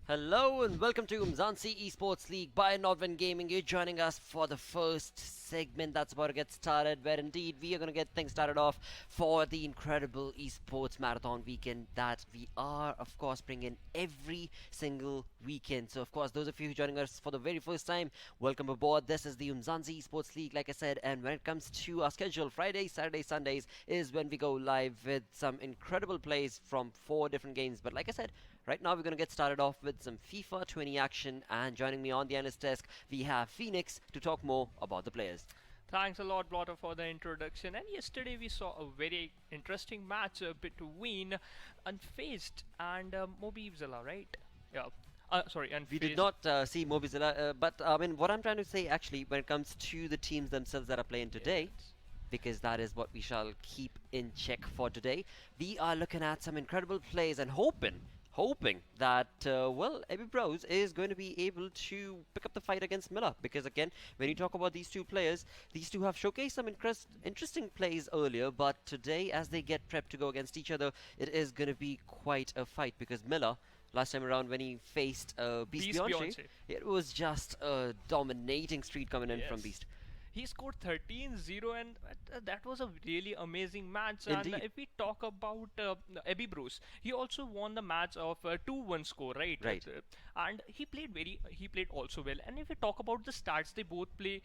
Hello and welcome to Umzansi Esports League by Nodwin Gaming. You're joining us for the first segment that's about to get started, where indeed we are going to get things started off for the incredible esports marathon weekend that we are, of course, bringing every single weekend. So, of course, those of you who are joining us for the very first time, welcome aboard. This is the Umzansi Esports League, like I said, and when it comes to our schedule, Fridays, Saturdays, Sundays is when we go live with some incredible plays from 4 different games. But like I said, right now we're going to get started off with some FIFA 20 action, and joining me on the analyst desk we have Phoenix to talk more about the players. Thanks a lot, Blotter, for the introduction. And yesterday we saw a very interesting match between Unfazed and Mobile, right? Yeah. Sorry, Unfazed. We did not see Mobizilla, but I mean, what I'm trying to say actually, when it comes to the teams themselves that are playing today, Yes. because that is what we shall keep in check for today, we are looking at some incredible plays and hoping that well, Ebi Bros is going to be able to pick up the fight against Milla, because again, when you talk about these two players, these two have showcased some interesting plays earlier, but today as they get prepped to go against each other, it is going to be quite a fight, because Milla, last time around when he faced Beast Beyonce, it was just a dominating streak coming in from Yes. Beast. He scored 13-0, and that was a really amazing match. And Indeed. if we talk about Ebi Bruce, he also won the match of 2-1 score, right? Right. And he played also well. And if we talk about the stats, they both play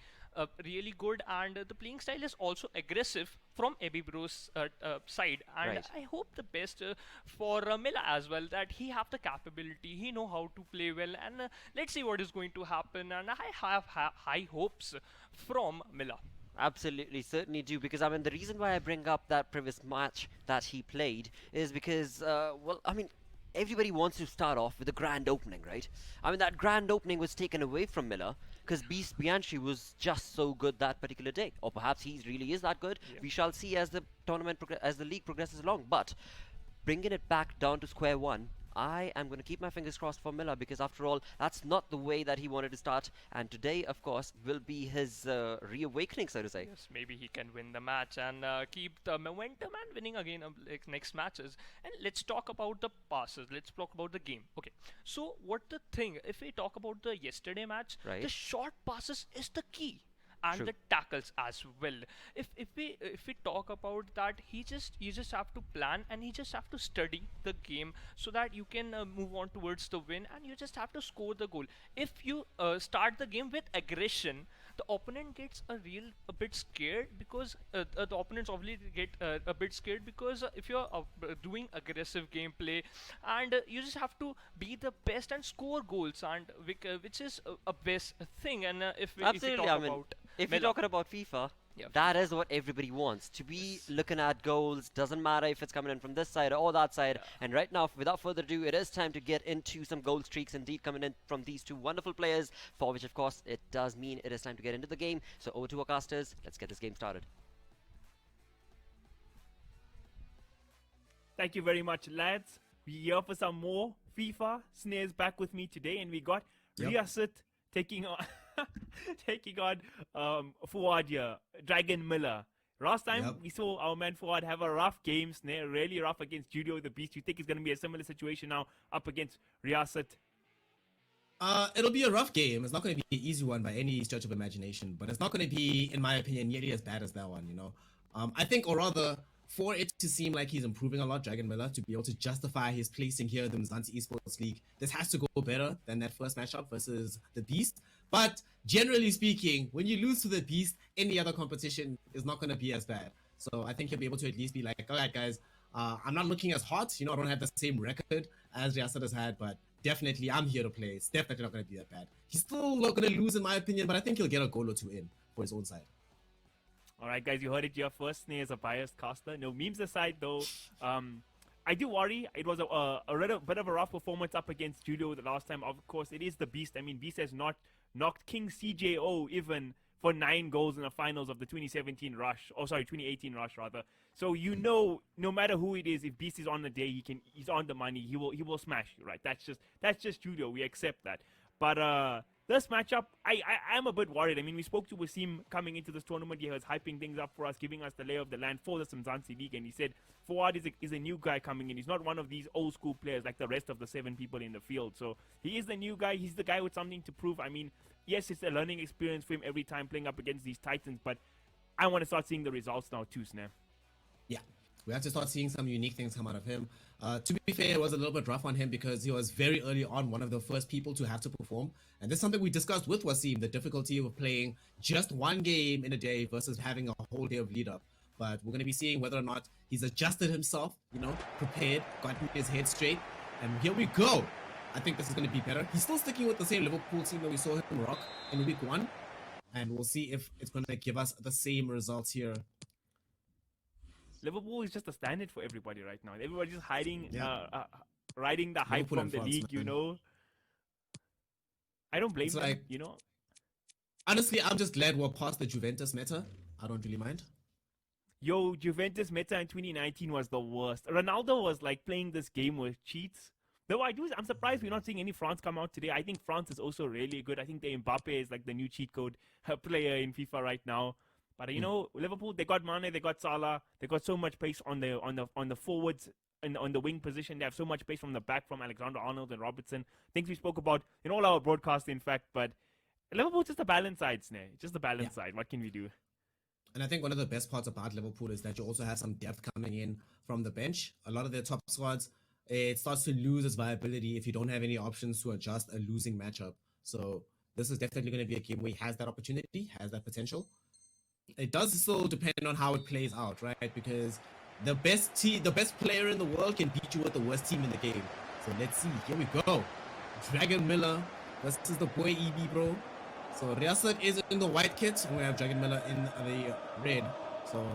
really good, and the playing style is also aggressive from Ebi Bruce's side. And Right. I hope the best for Milla as well, that he have the capability, he know how to play well, and let's see what is going to happen. And I have high hopes from Milla. Absolutely, certainly do. Because I mean, the reason why I bring up that previous match that he played is because, well, I mean, everybody wants to start off with a grand opening, right? I mean, that grand opening was taken away from Miller because Beast Bianchi was just so good that particular day, or perhaps he really is that good. Yeah. We shall see as the as the league progresses along. But bringing it back down to square one, I am going to keep my fingers crossed for Miller, because after all, that's not the way that he wanted to start. And today, of course, will be his reawakening, so to say. Yes, maybe he can win the match and keep the momentum and winning again like next matches. And let's talk about the passes. Let's talk about the game. Okay. So what the thing? If we talk about the yesterday match, Right. the short passes is the key. And True. the tackles as well. If we talk about that, you just have to plan, and you just have to study the game so that you can move on towards the win, and you just have to score the goal. If you start the game with aggression, the opponent gets a bit scared, because the opponents obviously get a bit scared, because if you're doing aggressive gameplay, and you just have to be the best and score goals, and which is a best thing. And if we Absolutely, talk I mean, about if you're Milla. talking about FIFA, Yeah, that is what everybody wants. To be yes. looking at goals, doesn't matter if it's coming in from this side or that side. Yeah. And right now, without further ado, it is time to get into some goal streaks indeed coming in from these two wonderful players, for which, of course, it does mean it is time to get into the game. So over to our casters, let's get this game started. Thank you very much, lads. We here for some more FIFA. Snares back with me today, and we got Yep. Riasit taking on taking on Fuad here, Dragon Miller. Last time Yep. we saw our man Fuad have a rough game, Snare, really rough against Julio the Beast. You think it's going to be a similar situation now up against Riasit? It'll be a rough game. It's not going to be an easy one by any stretch of imagination, but it's not going to be, in my opinion, nearly as bad as that one. I think, or rather, for it to seem like he's improving a lot, Dragon Miller, to be able to justify his placing here in the Umzansi Esports League, this has to go better than that first matchup versus the Beast. But generally speaking, when you lose to the Beast, any other competition is not going to be as bad. So I think he'll be able to at least be like, all right, guys, I'm not looking as hot. I don't have the same record as Riasat has had, but definitely I'm here to play. It's definitely not going to be that bad. He's still not going to lose, in my opinion, but I think he'll get a goal or two in for his own side. All right, guys, you heard it here first. Snare is a biased caster. No, memes aside, though, I do worry. It was a bit of a rough performance up against Julio the last time. Of course, it is the Beast. I mean, Beast has not knocked King CJO even for 9 goals in the finals of the 2017 Rush. Oh, sorry, 2018 Rush rather. So no matter who it is, if Beast is on the day, he's on the money. He will smash you, right? That's just Julio. We accept that. But this matchup, I am a bit worried. I mean, we spoke to Wasim coming into this tournament. He was hyping things up for us, giving us the lay of the land for the Umzansi League, and he said Fuad is a new guy coming in. He's not one of these old school players like the rest of the 7 people in the field. So he is the new guy. He's the guy with something to prove. I mean, yes, it's a learning experience for him every time playing up against these Titans, but I want to start seeing the results now too, Snap. Yeah, we have to start seeing some unique things come out of him. To be fair, it was a little bit rough on him because he was very early on one of the first people to have to perform. And this is something we discussed with Wasim, the difficulty of playing just one game in a day versus having a whole day of lead up. But we're going to be seeing whether or not he's adjusted himself, prepared, gotten his head straight. And here we go. I think this is going to be better. He's still sticking with the same Liverpool team that we saw him rock in week 1. And we'll see if it's going to give us the same results here. Liverpool is just a standard for everybody right now. Everybody's just hiding, Yeah. riding the hype Liverpool from and the France, league, man. I don't blame It's them, like- Honestly, I'm just glad we're past the Juventus meta. I don't really mind. Yo, Juventus meta in 2019 was the worst. Ronaldo was like playing this game with cheats. Though I'm surprised we're not seeing any France come out today. I think France is also really good. I think the Mbappe is like the new cheat code player in FIFA right now. But Liverpool, they got Mane, they got Salah, they got so much pace on the forwards and on the wing position. They have so much pace from the back from Alexander-Arnold and Robertson. Things we spoke about in all our broadcasts, in fact. But Liverpool's just a balanced side, Snare. Just a balanced side. What can we do? And I think one of the best parts about Liverpool is that you also have some depth coming in from the bench. A lot of their top squads, it starts to lose its viability if you don't have any options to adjust a losing matchup. So this is definitely going to be a game where he has that opportunity, has that potential. It does still depend on how it plays out, right? Because the best player in the world can beat you with the worst team in the game. So let's see. Here we go. Dragon Milla. This is the boy EB, bro. So Riyasat is in the white kit, and we have Dragon Milla in the red. So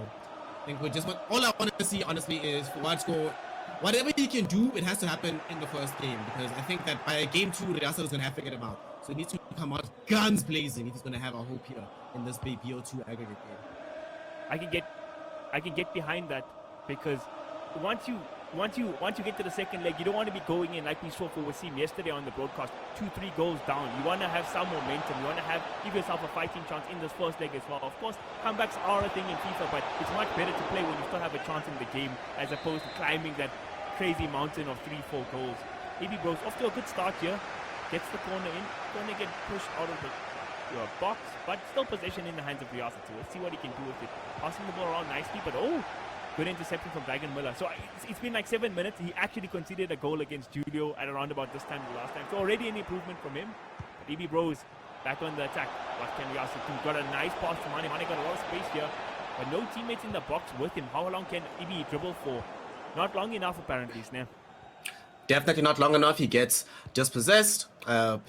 I think all I want to see, honestly, is Fuad score. Whatever he can do, it has to happen in the first game, because I think that by game 2, Riyasat is going to have to get him out. So he needs to come out guns blazing if he's going to have a hope here in this big BO2 aggregate game. I can get behind that, because once you get to the second leg, you don't want to be going in like we saw for Wasim yesterday on the broadcast, 2-3 goals down. You want to have some momentum. You want to give yourself a fighting chance in this first leg as well. Of course, comebacks are a thing in FIFA, but it's much better to play when you still have a chance in the game as opposed to climbing that crazy mountain of 3-4 goals. AB Bros off to a good start here. Gets the corner in. Going to get pushed out of the box, but still possession in the hands of Riyasat. So let's see what he can do with it. Passing the ball around nicely, but good interception from Dragon Milla. So it's been like 7 minutes. He actually conceded a goal against Julio at around about this time the last time. So already an improvement from him. But EB Bros back on the attack. What can Riyasat do? Got a nice pass to Mane. Mane got a lot of space here, but no teammates in the box with him. How long can EB dribble for? Not long enough, apparently, Snare. Definitely not long enough. He gets dispossessed.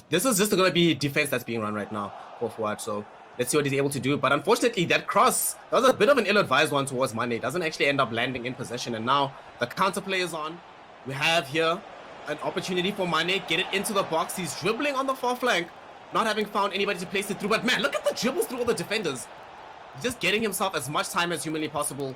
This is just going to be defense that's being run right now for Fuad. So let's see what he's able to do. But unfortunately, that cross, that was a bit of an ill-advised one towards Mane. It doesn't actually end up landing in possession. And now the counter play is on. We have here an opportunity for Mane. Get it into the box. He's dribbling on the far flank, not having found anybody to place it through. But man, look at the dribbles through all the defenders. He's just getting himself as much time as humanly possible.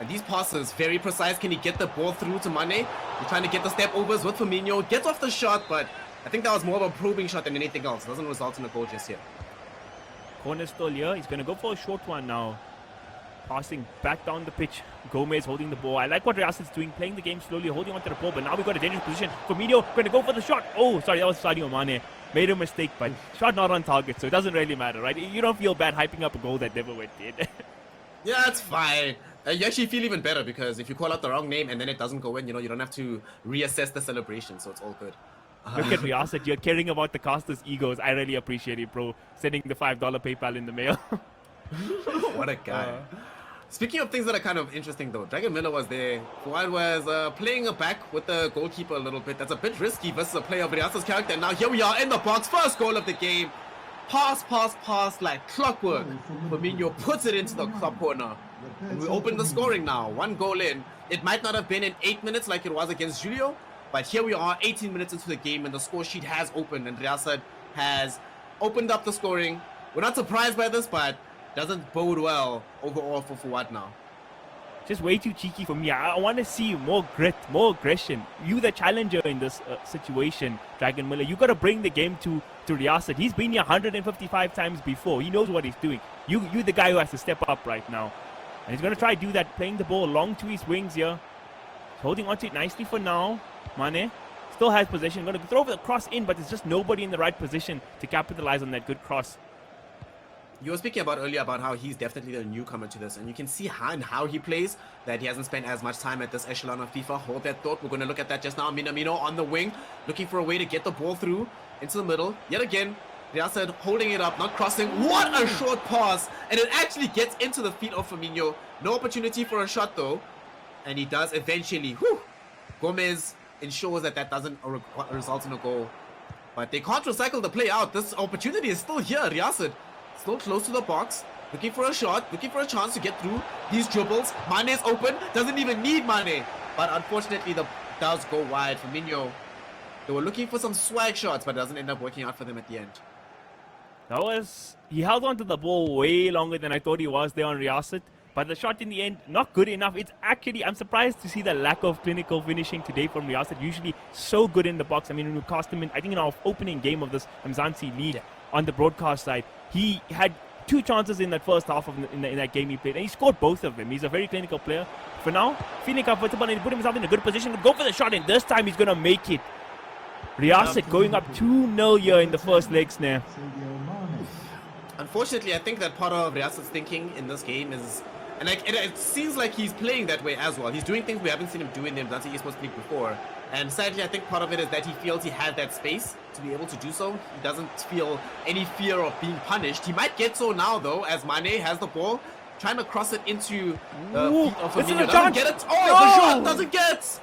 And these passes, very precise. Can he get the ball through to Mane? He's trying to get the step overs with Firmino. Gets off the shot, but I think that was more of a probing shot than anything else. It doesn't result in a goal just yet. Corner still here. He's going to go for a short one now. Passing back down the pitch. Gomez holding the ball. I like what Riyasat's doing, playing the game slowly, holding onto the ball, but now we've got a dangerous position. Firmino going to go for the shot. Oh, sorry, that was Sadio Mane. Made a mistake, but shot not on target, so it doesn't really matter, right? You don't feel bad hyping up a goal that never went in. Yeah, it's fine. You actually feel even better because if you call out the wrong name and then it doesn't go in, you don't have to reassess the celebration, so it's all good. Look at Riyasat, you're caring about the casters' egos. I really appreciate it, bro. Sending the $5 PayPal in the mail. What a guy. Speaking of things that are kind of interesting though, Dragon Milla was there. Fuad was playing a back with the goalkeeper a little bit. That's a bit risky versus a player of Riyasat's character. Now here we are in the box. First goal of the game. Pass like clockwork. Firmino puts it into the top corner. And we open the scoring now. 1 goal in. It might not have been in 8 minutes like it was against Julio, but here we are 18 minutes into the game and the score sheet has opened and Riyasat has opened up the scoring. We're not surprised by this, but doesn't bode well overall for Fuad now. just way too cheeky for me. I want to see more grit, more aggression. You the challenger in this situation, Dragon Miller. You got to bring the game to Riyasat. He's been here 155 times before. He knows what he's doing. You the guy who has to step up right now. And he's going to try to do that, playing the ball long to his wings here. He's holding onto it nicely for now. Mane still has possession. Going to throw the cross in, but there's just nobody in the right position to capitalize on that good cross. You were speaking about earlier about how he's definitely the newcomer to this, and you can see how he plays, that he hasn't spent as much time at this echelon of FIFA. Hold that thought. We're going to look at that just now. Minamino on the wing, looking for a way to get the ball through into the middle. Yet again, Riyasat holding it up, not crossing. What a short pass! And it actually gets into the feet of Firmino. No opportunity for a shot though. And he does eventually. Whew! Gomez ensures that doesn't result in a goal. But they can't recycle the play out. This opportunity is still here. Riyasat still close to the box. Looking for a shot. Looking for a chance to get through these dribbles. Mane's open. Doesn't even need Mane. But unfortunately, the does go wide. Firmino. They were looking for some swag shots, but it doesn't end up working out for them at the end. He held on to the ball way longer than I thought he was there on Riyasat. But the shot in the end, not good enough. It's actually, I'm surprised to see the lack of clinical finishing today from Riyasat. Usually so good in the box. I mean, when we cast him in, I think in our opening game of this Umzansi League on the broadcast side, he had 2 chances in that first half of in that game he played, and he scored both of them. He's a very clinical player. For now, feeling comfortable, and he put himself in a good position to go for the shot, and this time he's going to make it. Riyasat going up 2-0 here in the first leg snare. Unfortunately, I think that part of Riyasat's thinking in this game is, and it seems like he's playing that way as well. He's doing things we haven't seen him do in the UMZANSI Esports League before. And sadly, I think part of it is that he feels he has that space to be able to do so. He doesn't feel any fear of being punished. He might get so now, though, as Mane has the ball, trying to cross it into the feet of Firmino. Doesn't get it. Oh, the shot doesn't get.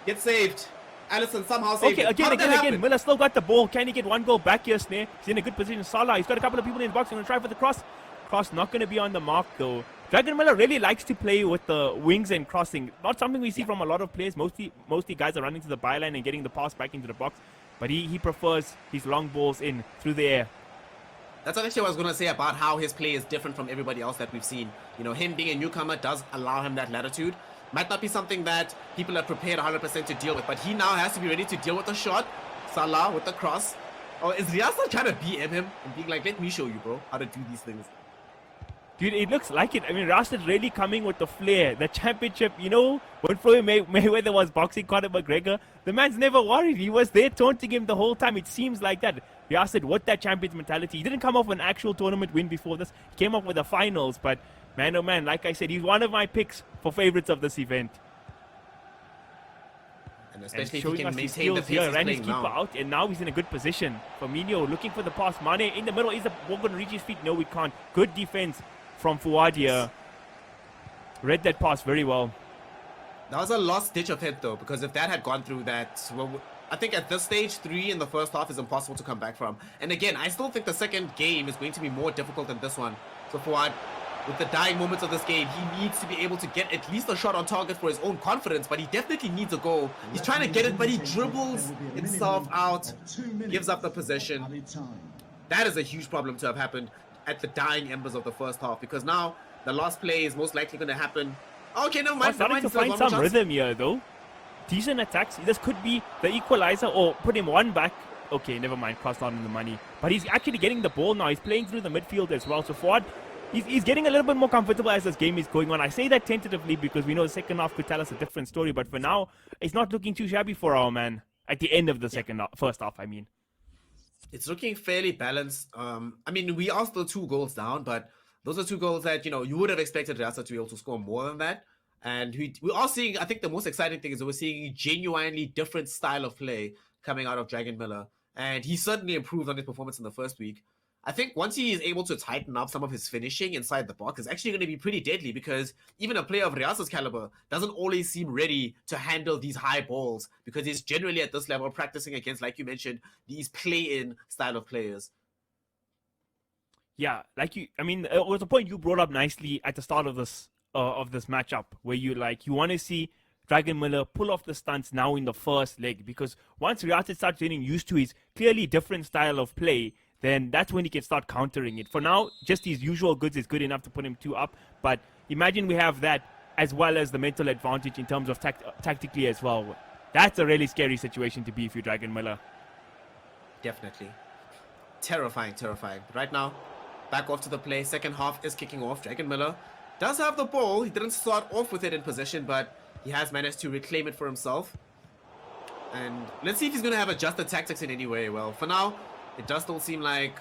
Gets saved. Allison somehow saved it. Again. Miller still got the ball. Can he get one goal back here, Snare? He's in a good position. Salah, he's got a couple of people in his box. He's going to try for the cross. Cross not going to be on the mark, though. Dragon Miller really likes to play with the wings and crossing. Not something we see from a lot of players. Mostly guys are running to the byline and getting the pass back into the box. But he prefers his long balls in through the air. That's actually what I was going to say about how his play is different from everybody else that we've seen. You know, him being a newcomer does allow him that latitude. Might not be something that people are prepared 100% to deal with, but he now has to be ready to deal with the shot. Salah with the cross. Or is Riyasat trying to BM him and being like, let me show you, bro, how to do these things? Dude, it looks like it. I mean, Riyasat really coming with the flair. The championship, you know, when Floyd Mayweather was boxing Conor McGregor, the man's never worried. He was there taunting him the whole time. It seems like that. Riyasat, with that champion's mentality, he didn't come off an actual tournament win before this. He came off with the finals, but man, oh man, like I said, he's one of my picks for favorites of this event. And especially and if he can us his maintain the skills pace here, he's ran his playing keeper now. out, and now he's in a good position. Firmino looking for the pass. Mane in the middle. Is the ball going to reach his feet? No, it can't. Good defense from Fuad here. Read that pass very well. That was a lost ditch of hit though, because if that had gone through that, well, I think at this stage, 3 in the first half is impossible to come back from. And again, I still think the second game is going to be more difficult than this one. So Fuad, with the dying moments of this game, he needs to be able to get at least a shot on target for his own confidence, but he definitely needs a goal. He's trying to get it, but he dribbles himself out, gives up the possession. That is a huge problem to have happened at the dying embers of the first half, because now the last play is most likely going to happen. Okay, never mind. Starting to find some rhythm here, though. Decent attacks. This could be the equalizer, or put him one back. Okay, never mind. Crossed out in the money. But he's actually getting the ball now. He's playing through the midfield as well. So Fuad, he's getting a little bit more comfortable as this game is going on. I say that tentatively because we know the second half could tell us a different story. But for now, it's not looking too shabby for our man. At the end of the first half, I mean. It's looking fairly balanced. I mean, we are still 2 goals down, but those are 2 goals that, you know, you would have expected Riyasat to be able to score more than that. And we are seeing, I think the most exciting thing is that we're seeing a genuinely different style of play coming out of Dragon Miller. And he certainly improved on his performance in the first week. I think once he is able to tighten up some of his finishing inside the box, it's actually going to be pretty deadly, because even a player of Riyasat's caliber doesn't always seem ready to handle these high balls, because he's generally at this level practicing against, like you mentioned, these play-in style of players. Yeah, it was a point you brought up nicely at the start of this matchup, where you want to see Dragon Miller pull off the stunts now in the first leg, because once Riyasat starts getting used to his clearly different style of play, then that's when he can start countering it. For now, just his usual goods is good enough to put him 2 up, but imagine we have that as well as the mental advantage in terms of tactically as well. That's a really scary situation to be if you're Dragon Miller. Definitely. Terrifying. Right now, back off to the play. Second half is kicking off. Dragon Miller does have the ball. He didn't start off with it in possession, but he has managed to reclaim it for himself. And let's see if he's going to have adjusted tactics in any way. Well, for now, it does still seem like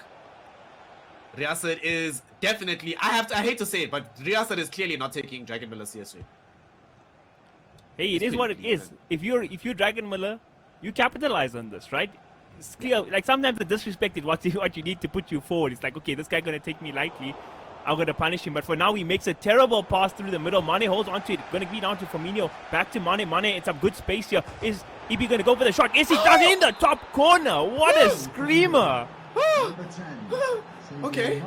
Riyasat is definitely, I hate to say it, but Riyasat is clearly not taking Dragon Miller seriously. Hey, it is what it is. If you're Dragon Miller, you capitalize on this, right? It's clear. Like sometimes the disrespect is what you need to put you forward. It's like, okay, this guy gonna take me lightly, I'm gonna punish him. But for now, he makes a terrible pass through the middle. Mane holds onto it. Gonna be down to Firmino. Back to Mane. Mane, it's some good space here. Is EB gonna go for the shot? Yes, he does in the top corner. What a screamer! Okay.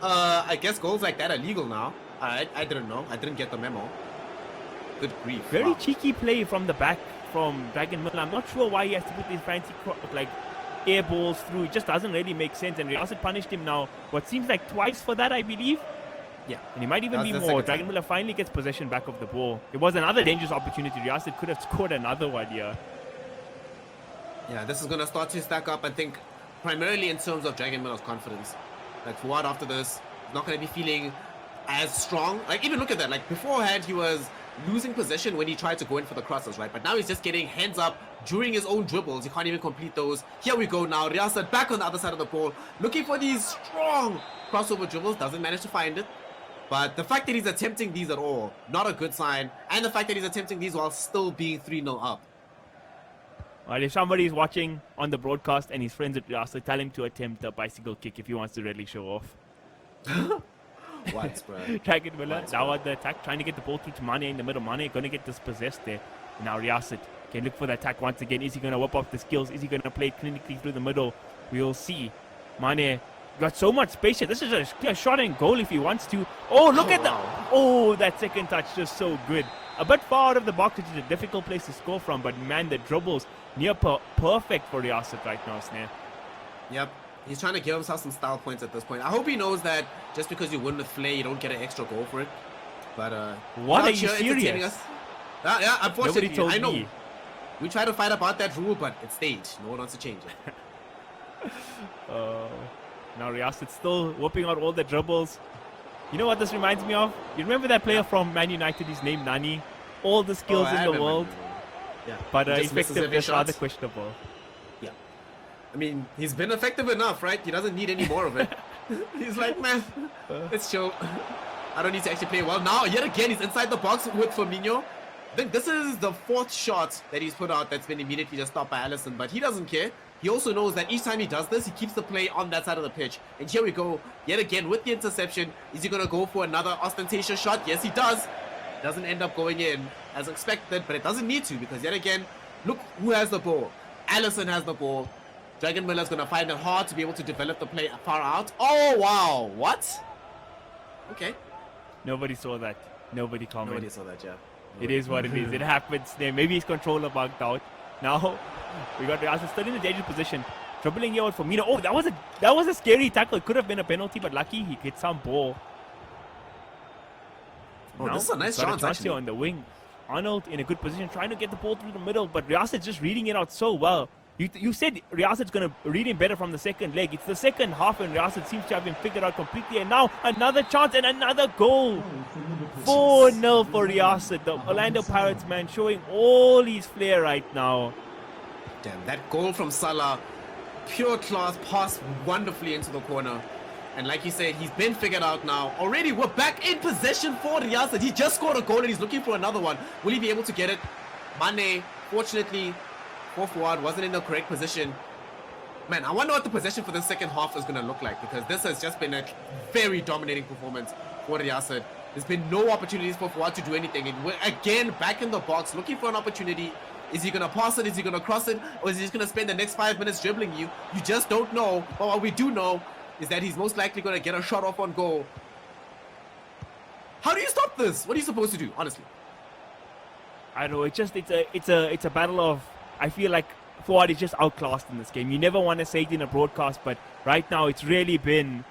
I guess goals like that are legal now. I didn't know. I didn't get the memo. Good grief. Very Wow. cheeky play from the back from Dragon Miller. I'm not sure why he has to put these fancy air balls through. It just doesn't really make sense. And Riyasat punished him now. What seems like twice for that, I believe. Yeah. And he might even That be was the more. second Dragon time. Miller finally gets possession back of the ball. It was another dangerous opportunity. Riyasat could have scored another one here. Yeah, this is going to start to stack up, I think, primarily in terms of Dragon Miller's confidence. Like, Fuad after this, he's not going to be feeling as strong. Like, even look at that. Like, beforehand, he was losing possession when he tried to go in for the crosses, right? But now he's just getting hands up during his own dribbles. He can't even complete those. Here we go now. Riyasat back on the other side of the ball, looking for these strong crossover dribbles. Doesn't manage to find it. But the fact that he's attempting these at all, not a good sign. And the fact that he's attempting these while still being 3-0 up. Alright, if somebody is watching on the broadcast and he's friends with Riyasat, tell him to attempt a bicycle kick if he wants to really show off. What, bro? Dragon Miller What, now bro? on the attack, trying to get the ball through to Mane in the middle. Mane going to get dispossessed there. And now Riyasat can look for the attack once again. Is he going to whip off the skills? Is he going to play it clinically through the middle? We'll see. Mane got so much space here. This is a clear shot and goal if he wants to. Oh, look at wow. that. Oh, that second touch just so good. A bit far out of the box, which is a difficult place to score from. But man, the dribbles near perfect for Riyasat right now, Snare. Yep. He's trying to give himself some style points at this point. I hope he knows that just because you win with Flay, you don't get an extra goal for it. But, What, out are you here entertaining serious? us. Yeah, unfortunately, Nobody told I know. me. We try to fight about that rule, but it stayed. No one wants to change it. Now Riyasat's still whooping out all the dribbles. You know what this reminds me of? You remember that player from Man United? His name Nani. All the skills I in the remember. world, Yeah. but He just misses every effectiveness shot. rather questionable. Yeah. I mean, he's been effective enough, right? He doesn't need any more of it. He's like, man, it's chill. I don't need to actually play well. Now, yet again, he's inside the box with Firmino. I think this is the fourth shot that he's put out that's been immediately just stopped by Allison, but he doesn't care. He also knows that each time he does this, he keeps the play on that side of the pitch. And here we go, yet again with the interception. Is he going to go for another ostentatious shot? Yes, he does. Doesn't end up going in as expected, but it doesn't need to because yet again, look who has the ball. Allison has the ball. Dragon Miller's going to find it hard to be able to develop the play far out. Oh, wow. What? Okay. Nobody saw that. Nobody commented. Nobody saw that, yeah. It is what it is. It happens. There, maybe his controller bugged out. Now we got Riyasat still in a dangerous position, dribbling here for Mina. Oh, that was a scary tackle. It could have been a penalty, but lucky he hit some ball. Oh, Now, this is a nice got chance, chance here actually. on the wing. Arnold in a good position, trying to get the ball through the middle, but Riyasat just reading it out so well. You said Riyasat's going to read him better from the second leg. It's the second half, and Riyasat seems to have him figured out completely. And now another chance and another goal. 4-0 for Riyasat. The Orlando Pirates man showing all his flair right now. Damn, that goal from Salah, pure class, passed wonderfully into the corner. And like you said, he's been figured out now. Already, we're back in possession for Riyasat. He just scored a goal and he's looking for another one. Will he be able to get it? Mane, fortunately, for Fuad, wasn't in the correct position. Man, I wonder what the possession for the second half is going to look like because this has just been a very dominating performance for Riyasat. There's been no opportunities for Fuad to do anything. And we're again back in the box looking for an opportunity. Is he going to pass it? Is he going to cross it? Or is he just going to spend the next 5 minutes dribbling you? You just don't know. But what we do know is that he's most likely going to get a shot off on goal. How do you stop this? What are you supposed to do, honestly? I don't know. It's a battle of. I feel like Fuad is just outclassed in this game. You never want to say it in a broadcast, but right now it's really been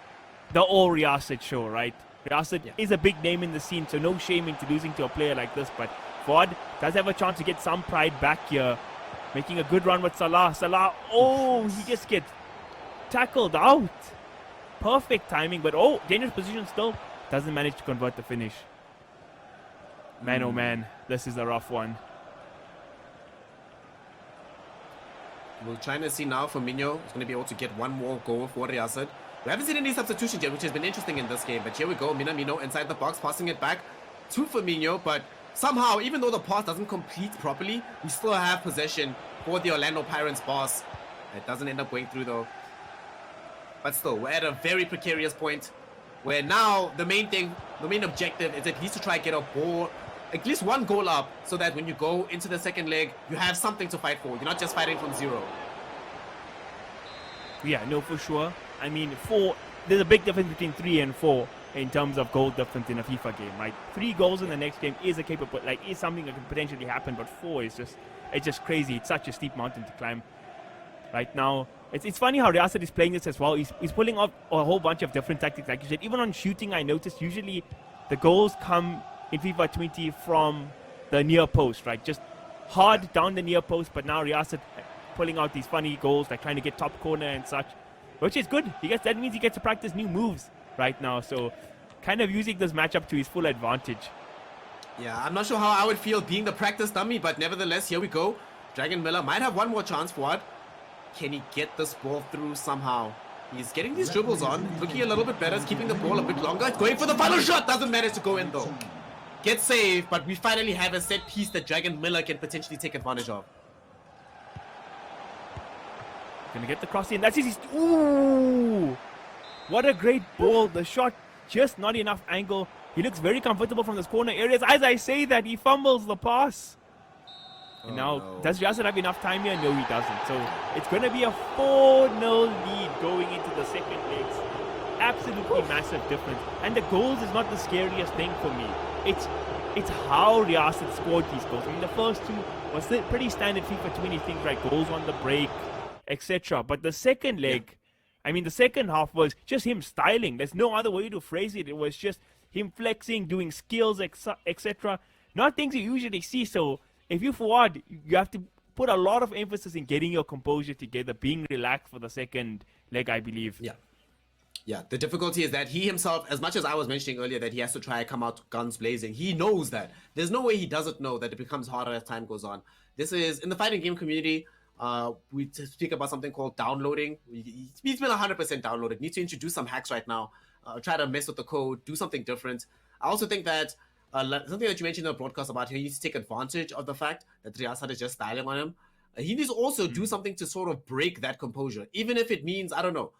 the all Riyasat show, right? Riyasat is a big name in the scene, so no shame into losing to a player like this. But Fuad does have a chance to get some pride back here. Making a good run with Salah. Salah, oh, he just gets tackled out. Perfect timing, but oh, dangerous position still. Doesn't manage to convert the finish. Man, oh man, this is a rough one. We're trying to see now for Minho. He's going to be able to get one more goal for Riyasat. We haven't seen any substitutions yet, which has been interesting in this game. But here we go. Minamino inside the box, passing it back to Firmino. But somehow, even though the pass doesn't complete properly, we still have possession for the Orlando Pirates boss. It doesn't end up going through though. But still, we're at a very precarious point where now the main objective is at least to try and get a ball, at least one goal up, so that when you go into the second leg, you have something to fight for. You're not just fighting from zero. Yeah, no, for sure. I mean, there's a big difference between 3 and 4 in terms of goal difference in a FIFA game, right? 3 goals in the next game is is something that can potentially happen, but 4 is just crazy. It's such a steep mountain to climb. Right now, it's funny how Riyasat is playing this as well. He's pulling off a whole bunch of different tactics, like you said. Even on shooting, I noticed usually the goals come in FIFA 20 from the near post, right? Just hard down the near post, but now Riyasat pulling out these funny goals, like trying to get top corner and such, which is good. That means he gets to practice new moves right now. So kind of using this matchup to his full advantage. Yeah, I'm not sure how I would feel being the practice dummy, but nevertheless, here we go. Dragon Miller might have one more chance for it. Can he get this ball through somehow? He's getting these dribbles on, looking a little bit better, he's keeping the ball a bit longer. It's going for the final shot, doesn't manage to go in though. Get saved, but we finally have a set piece that Dragon Miller can potentially take advantage of. Gonna get the cross in. That's his. Ooh! What a great ball. The shot, just not enough angle. He looks very comfortable from this corner areas. As I say that, he fumbles the pass. And now, does Riyasat have enough time here? No, he doesn't. So it's going to be a 4-0 lead going into the second legs. Absolutely massive difference. And the goals is not the scariest thing for me. It's how Riyasat scored these goals. I mean, the first 2 was pretty standard FIFA 20 things, like goals on the break, etc. But the second leg, I mean, the second half was just him styling. There's no other way to phrase it. It was just him flexing, doing skills, etc. Not things you usually see. So if you forward, you have to put a lot of emphasis in getting your composure together, being relaxed for the second leg, I believe. Yeah, the difficulty is that he himself, as much as I was mentioning earlier that he has to try and come out guns blazing, he knows that. There's no way he doesn't know that it becomes harder as time goes on. This is, in the fighting game community, we speak about something called downloading. He's been 100% downloaded. Need to introduce some hacks right now. Try to mess with the code, do something different. I also think that something that you mentioned in the broadcast about he needs to take advantage of the fact that Riyasat is just styling on him. He needs to also do something to sort of break that composure, even if it means, I don't know,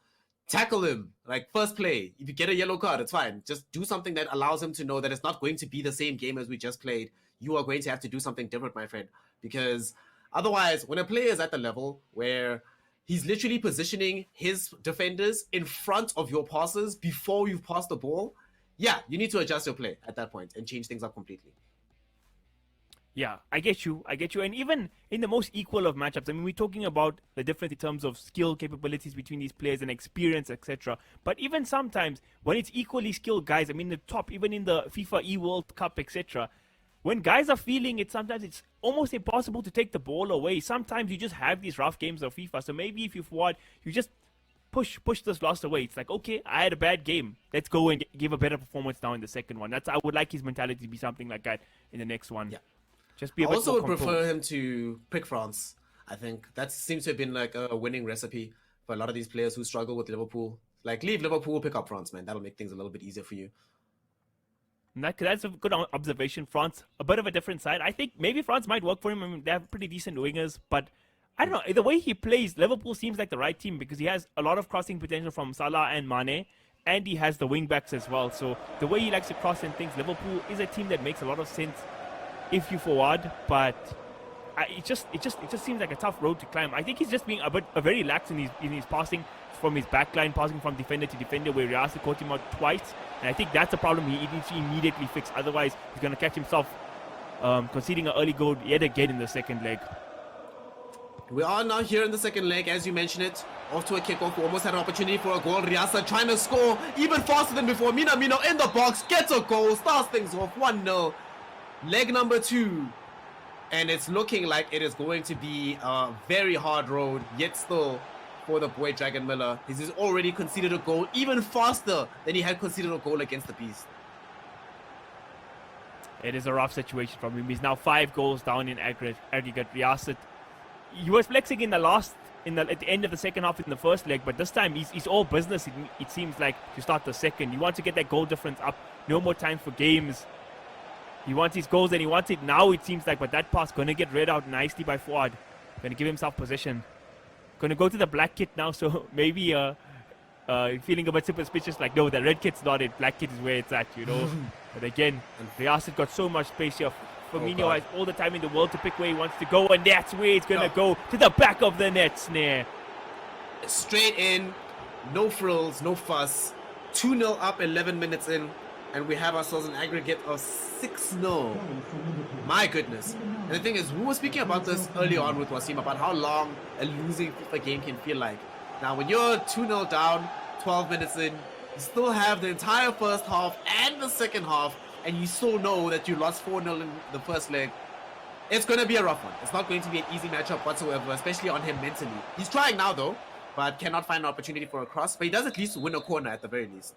tackle him, like first play. If you get a yellow card, it's fine. Just do something that allows him to know that it's not going to be the same game as we just played. You are going to have to do something different, my friend. Because otherwise, when a player is at the level where he's literally positioning his defenders in front of your passes before you've passed the ball, yeah, you need to adjust your play at that point and change things up completely. Yeah, I get you. And even in the most equal of matchups, I mean, we're talking about the difference in terms of skill capabilities between these players and experience, etc. But even sometimes, when it's equally skilled guys, I mean, the top, even in the FIFA World Cup, etc., when guys are feeling it, sometimes it's almost impossible to take the ball away. Sometimes you just have these rough games of FIFA. So maybe if you forward, you just push this loss away. It's like, okay, I had a bad game. Let's go and give a better performance now in the second one. I would like his mentality to be something like that in the next one. Yeah. Just be a I bit also more would prefer composed. him to pick France. I think that seems to have been like a winning recipe for a lot of these players who struggle with Liverpool. Like, leave Liverpool, pick up France, man. That'll make things a little bit easier for you. That's a good observation. France, a bit of a different side. I think maybe France might work for him. I mean, they have pretty decent wingers, but I don't know. The way he plays, Liverpool seems like the right team because he has a lot of crossing potential from Salah and Mane, and he has the wing backs as well. So the way he likes to cross and things, Liverpool is a team that makes a lot of sense if you forward, but it just seems like a tough road to climb. I think he's just being very lax in his passing from his backline, passing from defender to defender, where Riyasat caught him out twice, and I think that's a problem he needs to immediately fix. Otherwise, he's going to catch himself conceding an early goal yet again in the second leg. We are now here in the second leg, as you mentioned it. Off to a kickoff. We almost had an opportunity for a goal. Riasa trying to score even faster than before. Mino in the box. Gets a goal. Starts things off 1-0. Leg number 2. And it's looking like it is going to be a very hard road. Yet still, for the boy Dragon Miller, he's already conceded a goal even faster than he had conceded a goal against the Beast. It is a rough situation from him. He's now 5 goals down in aggregate. Riasat, he was flexing in the at the end of the second half in the first leg, but this time he's all business. It seems like to start the second. He wants to get that goal difference up. No more time for games. He wants his goals and he wants it now, it seems like, but that pass going to get read out nicely by Fuad. Going to give himself position. Going to go to the black kit now, so maybe feeling a bit suspicious, like, no, the red kit's not it. Black kit is where it's at, you know. But again, Riasat got so much space here. Firmino has all the time in the world to pick where he wants to go, and that's where he's going to go, to the back of the net snare. Straight in, no frills, no fuss. 2-0 up 11 minutes in, and we have ourselves an aggregate of 6-0. My goodness. And the thing is, we were speaking about this early on with Wasim, about how long a losing FIFA game can feel like. Now, when you're 2-0 down, 12 minutes in, you still have the entire first half and the second half, and you still know that you lost 4-0 in the first leg. It's going to be a rough one. It's not going to be an easy matchup whatsoever, especially on him mentally. He's trying now, though, but cannot find an opportunity for a cross. But he does at least win a corner at the very least.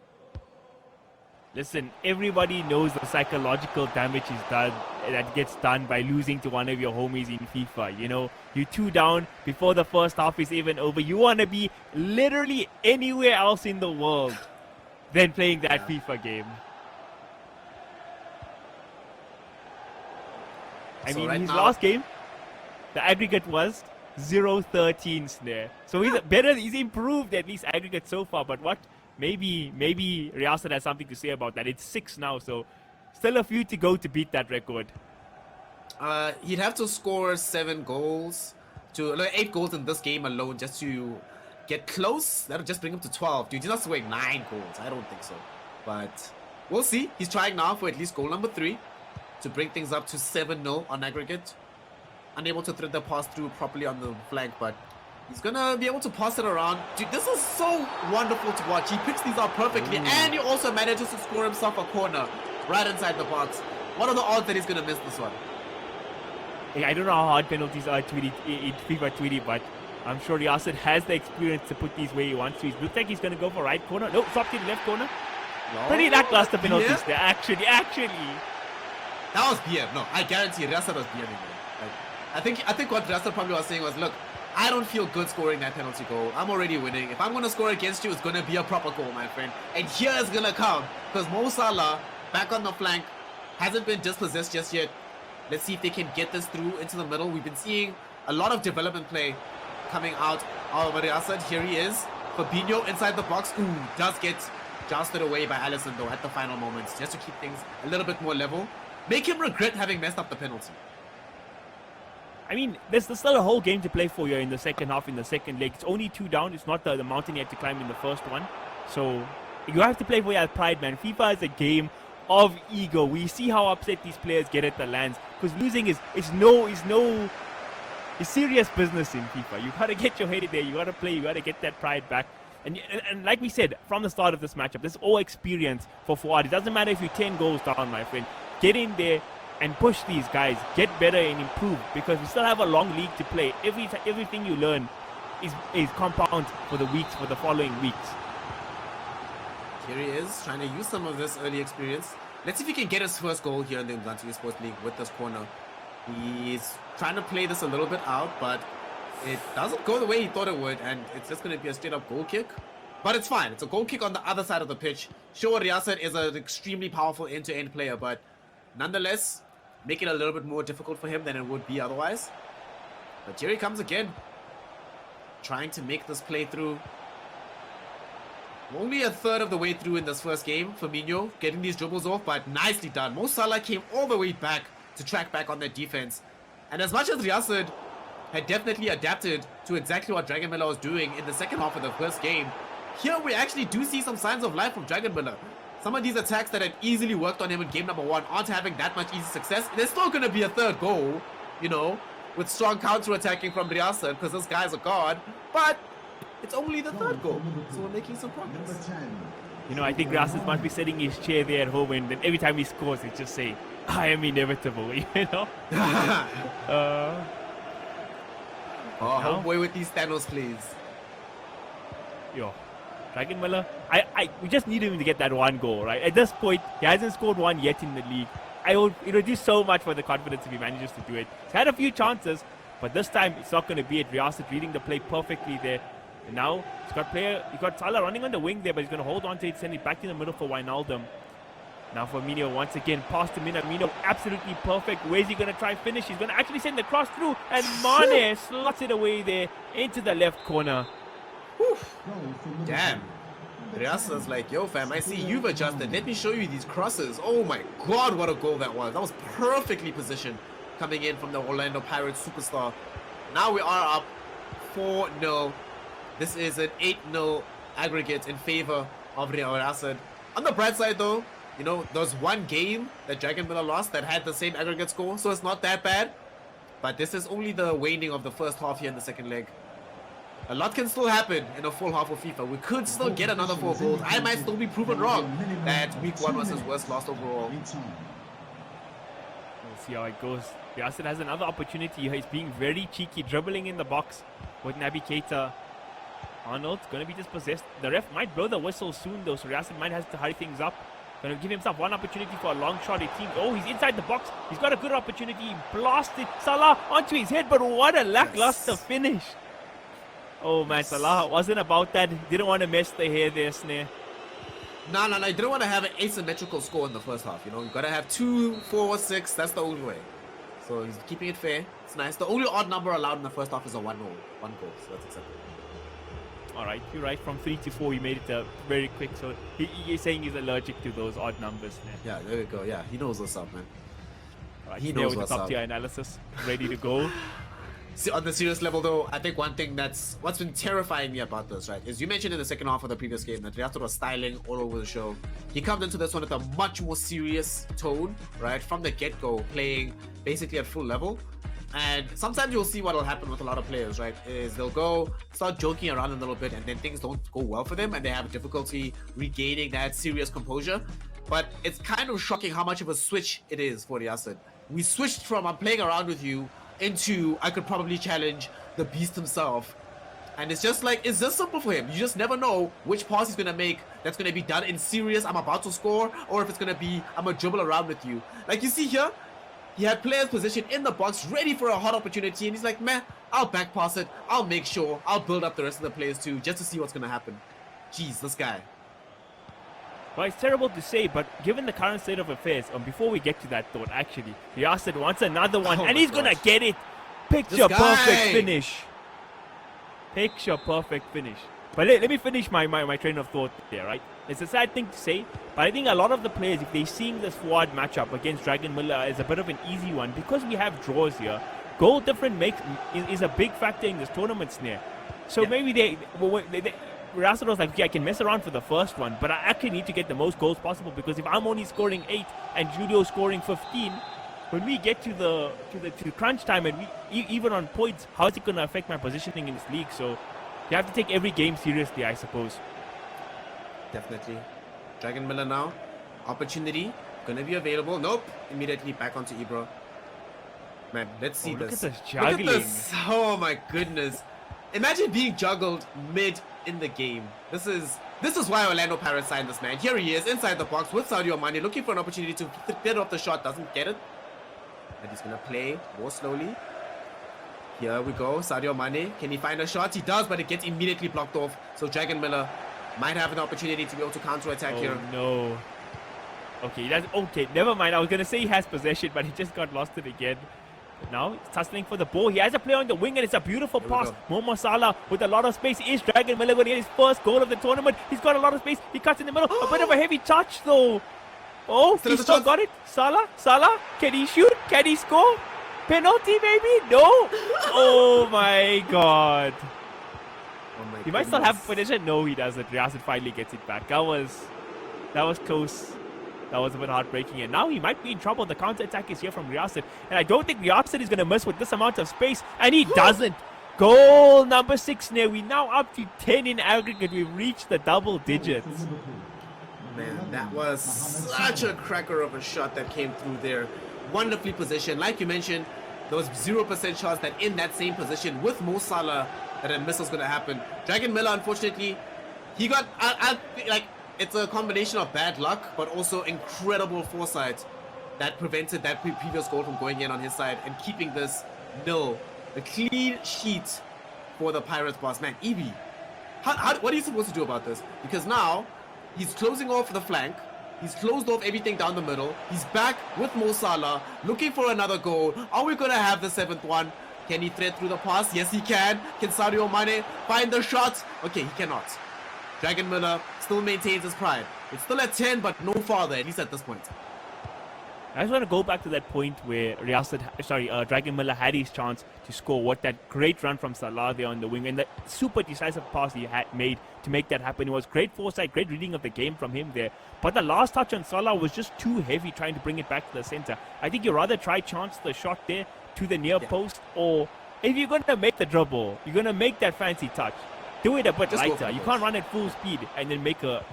Listen, everybody knows the psychological damage that gets done by losing to one of your homies in FIFA. You know, you're 2 down before the first half is even over. You want to be literally anywhere else in the world than playing that FIFA game. I mean, his last game, the aggregate was 0-13 snare. So he's improved at least aggregate so far. But what? Maybe Riasat has something to say about that. It's 6 now, so still a few to go to beat that record. He'd have to score 7 goals, 8 goals in this game alone just to get close. That'll just bring him to 12. Dude, he's not scoring 9 goals. I don't think so. But we'll see. He's trying now for at least goal number 3 to bring things up to 7-0 on aggregate. Unable to thread the pass through properly on the flank, but he's gonna be able to pass it around. Dude, this is so wonderful to watch. He picks these out perfectly, and he also manages to score himself a corner right inside the box. What are the odds that he's gonna miss this one? Hey, I don't know how hard penalties are in FIFA 20, but I'm sure Riasat has the experience to put these where he wants to. It looks like he's gonna go for right corner. No, dropped in left corner. No. Pretty lackluster penalties there, actually. That was BM. No, I guarantee Riasat was BMing. Like, I think what Riasat probably was saying was, look, I don't feel good scoring that penalty goal. I'm already winning. If I'm going to score against you, it's going to be a proper goal, my friend. And here it's going to come. Because Mo Salah, back on the flank, hasn't been dispossessed just yet. Let's see if they can get this through into the middle. We've been seeing a lot of development play coming out of Riasat. Here he is. Fabinho inside the box. Ooh, does get jousted away by Alisson, though, at the final moments. Just to keep things a little bit more level. Make him regret having messed up the penalty. I mean, there's still a whole game to play for you in the second half, in the second leg. It's only 2 down. It's not the mountain you had to climb in the first one. So you have to play for your pride, man. FIFA is a game of ego. We see how upset these players get at the lands, because losing is serious business in FIFA. You gotta get your head in there. You gotta play. You gotta get that pride back. And like we said from the start of this matchup, this is all experience for Fuad. It doesn't matter if you're 10 goals down, my friend. Get in there and push these guys, get better and improve, because we still have a long league to play. Everything you learn is compound for the following weeks. Here he is, trying to use some of this early experience. Let's see if he can get his first goal here in the Umzansi Esports League with this corner. He's trying to play this a little bit out, but it doesn't go the way he thought it would, and it's just going to be a straight up goal kick. But it's fine. It's a goal kick on the other side of the pitch. Sure, Riasat is an extremely powerful end-to-end player, but nonetheless, make it a little bit more difficult for him than it would be otherwise. But here he comes again, trying to make this play through. Only a third of the way through in this first game. Firmino getting these dribbles off, but nicely done. Mo Salah came all the way back to track back on that defense. And as much as Riasat had definitely adapted to exactly what Dragon Miller was doing in the second half of the first game, here we actually do see some signs of life from Dragon Miller. Some of these attacks that had easily worked on him in game number 1 aren't having that much easy success. There's still going to be a third goal, you know. with strong counter-attacking from Riyasat because this guy's a god. But it's only the third goal, so we're making some progress. You know, I think Riyasat must be sitting his chair there at home, and then every time he scores, he just say, "I am inevitable," you know. Homeboy with these Thanos plays. Yo, Dragon Miller, we just need him to get that one goal, right? At this point, he hasn't scored one yet in the league. It would do so much for the confidence if he manages to do it. He's had a few chances, but this time it's not going to be it. Riyasat reading the play perfectly there. And now he's got Salah running on the wing there, but he's going to hold on to it, send it back in the middle for Wijnaldum. Now for Mino once again, past him in. Mino absolutely perfect. Where's he going to try finish? He's going to actually send the cross through, and Mane slots it away there into the left corner. Damn. Riyasat's like, yo fam, I see you've adjusted. Let me show you these crosses. Oh my god, what a goal that was. That was perfectly positioned coming in from the Orlando Pirates superstar. Now we are up 4-0. This is an 8-0 aggregate in favor of Riyasat. On the bright side though, you know, there's one game that Dragon Miller lost that had the same aggregate score, so it's not that bad. But this is only the waning of the first half here in the second leg. A lot can still happen in a full half of FIFA. We could still get another 4 goals. I might still be proven wrong that week 1 was his worst loss overall. We'll see how it goes. Riyasat has another opportunity. He's being very cheeky, dribbling in the box with Naby Keita. Arnold's going to be dispossessed. The ref might blow the whistle soon though, so Riyasat might have to hurry things up. Going to give himself one opportunity for a long shot. It seems. Oh, he's inside the box. He's got a good opportunity. He blasted Salah onto his head, but what a lackluster finish. Oh man, Salah wasn't about that. Didn't want to mess the hair there, Snare. No. You didn't want to have an asymmetrical score in the first half. You know, you got to have 2, 4, 6. That's the only way. So he's keeping it fair. It's nice. The only odd number allowed in the first half is a 1 goal. So that's acceptable. All right, you're right. From 3 to 4, he made it very quick. So he's saying he's allergic to those odd numbers. Yeah, there we go. Yeah, he knows what's up, man. All right, he knows knows with what's the top up. tier analysis, ready to go. See, on the serious level though, I think one thing what's been terrifying me about this, right, is you mentioned in the second half of the previous game that Riyasat was styling all over the show. He comes into this one with a much more serious tone, right, from the get-go, playing basically at full level. And sometimes you'll see what will happen with a lot of players, right, is they'll start joking around a little bit and then things don't go well for them and they have difficulty regaining that serious composure. But it's kind of shocking how much of a switch it is for Riyasat. We switched from I'm playing around with you into I could probably challenge the beast himself. And it's just simple for him. You just never know which pass he's gonna make that's gonna be done in serious, I'm about to score, or if it's gonna be I'm gonna dribble around with you. Like you see here, he had players positioned in the box ready for a hot opportunity and he's like, man, I'll back pass it, I'll make sure, I'll build up the rest of the players too, just to see what's gonna happen. Jeez, this guy. Well, it's terrible to say, but given the current state of affairs, before we get to that thought, actually, Riyasat wants another one, and he's going to get it. Picture perfect finish. Picture perfect finish. But let me finish my train of thought there, right? It's a sad thing to say, but I think a lot of the players, if they're seeing this forward matchup against Dragon Miller as a bit of an easy one, because we have draws here, goal difference is a big factor in this tournament, Snare. So maybe they Riyasat was like, okay, I can mess around for the first one, but I actually need to get the most goals possible, because if I'm only scoring 8 and Julio scoring 15, when we get to the crunch time and even on points, how is it going to affect my positioning in this league? So you have to take every game seriously, I suppose. Definitely. Dragon Miller now. Opportunity. Gonna be available. Nope. Immediately back onto Ibra. Man, let's see this. Look at this juggling. Look at this. Oh my goodness. Imagine being juggled mid in the game. This is why Orlando Pirates signed this man. Here he is inside the box with Sadio Mane, looking for an opportunity to get off the shot. Doesn't get it. And he's gonna play more slowly. Here we go. Sadio Mane. Can he find a shot? He does, but it gets immediately blocked off. So Dragon Miller might have an opportunity to be able to counter-attack here. Oh no. Okay, never mind. I was gonna say he has possession, but he just got lost it again. Now he's tussling for the ball. He has a play on the wing and it's a beautiful pass. Momo Salah with a lot of space. Is Dragon Miller going to get his first goal of the tournament? He's got a lot of space. He cuts in the middle. A bit of a heavy touch though. Oh, he still got it. Salah. Can he shoot? Can he score? Penalty maybe? No. Oh my god. He might still have possession. No, he doesn't. Riyasat finally gets it back. That was close. That was a bit heartbreaking. And now he might be in trouble. The counter-attack is here from Riyasat. And I don't think Riyasat is going to miss with this amount of space. And he doesn't. Goal number 6 now. We're now up to 10 in aggregate. We've reached the double digits. Man, that was such a cracker of a shot that came through there. Wonderfully positioned. Like you mentioned, there was 0% chance that in that same position with Mo Salah that a miss was going to happen. Dragon Milla, unfortunately, he got... I feel like it's a combination of bad luck, but also incredible foresight that prevented that previous goal from going in on his side and keeping this nil. A clean sheet for the Pirates boss. Man, Evie, what are you supposed to do about this? Because now he's closing off the flank. He's closed off everything down the middle. He's back with Mo Salah, looking for another goal. Are we going to have the 7th one? Can he thread through the pass? Yes, he can. Can Sadio Mane find the shot? Okay, he cannot. Dragon Milla still maintains his pride. It's still at 10, but no farther, at least at this point. I just want to go back to that point where Dragon Milla had his chance to score. What that great run from Salah there on the wing and the super decisive pass he had made to make that happen. It was great foresight, great reading of the game from him there. But the last touch on Salah was just too heavy trying to bring it back to the center. I think you rather try chance the shot there to the near post, or if you're going to make the dribble, you're going to make that fancy touch, do it a bit lighter. You can't run at full speed and then make a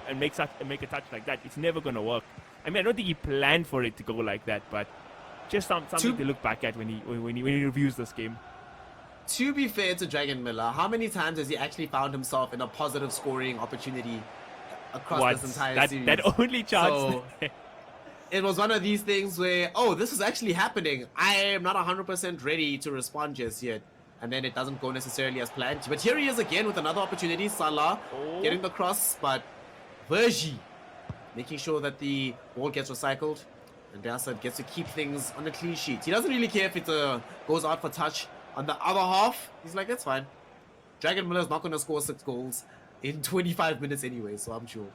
touch like that. It's never going to work. I mean, I don't think he planned for it to go like that, but just something to look back at when he reviews this game. To be fair to Dragon Milla, how many times has he actually found himself in a positive scoring opportunity across this entire series? That only chance. So, it was one of these things where, oh, this is actually happening. I am not 100% ready to respond just yet. And then it doesn't go necessarily as planned. But here he is again with another opportunity. Salah getting the cross, but Vergi making sure that the ball gets recycled. And Riyasat gets to keep things on the clean sheet. He doesn't really care if it goes out for touch. On the other half, he's like, that's fine. Dragon Milla is not going to score 6 goals in 25 minutes anyway, so I'm sure.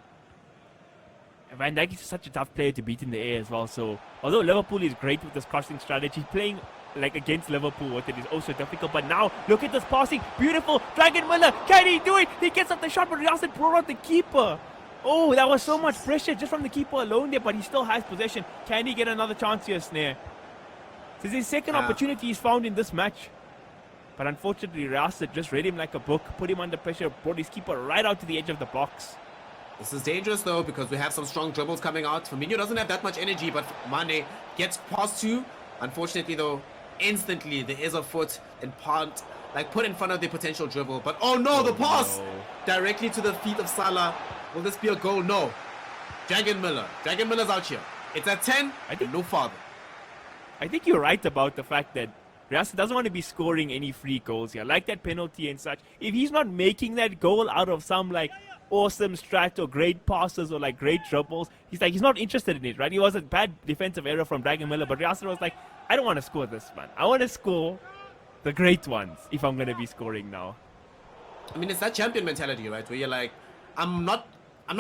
Van Dijk is such a tough player to beat in the air as well. So although Liverpool is great with this crossing strategy, playing like against Liverpool with it is also difficult. But now look at this passing, beautiful. Dragon Milla, can he do it? He gets up the shot, but Riyasat brought out the keeper. Oh, that was so much pressure just from the keeper alone there, but he still has possession. Can he get another chance here, Snare? This is his second opportunity he's found in this match. But unfortunately, Riyasat just read him like a book, put him under pressure, brought his keeper right out to the edge of the box. This is dangerous though, because we have some strong dribbles coming out. Firmino doesn't have that much energy, but Mane gets past 2. Unfortunately though, instantly there is a foot and put in front of the potential dribble. But oh no, the pass! Directly to the feet of Salah. Will this be a goal? No. Dragon Milla's out here. It's at 10, no farther. I think you're right about the fact that Riyasat doesn't want to be scoring any free goals here, like that penalty and such. If he's not making that goal out of some like awesome strat or great passes or like great dribbles, he's not interested in it, right? It was a bad defensive error from Dragon Milla, but Riyasat was like, I don't want to score this, man. I want to score the great ones if I'm going to be scoring now. I mean, it's that champion mentality, right? Where you're like, I'm not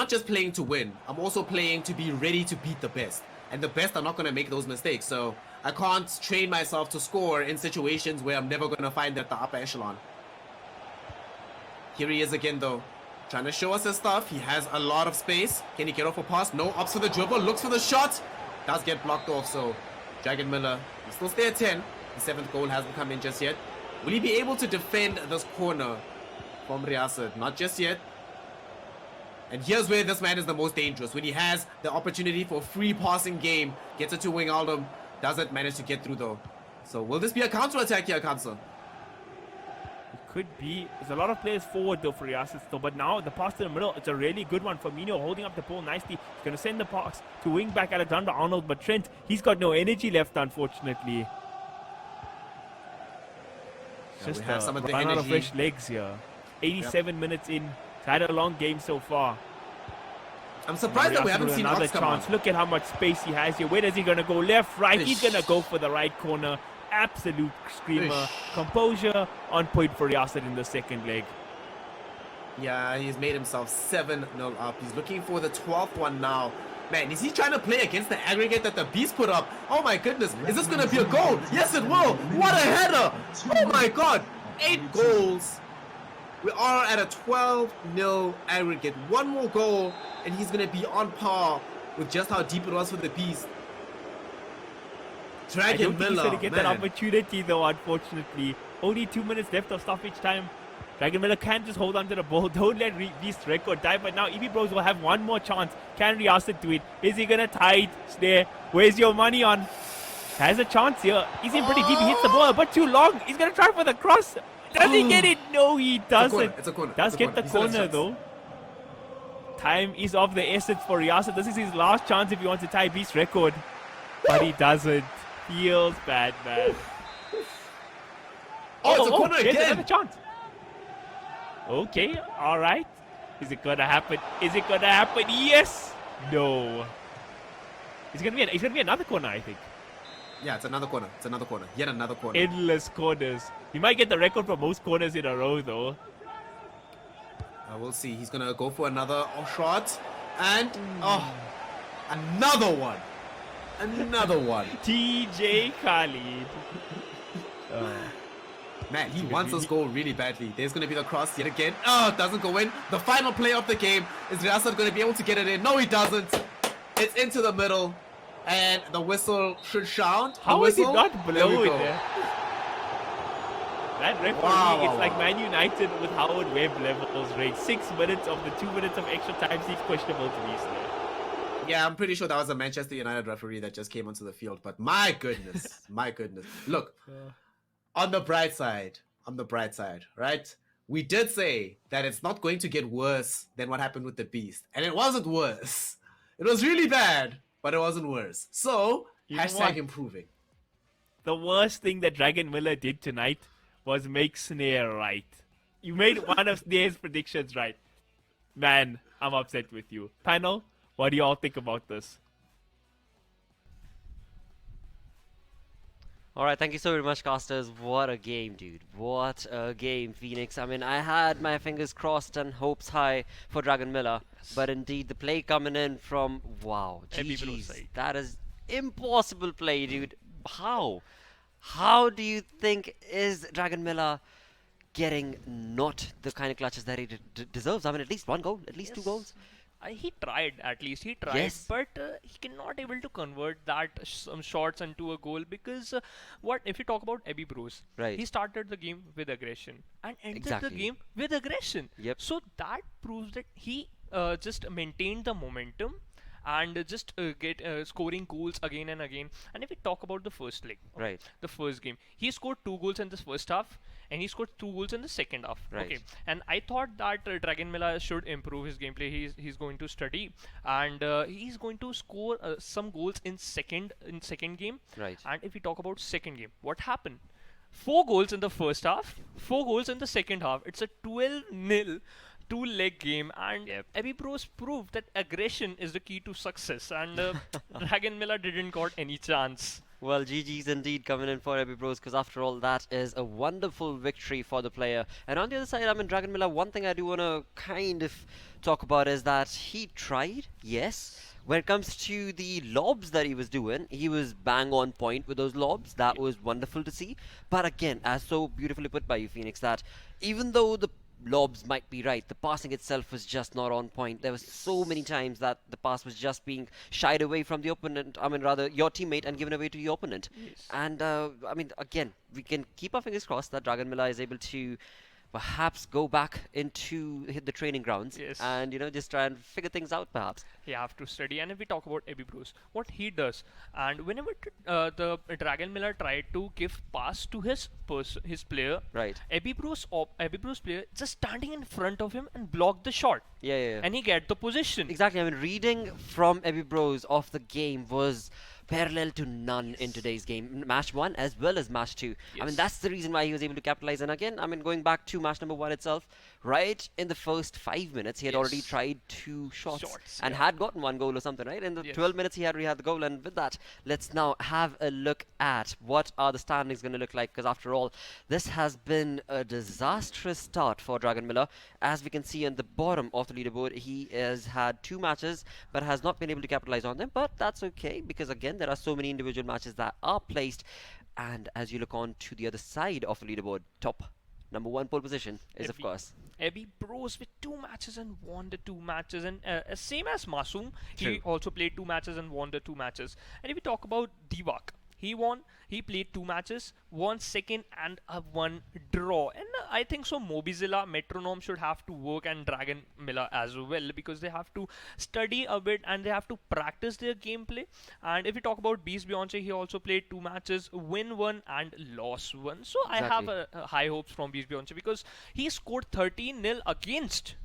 just playing to win. I'm also playing to be ready to beat the best. And the best are not going to make those mistakes. So I can't train myself to score in situations where I'm never going to find that the upper echelon. Here he is again, though. Trying to show us his stuff. He has a lot of space. Can he get off a pass? No. Opts for the dribble. Looks for the shot. Does get blocked off. So Dragon Milla will still stay at 10. The 7th goal hasn't come in just yet. Will he be able to defend this corner from Riyasat? Not just yet. And here's where this man is the most dangerous. When he has the opportunity for a free passing game, gets it to Wijnaldum, doesn't manage to get through though. So will this be a counter-attack here, Kansa? It could be. There's a lot of players forward though for Riyasat still, but now the pass to the middle, it's a really good one. Firmino holding up the ball nicely. He's going to send the pass to wing back Alexander-Arnold, but Trent, he's got no energy left, unfortunately. Just we have some of the run out of energy. fresh legs here. 87 minutes in. He's had a long game so far. I'm surprised that we haven't seen another Ox come on. chance. Look at how much space he has here. Where is he going to go? Left, right. He's going to go for the right corner. Absolute screamer. Composure on point for Riyasat in the second leg. Yeah, he's made himself 7-0 up. He's looking for the 12th one now. Man, is he trying to play against the aggregate that the Beast put up? Oh my goodness. Is this going to be a goal? Yes, it will. What a header. Oh my God. 8 goals. We are at a 12-0 aggregate. One more goal, and he's going to be on par with just how deep it was for the Beast. I Dragon don't think he's Miller, going to get man. that opportunity though, unfortunately. Only 2 minutes left of stoppage time. Dragon Miller can just hold on to the ball. Don't let Beast record die. But now EB Bros will have one more chance. Can Riyasat do it? Is he going to tie it? Snare. Where's your money on? Has a chance here. He's in pretty deep. He hits the ball a bit too long. He's going to try for the cross. Does he get it? No, he doesn't. It's a corner. Does It's a get the corner. He still has corner chance. though. Time is of the essence for Riyasat. This is his last chance if he wants to tie Beast's record. But he doesn't. Feels bad, man. Oh, it's a corner here's again. another chance. Okay, all right. Is it gonna happen? Is it gonna happen? Yes. No. It's gonna be another corner, I think. Yeah, it's another corner. It's another corner. Yet another corner. Endless corners. He might get the record for most corners in a row, though. We'll see. He's gonna go for another shot, and another one. Another one. TJ Khalid. Man, he wants this goal really badly. There's going to be the cross yet again. Oh, it doesn't go in. The final play of the game. Is Riyasat going to be able to get it in? No, he doesn't. It's into the middle. And the whistle should sound. How is it not There we blown go. there? That referee, Wow, it's like wow. Man United with Howard Webb levels rate. 6 minutes of the 2 minutes of extra time seems questionable to me, Snare. Yeah, I'm pretty sure that was a Manchester United referee that just came onto the field. But my goodness. My goodness. Look. On the bright side, right? We did say that it's not going to get worse than what happened with the Beast. And it wasn't worse. It was really bad, but it wasn't worse. So, You know hashtag what? improving. The worst thing that Dragon Miller did tonight was make Snare right. You made one of Snare's predictions right. Man, I'm upset with you. Panel, what do you all think about this? Alright, thank you so very much, casters. What a game, dude. What a game, Phoenix. I mean, I had my fingers crossed and hopes high for Dragon Miller. But indeed, the play coming in from, wow, Every bro GG's. side. That is impossible play, dude. How? How do you think is Dragon Miller getting not the kind of clutches that he deserves? I mean, at least one goal, at least two goals. He tried, at least he tried, Yes. but he cannot able to convert that some shots into a goal because what if you talk about Abby Bros? Right. He started the game with aggression and ended Exactly. the game with aggression. Yep. So that proves that he just maintained the momentum and just get scoring goals again and again. And if we talk about the first leg, Right. the first game, he scored 2 goals in this first half and he scored 2 goals in the second half. Right. Okay, and I thought that Dragon Miller should improve his gameplay. He's going to study and he's going to score some goals in second game. Right. And if we talk about second game, what happened? 4 goals in the first half, 4 goals in the second half. It's a 12-0 two-leg game, and Yep. Abby Bros proved that aggression is the key to success, and Dragon Miller didn't got any chance. Well, GG's indeed coming in for Abby Bros, because after all, that is a wonderful victory for the player. And on the other side, I mean, Dragon Miller, one thing I do want to kind of talk about is that he tried, yes. When it comes to the lobs that he was doing, he was bang on point with those lobs. That was wonderful to see. But again, as so beautifully put by you, Phoenix, that even though the lobs might be right, the passing itself was just not on point. There was so many times that the pass was just being shied away from the opponent, I mean rather your teammate, and given away to your opponent. Yes. And I mean, again, we can keep our fingers crossed that Dragon Miller is able to perhaps go back into the training grounds Yes. and, you know, just try and figure things out perhaps. He have to study. And if we talk about Abby Bros, what he does, and whenever the Dragon Miller tried to give pass to his player, Right. Abby Bros player just standing in front of him and block the shot, Yeah. and he get the position. Exactly. I mean, reading from Abby Bros of the game was parallel to none in today's game. Match 1 as well as match 2. I mean, Yes. that's the reason why he was able to capitalize. And again, I mean, going back to match number 1 itself, right in the first 5 minutes, he had already Yes. tried 2 shots and yeah. had gotten 1 goal or something, right? In the Yes. 12 minutes, he had already had the goal. And with that, let's now have a look at what are the standings going to look like. Because after all, this has been a disastrous start for Dragon Miller. As we can see on the bottom of the leaderboard, he has had 2 matches but has not been able to capitalize on them. But that's okay, because again, there are so many individual matches that are placed. And as you look on to the other side of the leaderboard, top number 1 pole position is, of Abby. course, Abby Bros with 2 matches and won the 2 matches, and same as Masoom, True. he also played 2 matches and won the 2 matches. And if we talk about Divak, he played 2 matches, won second and a one draw. And I think so Mobizilla Metronome should have to work, and Dragon Milla as well, because they have to study a bit and they have to practice their gameplay. And if we talk about Beast Beyonce, he also played 2 matches, win one and lost one. So I have Exactly. high hopes from Beast Beyonce, because he scored 13-0 against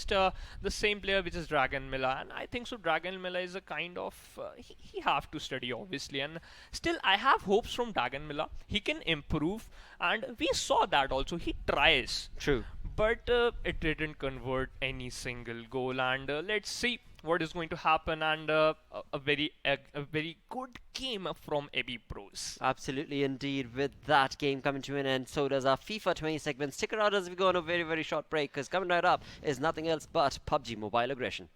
the same player, which is Dragon Milla. And I think so Dragon Milla is a kind of he have to study, obviously, and still I have hopes from Dragon Milla. He can improve, and we saw that also. He tries, True. but it didn't convert any single goal. And let's see what is going to happen. And a very good game from Abby Pros. Absolutely, indeed. With that game coming to an end, so does our FIFA 20 segment. Stick around as we go on a very, very short break, because coming right up is nothing else but PUBG Mobile Aggression.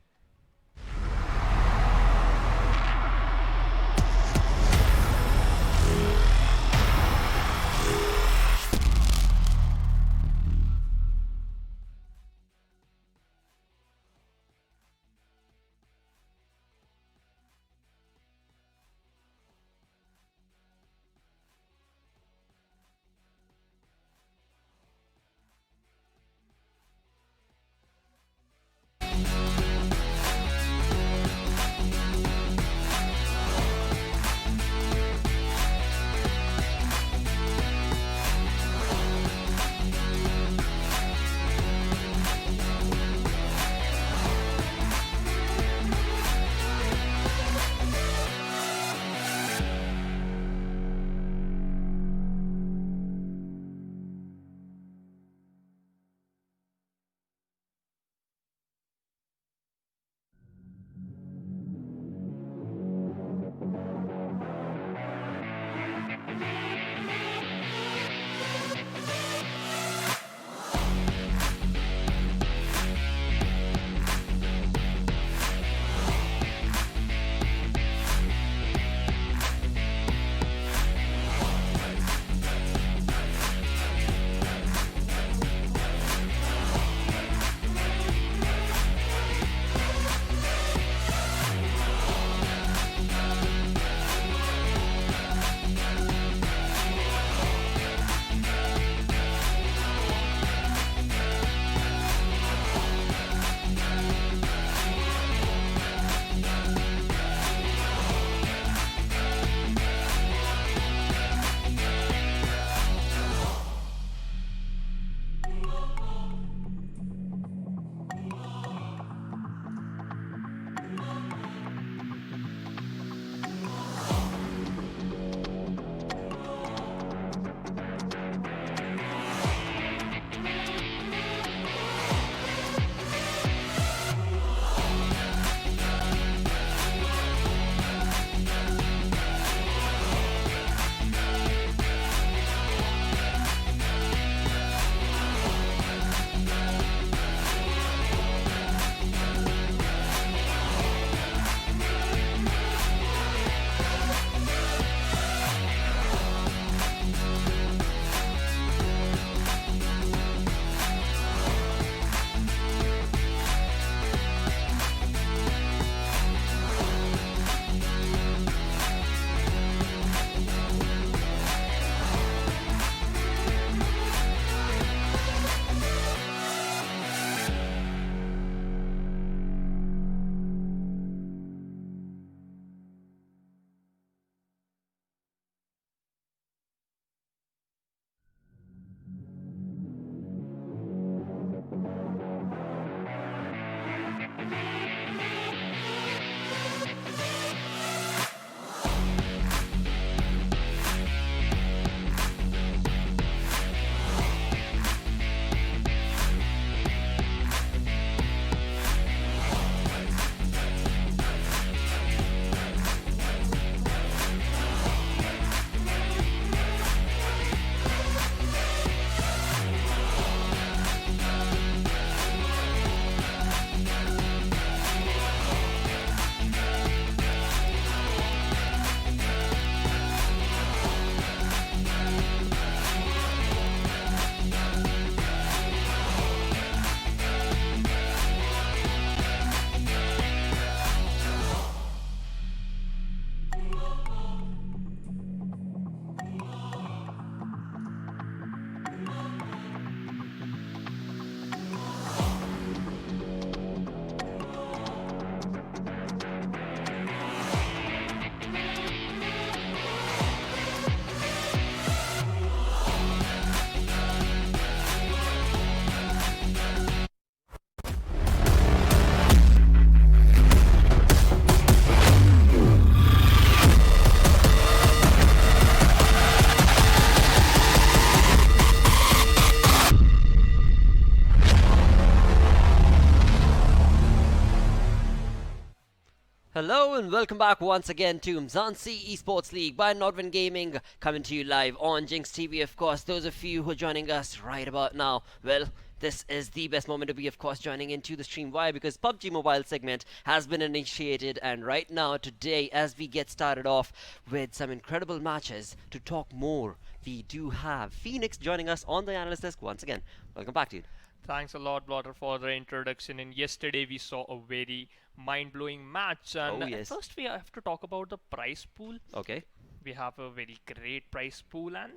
Hello and welcome back once again to Umzansi Esports League by Nodwin Gaming, coming to you live on Jinx TV. Of course, those of you who are joining us right about now, well, this is the best moment to be, of course, joining into the stream. Why? Because PUBG Mobile segment has been initiated, and right now, today, as we get started off with some incredible matches, to talk more, we do have Phoenix joining us on the analyst desk once again. Welcome back, dude. Thanks a lot, Blotter, for the introduction. And yesterday we saw a very mind-blowing match. And Oh, yes. first we have to talk about the prize pool. Okay. We have a very great prize pool, and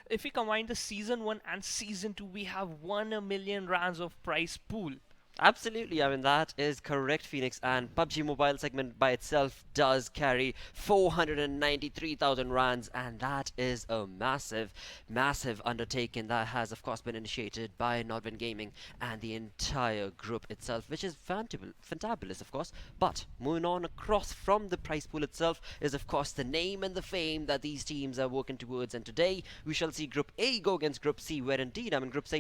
if we combine the season 1 and season 2, we have 1 million rands of prize pool. Absolutely, I mean that is correct, Phoenix, and PUBG Mobile segment by itself does carry 493,000 rands, and that is a massive, massive undertaking that has, of course, been initiated by Nodwin Gaming and the entire group itself, which is fantabulous, of course. But moving on across from the prize pool itself is, of course, the name and the fame that these teams are working towards, and today we shall see Group A go against Group C, where indeed, I mean, Group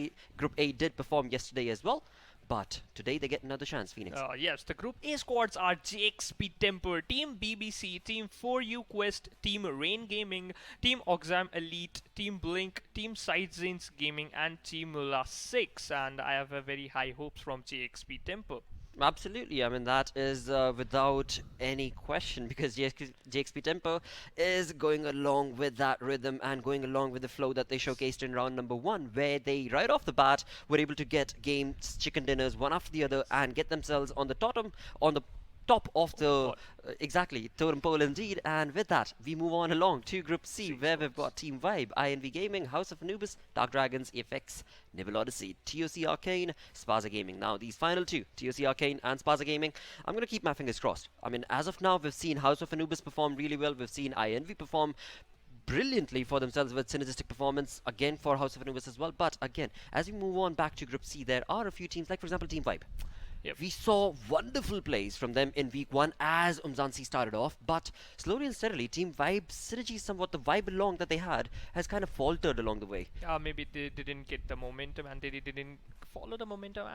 A did perform yesterday as well. But today they get another chance, Phoenix. Yes, the Group A squads are JXP Temper, Team BBC, Team 4U Quest, Team Rain Gaming, Team Oxam Elite, Team Blink, Team Sidezines Gaming, and Team Milla 6. And I have a very high hopes from JXP Temper. Absolutely, I mean that is without any question, because JXP Tempo is going along with that rhythm and going along with the flow that they showcased in round number 1, where they right off the bat were able to get games chicken dinners one after the other and get themselves on the top of the exactly totem pole indeed. And with that we move on along to Group C, where we've got Team Vibe, INV Gaming, House of Anubis, Dark Dragons, EFX, Nibble Odyssey, TOC Arcane, Spaza Gaming. Now these final two, TOC Arcane and Spaza Gaming, I'm going to keep my fingers crossed. I mean, as of now we've seen House of Anubis perform really well, we've seen INV perform brilliantly for themselves with synergistic performance again for House of Anubis as well. But again, as we move on back to Group C, there are a few teams like, for example, Team Vibe. Yep. We saw wonderful plays from them in week 1 as Umzansi started off, but slowly and steadily, Team Vibe's synergy, somewhat the vibe along that they had, has kind of faltered along the way. Maybe they didn't get the momentum, and they didn't follow the momentum.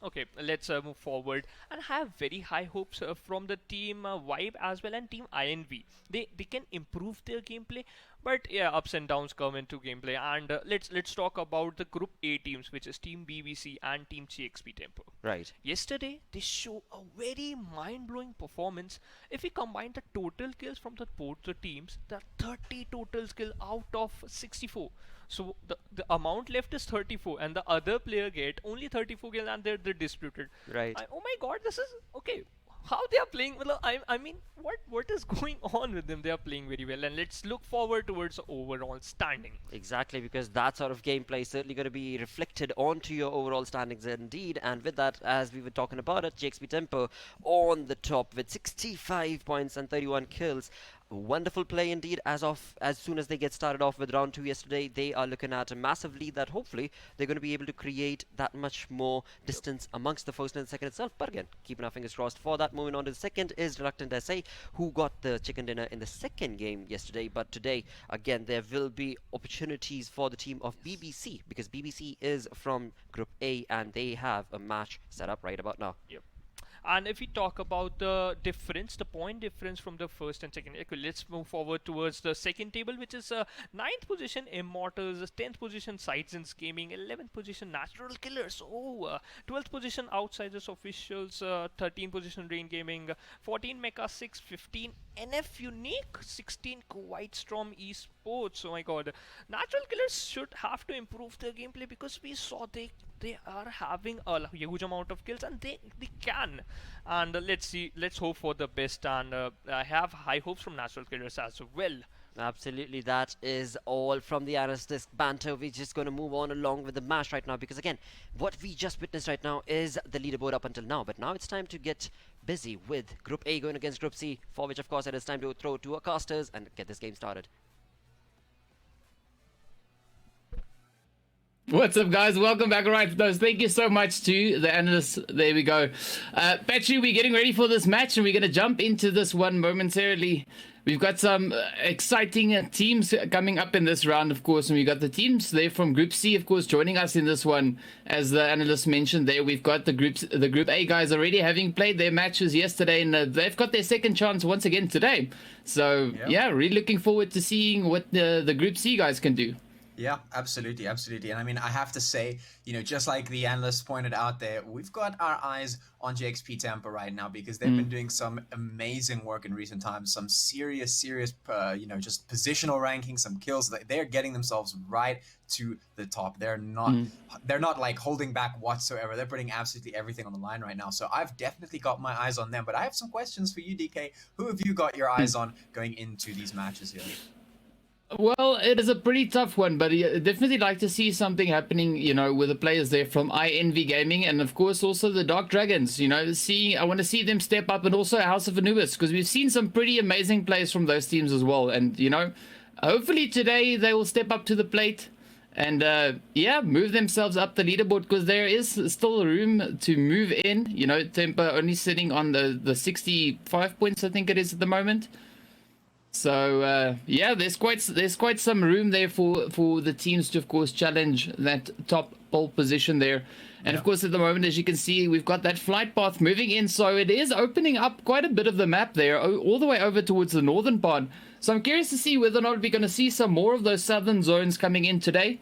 Okay, let's move forward and have very high hopes from the Team Vibe as well and Team INV. They can improve their gameplay, but yeah, ups and downs come into gameplay. And let's talk about the Group A teams, which is Team BBC and Team CXP Tempo. Right. Yesterday, they show a very mind-blowing performance. If we combine the total kills from both the teams, there are 30 total kills out of 64. So the amount left is 34, and the other player get only 34 kills, and they're disputed. Right. Oh my God, this is okay. How they are playing? Well, I mean, what is going on with them? They are playing very well, and let's look forward towards the overall standing. Exactly, because that sort of gameplay is certainly going to be reflected onto your overall standings indeed. And with that, as we were talking about it, JXP Tempo on the top with 65 points and 31 kills. Wonderful play indeed. As soon as they get started off with round 2 yesterday, they are looking at a massive lead that hopefully they're going to be able to create that much more distance amongst the first and the second itself. But again, keeping our fingers crossed for that. Moving on to the second is Reluctant SA, who got the chicken dinner in the second game yesterday. But today, again, there will be opportunities for the team of BBC, because BBC is from Group A and they have a match set up right about now. Yep. And if we talk about the difference, the point difference from the first and second, okay, let's move forward towards the second table, which is 9th position Immortals, 10th position Sidezines Gaming, 11th position Natural Killers, 12th position Outsiders Officials, 13th position Rain Gaming, 14 Mecha 6, 15 NF Unique, 16 White Storm Esports. Oh my God, Natural Killers should have to improve their gameplay, because we saw they are having a huge amount of kills, and they can. And let's hope for the best, and I have high hopes from Natural Killers as well. Absolutely, that is all from the Aristisk banter. We're just going to move on along with the match right now, because again, what we just witnessed right now is the leaderboard up until now. But now it's time to get busy with Group A going against Group C, for which of course it is time to throw to our casters and get this game started. What's up, guys? Welcome back. All right, those. Thank you so much to the analysts. There we go. Petri, we're getting ready for this match, and we're going to jump into this one momentarily. we've got some exciting teams coming up in this round, of course, and we got the teams there from Group C, of course, joining us in this one. As the analyst mentioned there, we've got the Group A guys already having played their matches yesterday, and they've got their second chance once again today. So yeah, really looking forward to seeing what the Group C guys can do. Yeah, absolutely, absolutely. And I mean, I have to say, you know, just like the analysts pointed out there, we've got our eyes on JXP Tampa right now because they've been doing some amazing work in recent times, some serious, you know, just positional ranking, some kills. They're getting themselves right to the top. They're not like holding back whatsoever. They're putting absolutely everything on the line right now. So I've definitely got my eyes on them. But I have some questions for you, DK. Who have you got your eyes on going into these matches here? Well, it is a pretty tough one, but I'd definitely like to see something happening, you know, with the players there from INV Gaming and, of course, also the Dark Dragons. You know, I want to see them step up, and also House of Anubis, because we've seen some pretty amazing players from those teams as well. And, you know, hopefully today they will step up to the plate and, yeah, move themselves up the leaderboard, because there is still room to move in. You know, Tempa only sitting on the 65 points, I think it is at the moment. So yeah, there's quite some room there for the teams to, of course, challenge that top pole position there. And of course, at the moment, as you can see, we've got that flight path moving in, so it is opening up quite a bit of the map there, all the way over towards the northern part. So I'm curious to see whether or not we're going to see some more of those southern zones coming in today,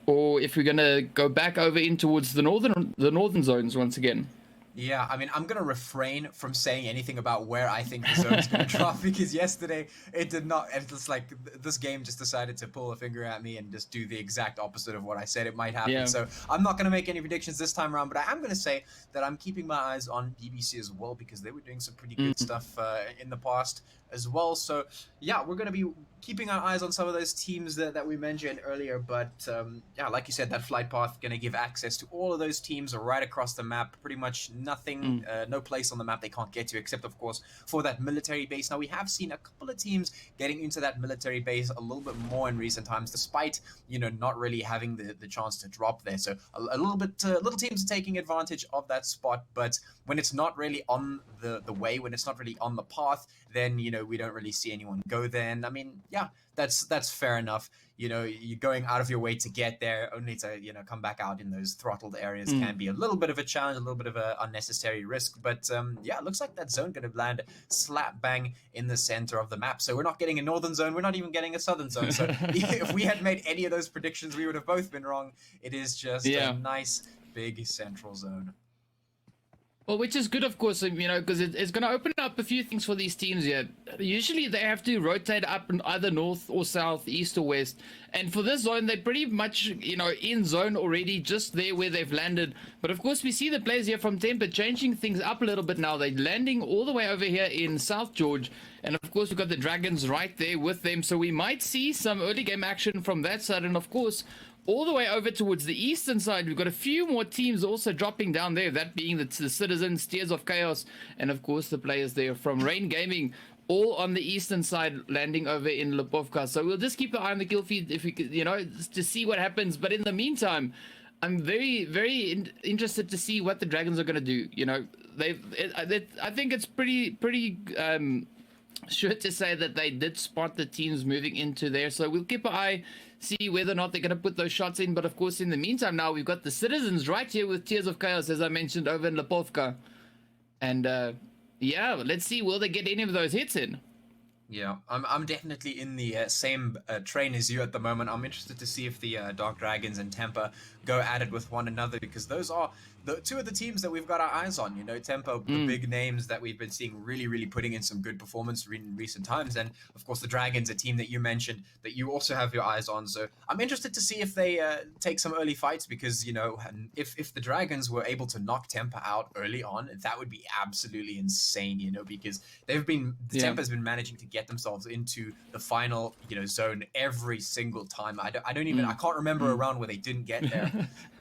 or if we're going to go back over in towards the northern zones once again. Yeah, I mean, I'm going to refrain from saying anything about where I think the zone's going to drop, because yesterday it did not. It's like this game just decided to pull a finger at me and just do the exact opposite of what I said it might happen. Yeah. So I'm not going to make any predictions this time around, but I am going to say that I'm keeping my eyes on BBC as well, because they were doing some pretty good stuff in the past as well. So yeah, we're going to be keeping our eyes on some of those teams that we mentioned earlier. But yeah, like you said, that flight path going to give access to all of those teams right across the map. Pretty much nothing, no place on the map they can't get to, except of course for that military base. Now we have seen a couple of teams getting into that military base a little bit more in recent times, despite, you know, not really having the chance to drop there. So a little teams are taking advantage of that spot. But when it's not really on the way, when it's not really on the path, then, you know, we don't really see anyone go there. And I mean, yeah, that's fair enough. You know, you're going out of your way to get there, only to, you know, come back out in those throttled areas can be a little bit of a challenge, a little bit of an unnecessary risk. But yeah, it looks like that zone going to land slap bang in the center of the map. So we're not getting a northern zone. We're not even getting a southern zone. So if we had made any of those predictions, we would have both been wrong. It is just a nice big central zone. Well, which is good, of course, you know, because it's going to open up a few things for these teams here. Usually they have to rotate up in either north or south, east or west. And for this zone, they're pretty much, you know, in zone already, just there where they've landed. But of course, we see the players here from Tempa changing things up a little bit now. They're landing all the way over here in South George. And of course, we've got the Dragons right there with them. So we might see some early game action from that side. And of course, all the way over towards the eastern side, we've got a few more teams also dropping down there, that being the Citizens, Tears of Chaos, and of course the players there from Rain Gaming, all on the eastern side, landing over in Lipovka. So we'll just keep an eye on the kill feed if we could, you know, to see what happens. But in the meantime, I'm very interested to see what the Dragons are going to do. You know, I think it's pretty sure to say that they did spot the teams moving into there. So we'll keep an eye, see whether or not they're going to put those shots in. But of course, in the meantime, now we've got the Citizens right here with Tears of Chaos, as I mentioned, over in Lipovka. And yeah, let's see, will they get any of those hits in? Yeah, I'm definitely in the same train as you at the moment. I'm interested to see if the Dark Dragons and Tempa go at it with one another, because those are the two of the teams that we've got our eyes on. You know, Tempa, the big names that we've been seeing really putting in some good performance in recent times, and of course the Dragons, a team that you mentioned that you also have your eyes on. So I'm interested to see if they take some early fights, because, you know, if the Dragons were able to knock Tempa out early on, that would be absolutely insane. You know, because Tempa's been managing to get themselves into the final, you know, zone every single time. I can't remember a round where they didn't get there.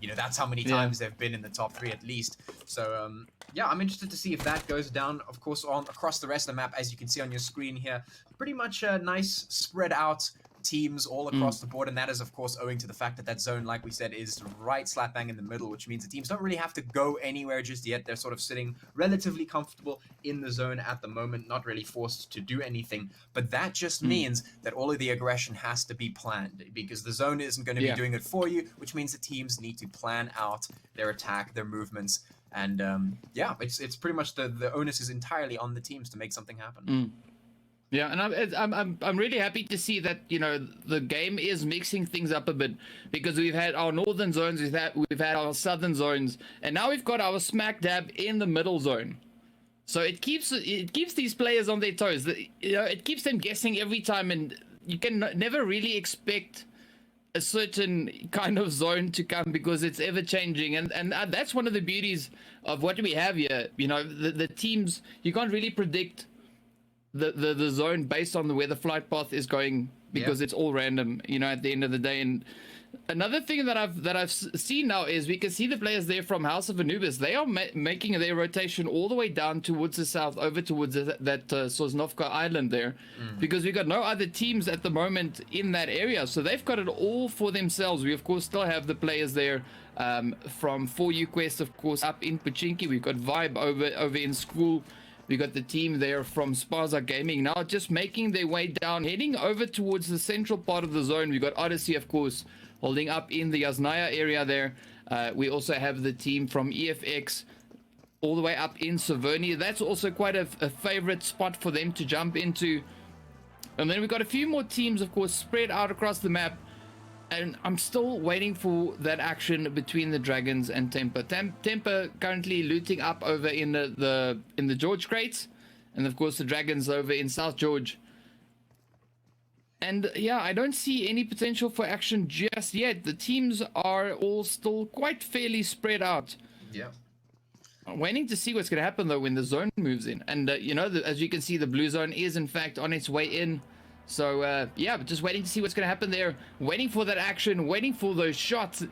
You know, that's how many times they've been in the top 3 at least. So yeah, I'm interested to see if that goes down. Of course, across the rest of the map, as you can see on your screen here, pretty much a nice spread out teams all across the board, and that is of course owing to the fact that that zone, like we said, is right slap bang in the middle, which means the teams don't really have to go anywhere just yet. They're sort of sitting relatively comfortable in the zone at the moment, not really forced to do anything. But that just means that all of the aggression has to be planned, because the zone isn't going to be doing it for you, which means the teams need to plan out their attack, their movements, and yeah, it's pretty much the onus is entirely on the teams to make something happen. Yeah, and I'm really happy to see that, you know, the game is mixing things up a bit, because we've had our northern zones, we've had our southern zones, and now we've got our smack dab in the middle zone. So it keeps these players on their toes. You know, it keeps them guessing every time, and you can never really expect a certain kind of zone to come, because it's ever changing, and that's one of the beauties of what we have here. You know, the teams, you can't really predict the zone based on where the flight path is going, because it's all random, you know, at the end of the day. And another thing that I've seen now is we can see the players there from House of Anubis. They are making their rotation all the way down towards the south, over towards that Sosnovka island there, because we got no other teams at the moment in that area, so they've got it all for themselves. We of course still have the players there from 4U Quest, of course, up in Pachinki. We've got Vibe over in School. We got the team there from Spaza Gaming now just making their way down, heading over towards the central part of the zone. We got Odyssey, of course, holding up in the Yasnaya area there. We also have the team from EFX all the way up in Savernia. That's also quite a favorite spot for them to jump into. And then we've got a few more teams, of course, spread out across the map. And I'm still waiting for that action between the Dragons and Temper. Temper currently looting up over in the George crates, and of course the Dragons over in South George. And yeah, I don't see any potential for action just yet. The teams are all still quite fairly spread out. Yeah. I'm waiting to see what's going to happen though when the zone moves in. And you know, as you can see, the blue zone is in fact on its way in. So yeah, but just waiting to see what's going to happen there, waiting for that action, waiting for those shots,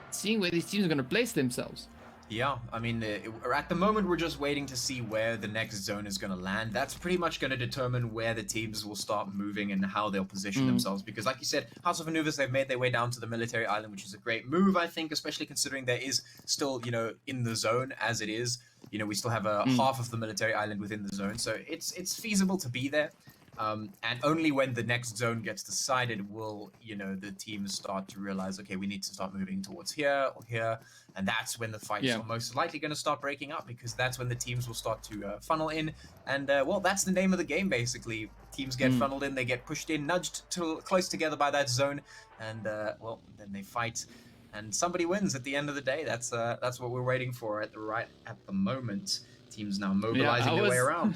seeing where these teams are going to place themselves. Yeah, I mean, at the moment we're just waiting to see where the next zone is going to land. That's pretty much going to determine where the teams will start moving and how they'll position themselves. Because like you said, House of Anubis, they've made their way down to the military island, which is a great move, I think, especially considering there is still, you know, in the zone as it is. You know, we still have half of the military island within the zone, so it's feasible to be there. And only when the next zone gets decided will, you know, the teams start to realize, okay, we need to start moving towards here or here. And that's when the fights are most likely going to start breaking up, because that's when the teams will start to funnel in. And, well, that's the name of the game, basically. Teams get funneled in, they get pushed in, nudged close together by that zone. And, well, then they fight. And somebody wins at the end of the day. That's what we're waiting for at the moment. Teams now mobilizing their way around.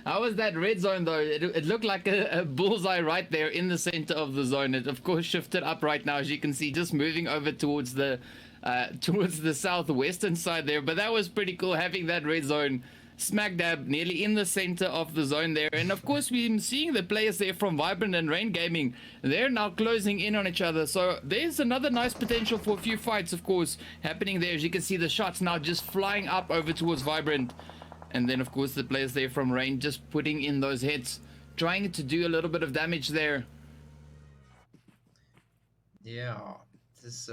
How was that red zone though? It looked like a bullseye right there in the center of the zone. It of course shifted up right now, as you can see, just moving over towards the southwestern side there. But that was pretty cool, having that red zone smack dab nearly in the center of the zone there. And of course we're seeing the players there from Vibrant and Rain Gaming. They're now closing in on each other. So there's another nice potential for a few fights, of course, happening there. As you can see, the shots now just flying up over towards Vibrant. And then, of course, the players there from Rain just putting in those hits, trying to do a little bit of damage there. Yeah, this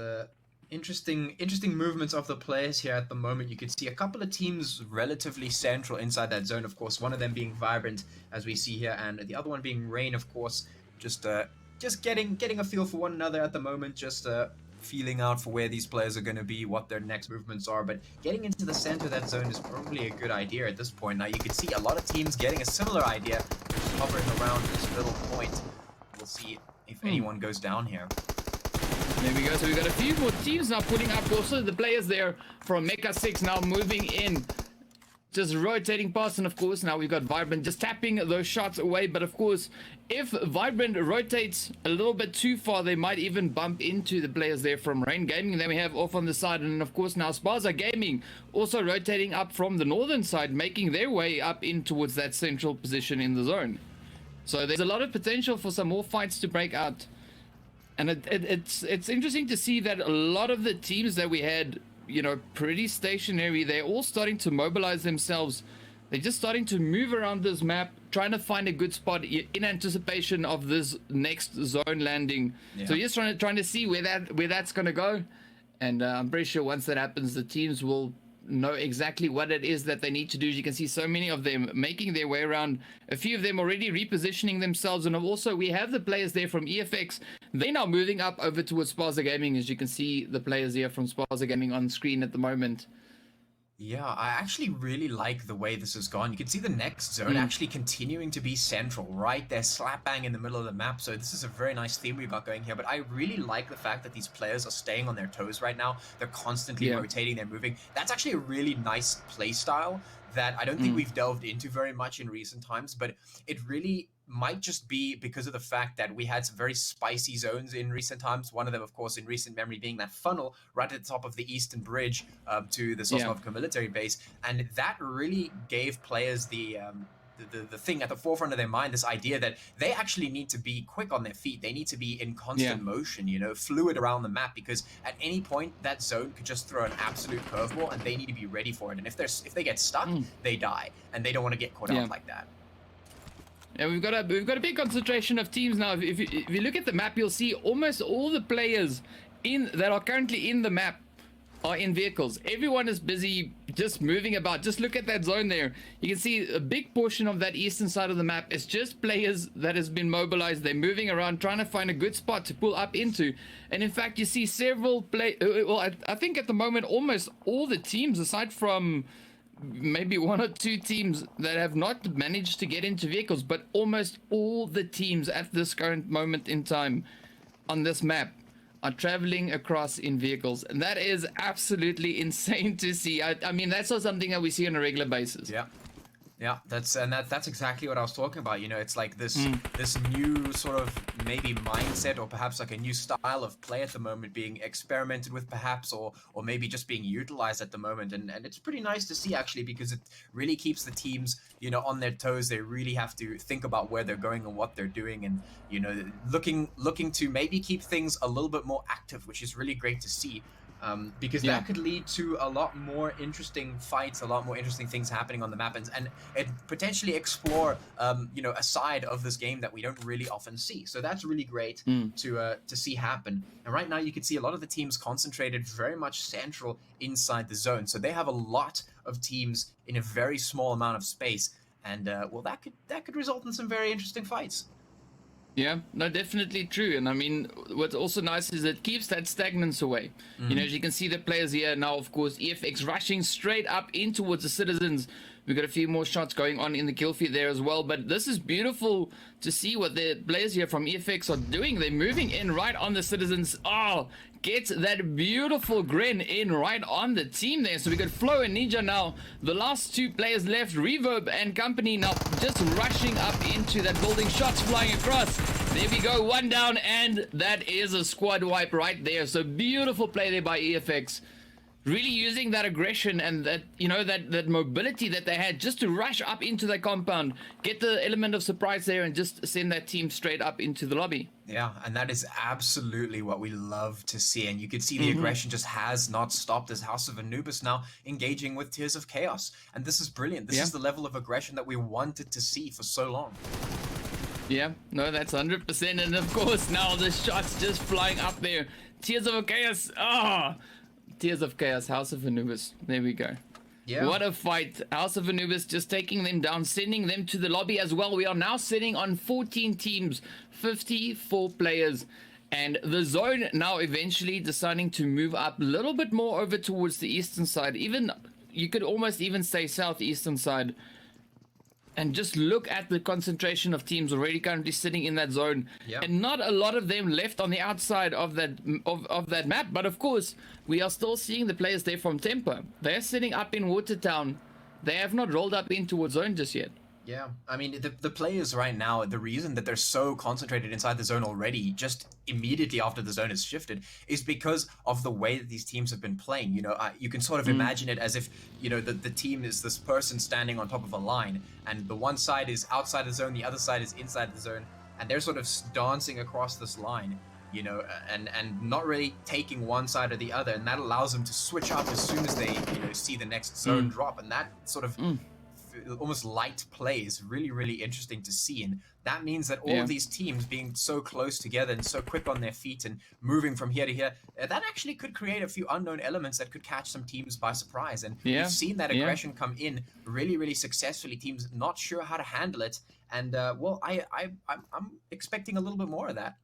interesting movements of the players here at the moment. You can see a couple of teams relatively central inside that zone, of course. One of them being Vibrant, as we see here, and the other one being Rain, of course. Just getting a feel for one another at the moment. Just feeling out for where these players are going to be, what their next movements are, but getting into the center of that zone is probably a good idea at this point. Now you can see a lot of teams getting a similar idea, just hovering around this little point. We'll see if anyone goes down here. There we go, so we got a few more teams now putting up. Also the players there from Mecha 6 now moving in, just rotating past, and of course now we've got Vibrant just tapping those shots away. But of course, if Vibrant rotates a little bit too far, they might even bump into the players there from Rain Gaming. Then we have off on the side, and of course now Spaza Gaming also rotating up from the northern side, making their way up in towards that central position in the zone. So there's a lot of potential for some more fights to break out. And it's interesting to see that a lot of the teams that we had, you know, pretty stationary, they're all starting to mobilize themselves. They're just starting to move around this map, trying to find a good spot in anticipation of this next zone landing. Yeah. So just trying to see where that's going to go. And I'm pretty sure once that happens, the teams will know exactly what it is that they need to do. As you can see, so many of them making their way around, a few of them already repositioning themselves, and also we have the players there from EFX. They're now moving up over towards Sparza Gaming. As you can see, the players here from Sparza Gaming on screen at the moment. Yeah, I actually really like the way this has gone. You can see the next zone actually continuing to be central, right there, slap bang in the middle of the map. So this is a very nice theme we've got going here. But I really like the fact that these players are staying on their toes right now. They're constantly rotating, they're moving. That's actually a really nice play style that I don't think we've delved into very much in recent times, but it really might just be because of the fact that we had some very spicy zones in recent times. One of them, of course, in recent memory being that funnel right at the top of the eastern bridge to the Sosnovka military base. And that really gave players the thing at the forefront of their mind, this idea that they actually need to be quick on their feet. They need to be in constant motion, you know, fluid around the map, because at any point that zone could just throw an absolute curveball and they need to be ready for it. And if they get stuck, they die, and they don't want to get caught out like that. Yeah, we've got a big concentration of teams now. If you look at the map, you'll see almost all the players that are currently in the map are in vehicles. Everyone is busy just moving about. Just look at that zone there. You can see a big portion of that eastern side of the map is just players that has been mobilized. They're moving around, trying to find a good spot to pull up into. And in fact, you see several I think at the moment almost all the teams, aside from maybe one or two teams that have not managed to get into vehicles, but almost all the teams at this current moment in time on this map are traveling across in vehicles, and that is absolutely insane to see. I mean, that's not something that we see on a regular basis. Yeah, that's exactly what I was talking about. You know, it's like this new sort of maybe mindset, or perhaps like a new style of play at the moment being experimented with, perhaps, or maybe just being utilized at the moment. And it's pretty nice to see, actually, because it really keeps the teams, you know, on their toes. They really have to think about where they're going and what they're doing, and, you know, looking to maybe keep things a little bit more active, which is really great to see. Because that could lead to a lot more interesting fights, a lot more interesting things happening on the map, and it potentially explore, you know, a side of this game that we don't really often see. So that's really great to see happen. And right now you can see a lot of the teams concentrated very much central inside the zone. So they have a lot of teams in a very small amount of space, and well, that could result in some very interesting fights. Yeah, no, definitely true. And I mean, what's also nice is it keeps that stagnance away. You know, as you can see the players here now, of course, EFX rushing straight up in towards the citizens. We've got a few more shots going on in the kill feed there as well. But this is beautiful to see what the players here from EFX are doing. They're moving in right on the citizens. Oh, gets that beautiful grin in right on the team there. So we got Flo and Ninja now. The last two players left, Reverb and company, now just rushing up into that building. Shots flying across. There we go, one down, and that is a squad wipe right there. So beautiful play there by EFX. Really using that aggression and that, you know, that mobility that they had just to rush up into the compound, get the element of surprise there, and just send that team straight up into the lobby. Yeah, and that is absolutely what we love to see. And you can see the aggression just has not stopped as House of Anubis now engaging with Tears of Chaos. And this is brilliant. This is the level of aggression that we wanted to see for so long. Yeah, no, that's 100%. And of course, now the shots just flying up there. Tears of Chaos. Ah! Tears of Chaos, House of Anubis. There we go. Yeah. What a fight. House of Anubis just taking them down, sending them to the lobby as well. We are now sitting on 14 teams, 54 players. And the zone now eventually deciding to move up a little bit more over towards the eastern side. Even, you could almost even say southeastern side. And just look at the concentration of teams already currently sitting in that zone. And not a lot of them left on the outside of that map. But of course, we are still seeing the players there from Tempo. They're sitting up in Watertown. They have not rolled up in towards zone just yet. Yeah, I mean, the players right now, the reason that they're so concentrated inside the zone already, just immediately after the zone is shifted, is because of the way that these teams have been playing. You know, you can sort of imagine it as if, you know, the team is this person standing on top of a line, and the one side is outside the zone, the other side is inside the zone, and they're sort of dancing across this line, you know, and not really taking one side or the other, and that allows them to switch up as soon as they, you know, see the next zone drop, and that sort of almost light play is really, really interesting to see. And that means that all Yeah. of these teams being so close together and so quick on their feet and moving from here to here, that actually could create a few unknown elements that could catch some teams by surprise. And Yeah. we've seen that Yeah. aggression come in really, really successfully. Teams not sure how to handle it. And well, I'm expecting a little bit more of that.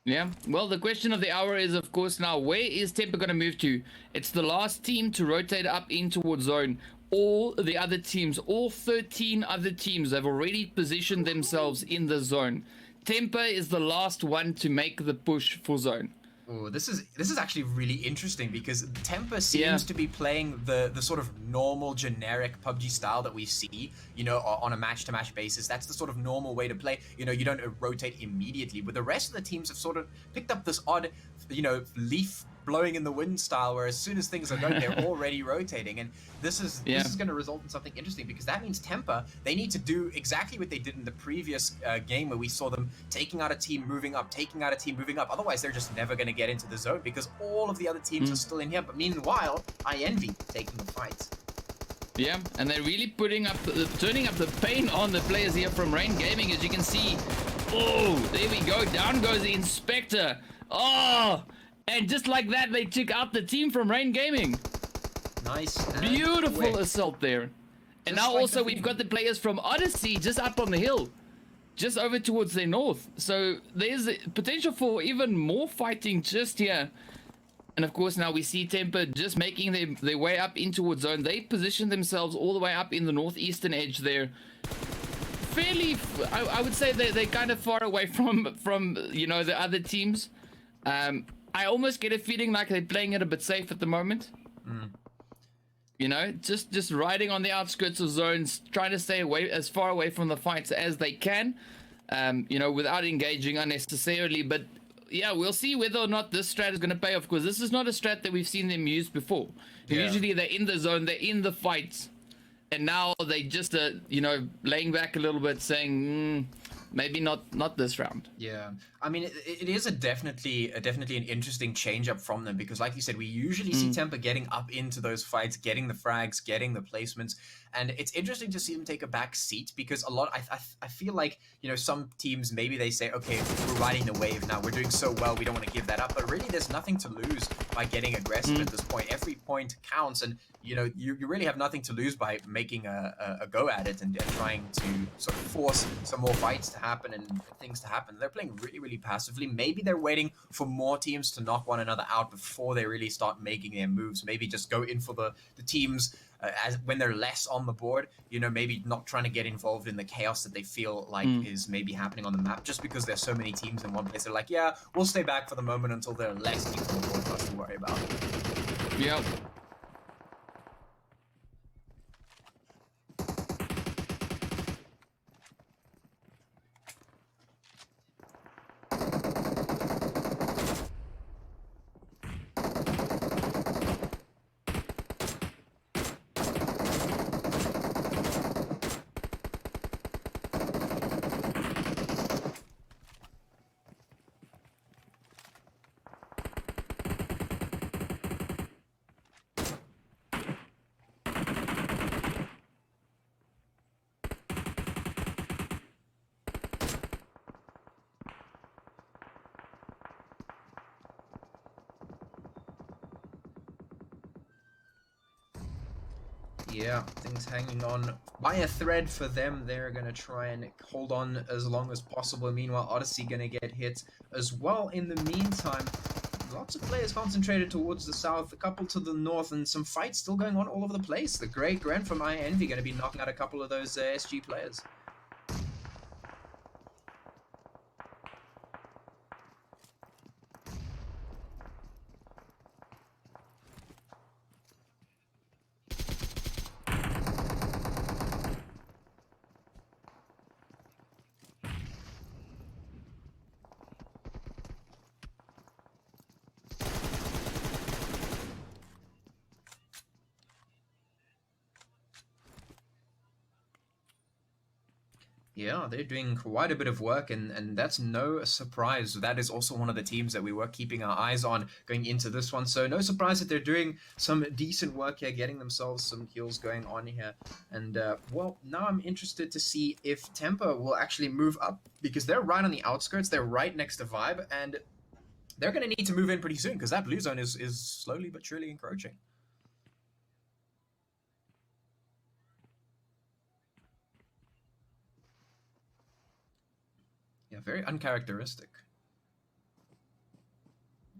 Yeah, well, the question of the hour is, of course, now where is Temper going to move to? It's the last team to rotate up in towards zone. All the other teams, all 13 other teams have already positioned themselves in the zone. Temper is the last one to make the push for zone. Oh, this is actually really interesting because Temper seems Yeah. to be playing the sort of normal generic PUBG style that we see, you know, on a match-to-match basis. That's the sort of normal way to play. You know, you don't rotate immediately, but the rest of the teams have sort of picked up this odd, you know, leaf blowing in the wind style, where as soon as things are going, they're already rotating. And this is going to result in something interesting, because that means Temper, they need to do exactly what they did in the previous game, where we saw them taking out a team, moving up, taking out a team, moving up. Otherwise, they're just never going to get into the zone because all of the other teams are still in here. But meanwhile, INV taking the fight. Yeah, and they're really putting up, turning up the pain on the players here from Rain Gaming, as you can see. Oh, there we go. Down goes the Inspector. Oh, and just like that, they took out the team from Rain Gaming. Nice. And Beautiful quick. assault there. And Just now like also the we've got the players from Odyssey just up on the hill, just over towards the north. So there's a potential for even more fighting just here. And of course now we see Temper just making their way up in towards zone. They position themselves all the way up in the northeastern edge there. Fairly, I would say they're kind of far away from you know, the other teams. I almost get a feeling like they're playing it a bit safe at the moment. You know, just riding on the outskirts of zones, trying to stay away as far away from the fights as they can. You know, without engaging unnecessarily. But yeah, we'll see whether or not this strat is going to pay off, because this is not a strat that we've seen them use before. Yeah. Usually they're in the zone, they're in the fights, and now they just you know, laying back a little bit, saying maybe not this round. Yeah, I mean, it is definitely an interesting change up from them, because like you said, we usually see Temper getting up into those fights, getting the frags, getting the placements, and it's interesting to see them take a back seat, because a lot, I feel like, you know, some teams, maybe they say, okay, we're riding the wave now, we're doing so well, we don't want to give that up, but really there's nothing to lose by getting aggressive at this point. Every point counts, and you know, you really have nothing to lose by making a go at it and trying to sort of force some more fights to happen and things to happen. They're playing really, really passively. Maybe they're waiting for more teams to knock one another out before they really start making their moves. Maybe just go in for the teams as when they're less on the board, you know, maybe not trying to get involved in the chaos that they feel like is maybe happening on the map, just because there's so many teams in one place. They're like, yeah, we'll stay back for the moment until there are less teams on the board for us to worry about. Yep. Yeah, things hanging on by a thread for them. They're going to try and hold on as long as possible. Meanwhile, Odyssey going to get hit as well. In the meantime, lots of players concentrated towards the south, a couple to the north, and some fights still going on all over the place. The Great Grand from INV going to be knocking out a couple of those SG players. Yeah, they're doing quite a bit of work, and that's no surprise. That is also one of the teams that we were keeping our eyes on going into this one. So no surprise that they're doing some decent work here, getting themselves some kills going on here. And well, now I'm interested to see if Tempo will actually move up, because they're right on the outskirts. They're right next to Vibe, and they're going to need to move in pretty soon, because that blue zone is slowly but surely encroaching. Yeah, very uncharacteristic.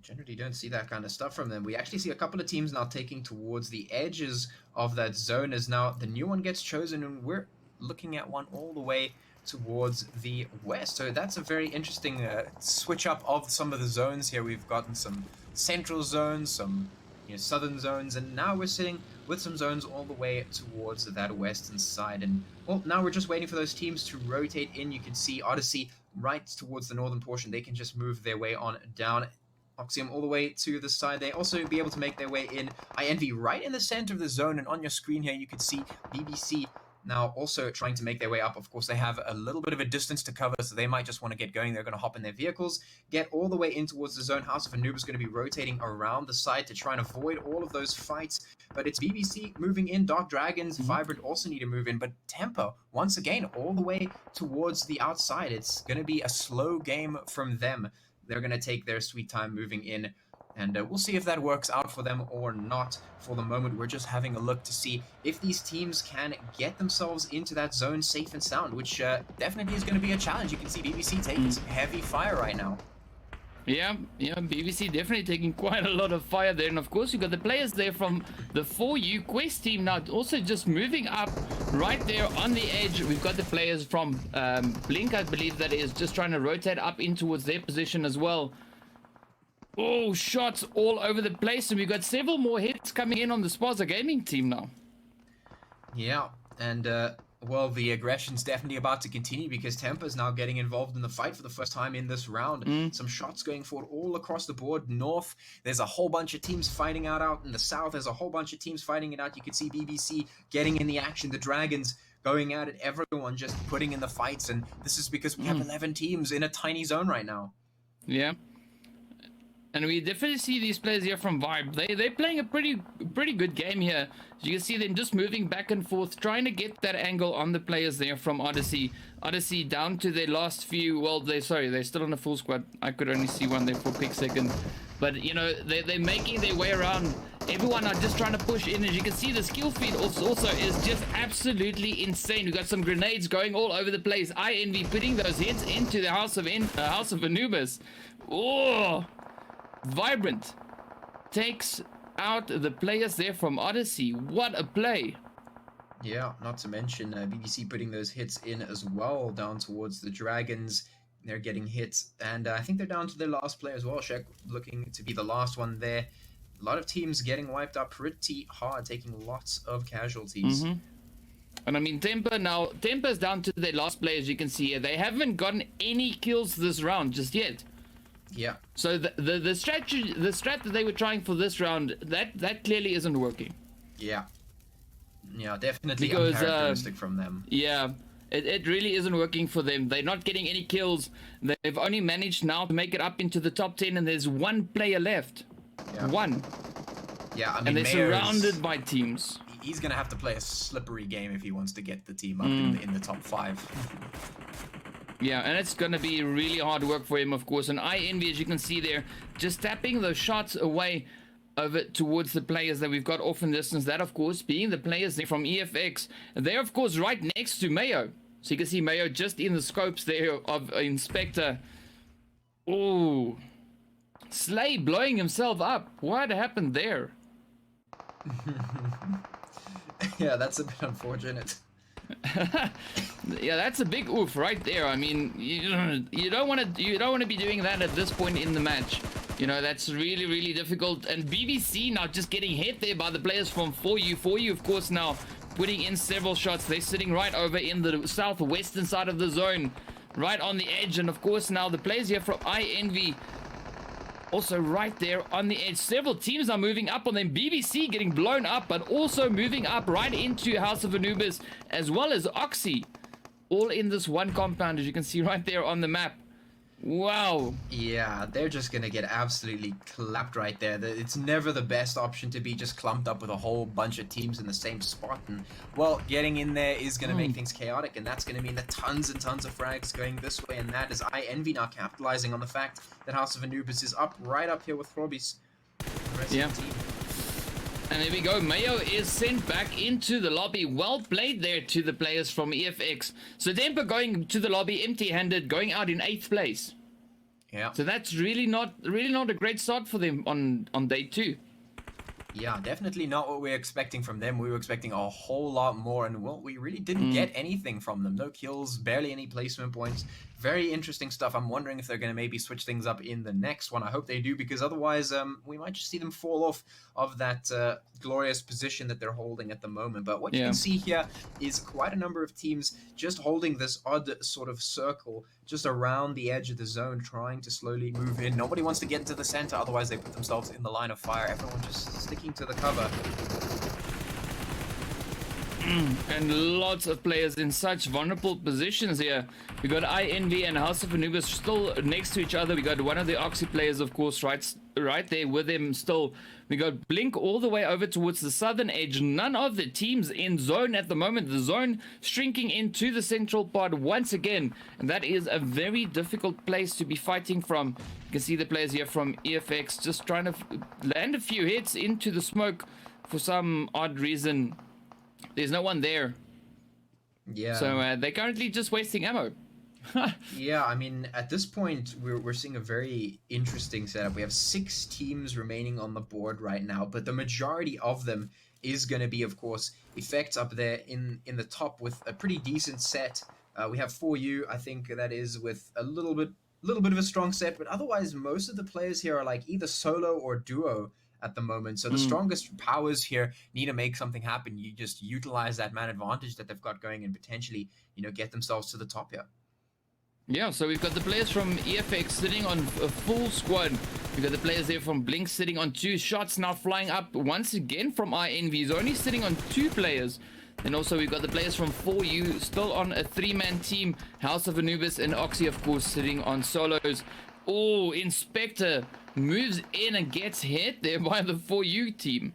Generally don't see that kind of stuff from them. We actually see a couple of teams now taking towards the edges of that zone, as now the new one gets chosen, and we're looking at one all the way towards the west. So that's a very interesting switch up of some of the zones here. We've gotten some central zones, some southern zones, and now we're sitting with some zones all the way towards that western side. And well, now we're just waiting for those teams to rotate in. You can see Odyssey right towards the northern portion. They can just move their way on down. Oxium all the way to the side. They also be able to make their way in. INV right in the center of the zone, and on your screen here you can see BBC now also trying to make their way up. Of course, they have a little bit of a distance to cover, so they might just want to get going. They're going to hop in their vehicles, get all the way in towards the zone. House of Anubis is going to be rotating around the side to try and avoid all of those fights, but it's BBC moving in. Dark Dragons, Vibrant also need to move in, but Tempo, once again, all the way towards the outside. It's going to be a slow game from them. They're going to take their sweet time moving in, and we'll see if that works out for them or not. For the moment, we're just having a look to see if these teams can get themselves into that zone safe and sound, which definitely is going to be a challenge. You can see BBC taking some heavy fire right now. Yeah, BBC definitely taking quite a lot of fire there. And of course, you've got the players there from the 4U Quest team now also just moving up right there on the edge. We've got the players from Blink, I believe that is, just trying to rotate up in towards their position as well. Oh, shots all over the place, and we've got several more hits coming in on the Spaza Gaming team now. Yeah, and well, the aggression's definitely about to continue, because Tempa's now getting involved in the fight for the first time in this round. Some shots going forward all across the board. North, there's a whole bunch of teams fighting out in the south. There's a whole bunch of teams fighting it out. You can see BBC getting in the action. The Dragons going at it. Everyone just putting in the fights, and this is because we have 11 teams in a tiny zone right now. Yeah. And we definitely see these players here from Vibe. They're playing a pretty good game here. You can see them just moving back and forth, trying to get that angle on the players there from Odyssey. Odyssey down to their last few. Well, they're still on a full squad. I could only see one there for a quick second. But they're making their way around. Everyone are just trying to push in. As you can see, the skill feed also is just absolutely insane. We've got some grenades going all over the place. INV putting those hits into the House of Anubis. Oh. Vibrant takes out the players there from Odyssey. What a play. Yeah, not to mention BBC putting those hits in as well down towards the Dragons. They're getting hits, and I think they're down to their last player as well. Shek looking to be the last one there. A lot of teams getting wiped out pretty hard, taking lots of casualties. And I mean, Tempa's down to their last player, as you can see here. They haven't gotten any kills this round just yet. Yeah. So the strat that they were trying for this round, that clearly isn't working. Yeah. Yeah, definitely because, uncharacteristic from them. Yeah, it really isn't working for them. They're not getting any kills. They've only managed now to make it up into the top 10, and there's one player left. Yeah. One. Yeah, I mean, and they're Mayor's surrounded by teams. He's gonna have to play a slippery game if he wants to get the team up in the top 5. Yeah, and it's going to be really hard work for him, of course. And INV, as you can see there, just tapping those shots away over towards the players that we've got off in distance. That, of course, being the players there from EFX. They're, of course, right next to Mayo. So you can see Mayo just in the scopes there of Inspector. Oh, Slay blowing himself up. What happened there? Yeah, that's a bit unfortunate. Yeah, that's a big oof right there. I mean, you don't want to be doing that at this point in the match. That's really difficult. And BBC now just getting hit there by the players from 4U. 4U, of course, now putting in several shots. They're sitting right over in the southwestern side of the zone, right on the edge. And of course, now the players here from INV also right there on the edge. Several teams are moving up on them. BBC getting blown up, but also moving up right into House of Anubis, as well as Oxy. all in this one compound, as you can see right there on the map. Wow. Yeah, they're just gonna get absolutely clapped right there. It's never the best option to be just clumped up with a whole bunch of teams in the same spot. And, well, getting in there is gonna make things chaotic, and that's gonna mean that tons and tons of frags going this way. And that is iEnvy now capitalizing on the fact that House of Anubis is right up here with Frobis. Yeah. And there we go. Mayo is sent back into the lobby. Well played there to the players from EFX. So Dempa going to the lobby empty-handed, going out in 8th place. Yeah. So that's really not a great start for them on day 2. Yeah, definitely not what we're expecting from them. We were expecting a whole lot more, and well, we really didn't get anything from them. No kills, barely any placement points. Very interesting stuff. I'm wondering if they're going to maybe switch things up in the next one. I hope they do, because otherwise we might just see them fall off of that glorious position that they're holding at the moment. But what you can see here is quite a number of teams just holding this odd sort of circle just around the edge of the zone, trying to slowly move in. Nobody wants to get into the center, otherwise they put themselves in the line of fire. Everyone just sticking to the cover. And lots of players in such vulnerable positions here. We got iEnvy and House of Anubis still next to each other. We got one of the Oxy players, of course, right there with them still. We got Blink all the way over towards the southern edge. None of the teams in zone at the moment. The zone shrinking into the central part once again. And that is a very difficult place to be fighting from. You can see the players here from EFX just trying to land a few hits into the smoke for some odd reason. There's no one there. Yeah. So they're currently just wasting ammo. Yeah, I mean, at this point, we're seeing a very interesting setup. We have 6 teams remaining on the board right now, but the majority of them is going to be, of course, Effects up there in the top with a pretty decent set. We have 4U, I think that is, with a little bit of a strong set, but otherwise, most of the players here are like either solo or duo at the moment. So the strongest powers here need to make something happen. You just utilize that man advantage that they've got going and potentially, get themselves to the top here. Yeah, so we've got the players from EFX sitting on a full squad. We've got the players there from Blink sitting on 2 shots, now flying up once again from iEnvy. He's only sitting on 2 players. And also we've got the players from 4U still on a 3-man team. House of Anubis and Oxy, of course, sitting on solos. Oh, Inspector moves in and gets hit there by the 4U team.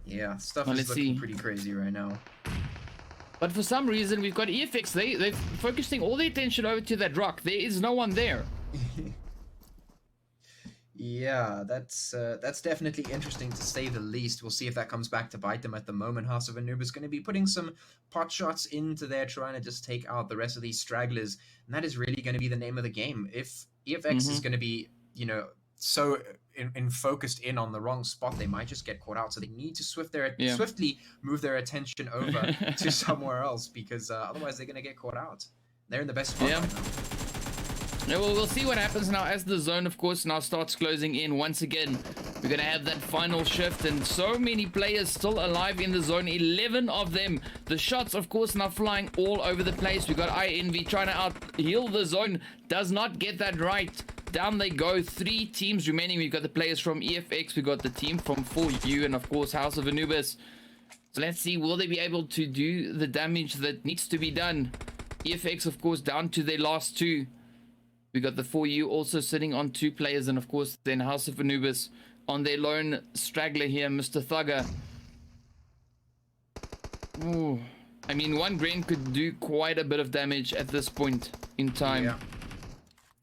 Yeah, stuff is looking pretty crazy right now. But for some reason, we've got EFX. They're focusing all their attention over to that rock. There is no one there. Yeah, that's definitely interesting to say the least. We'll see if that comes back to bite them at the moment. House of Anubis is going to be putting some pot shots into there, trying to just take out the rest of these stragglers. And that is really going to be the name of the game. If EFX is going to be, so focused in on the wrong spot, they might just get caught out. So they need to swiftly move their attention over to somewhere else, because otherwise they're going to get caught out. They're in the best spot right now. Yeah, well, we'll see what happens now as the zone, of course, now starts closing in once again. We're going to have that final shift, and so many players still alive in the zone, 11 of them. The shots, of course, now flying all over the place. We've got iEnvy trying to out-heal the zone, does not get that right. Down they go, 3 teams remaining. We've got the players from EFX, we've got the team from 4U, and of course, House of Anubis. So let's see, will they be able to do the damage that needs to be done? EFX, of course, down to their last 2. We got the 4U also sitting on 2 players, and of course then House of Anubis on their lone straggler here, Mr. Thugger. Ooh. I mean, 1 Gren could do quite a bit of damage at this point in time.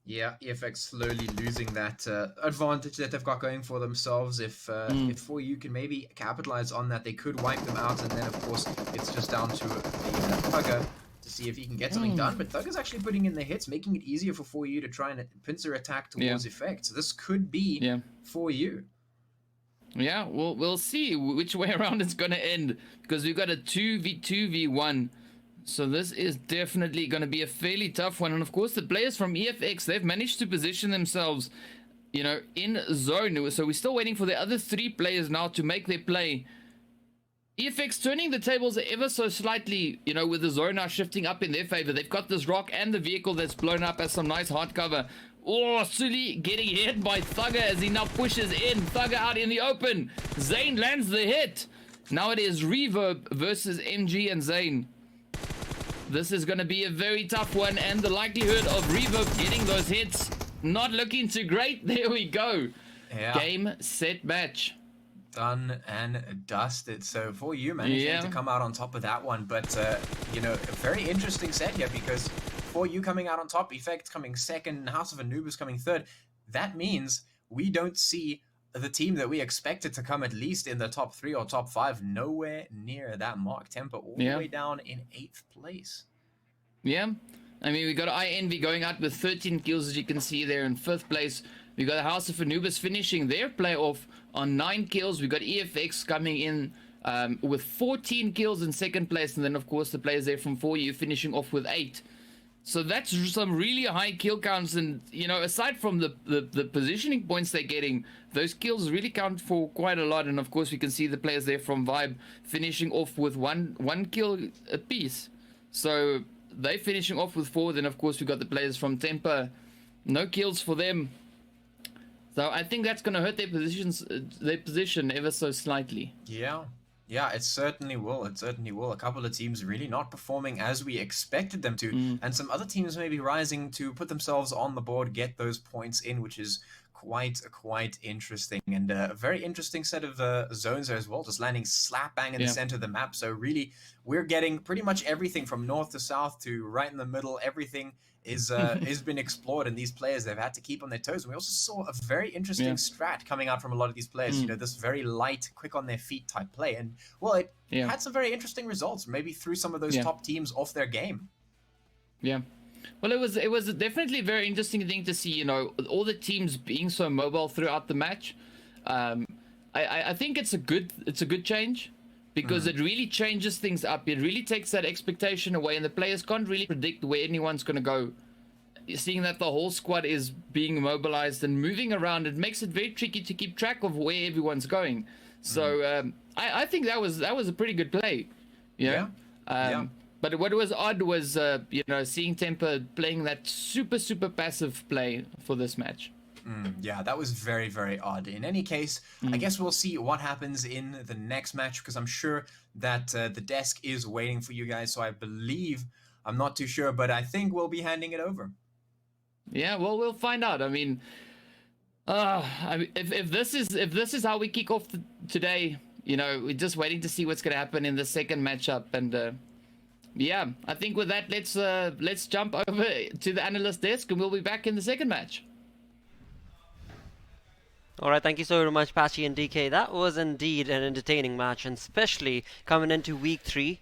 Yeah, EFX slowly losing that advantage that they've got going for themselves. If 4U can maybe capitalize on that, they could wipe them out, and then of course it's just down to Thugger to see if he can get something done. But Thugger's actually putting in the hits, making it easier for 4U to try and pincer attack towards Effect. So this could be 4U. Yeah, we'll see which way around it's going to end, because we've got a 2v2v1. So this is definitely going to be a fairly tough one. And of course, the players from EFX, they've managed to position themselves, in zone. So we're still waiting for the other 3 players now to make their play. EFX turning the tables ever so slightly, with the zone now shifting up in their favor. They've got this rock and the vehicle that's blown up as some nice hard cover. Oh, Sully getting hit by Thugger as he now pushes in. Thugger out in the open. Zane lands the hit. Now it is Reverb versus MG and Zane. this is going to be a very tough one, and the likelihood of Reverb getting those hits not looking too great. There we go. Yeah. Game, set, match. Done and dusted. So for you, managing to come out on top of that one, but you know, a very interesting set here, because for you coming out on top, Effect coming second, House of Anubis coming third. That means we don't see the team that we expected to come at least in the top 3 or top 5 nowhere near that mark. Temper all the way down in 8th place. Yeah, I mean, we got INV going out with 13 kills, as you can see there in 5th place. We got the House of Anubis finishing their playoff on 9 kills. We got EFX coming in with 14 kills in 2nd place, and then of course the players there from 4U finishing off with 8. So that's some really high kill counts, and you know, aside from the positioning points they're getting, those kills really count for quite a lot. And of course we can see the players there from Vibe finishing off with one kill apiece. So they finishing off with 4. Then of course we got the players from Temper, no kills for them. So I think that's going to hurt their position ever so slightly. Yeah, it certainly will. It certainly will. A couple of teams really not performing as we expected them to, and some other teams maybe rising to put themselves on the board, get those points in, which is quite interesting, and a very interesting set of zones there as well, just landing slap bang in the center of the map. So really, we're getting pretty much everything from north to south to right in the middle. Everything is has been explored, and these players, they've had to keep on their toes. And we also saw a very interesting strat coming out from a lot of these players. You know, this very light, quick on their feet type play, and well, it had some very interesting results. Maybe threw some of those top teams off their game. Yeah. Well, it was definitely a very interesting thing to see, you know, all the teams being so mobile throughout the match. I think it's a good change, because it really changes things up. It really takes that expectation away, and the players can't really predict where anyone's going to go. Seeing that the whole squad is being mobilized and moving around, it makes it very tricky to keep track of where everyone's going. So I think that was a pretty good play. Yeah. But what was odd was, you know, seeing Temper playing that super passive play for this match. Yeah, that was very odd. In any case, I guess we'll see what happens in the next match, because I'm sure that the desk is waiting for you guys. So I believe, I'm not too sure, but I think we'll be handing it over. Yeah, well, we'll find out. I mean, if this is how we kick off today, you know, we're just waiting to see what's going to happen in the second matchup. And yeah, I think with that, let's jump over to the analyst desk, and we'll be back in the second match. Alright, thank you so very much, Patchy and DK. That was indeed an entertaining match, and especially coming into week 3.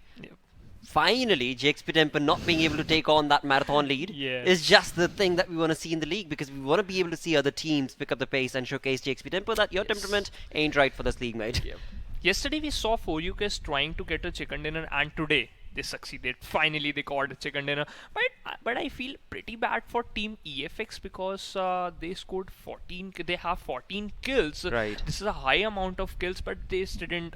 Finally, JXP Temper not being able to take on that marathon lead is just the thing that we want to see in the league, because we want to be able to see other teams pick up the pace and showcase JXP Temper that your temperament ain't right for this league, mate. Yesterday we saw 4UK trying to get a chicken dinner, and today they succeeded. Finally they got a chicken dinner. But I feel pretty bad for team EFX, because they scored 14. They have 14 kills. Right. This is a high amount of kills, but they still didn't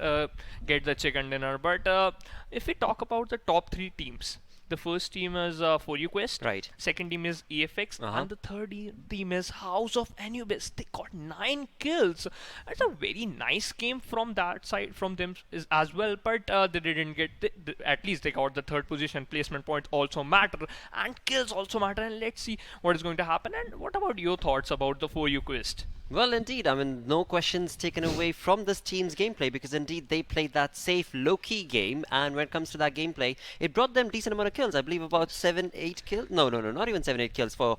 get the chicken dinner. But if we talk about the top 3 teams, the first team is 4U. Right. Second team is EFX. And the third team is House of Anubis. They got 9 kills. It's a very nice game from that side, from them as well. But they didn't get, at least they got the 3rd position. Placement points also matter, and kills also matter. And let's see what is going to happen. And what about your thoughts about the 4U Quest? Well, indeed, I mean, no questions taken away from this team's gameplay, because indeed they played that safe, low-key game, and when it comes to that gameplay, it brought them decent amount of kills. I believe about 7-8 kills. No, not even 7-8 kills for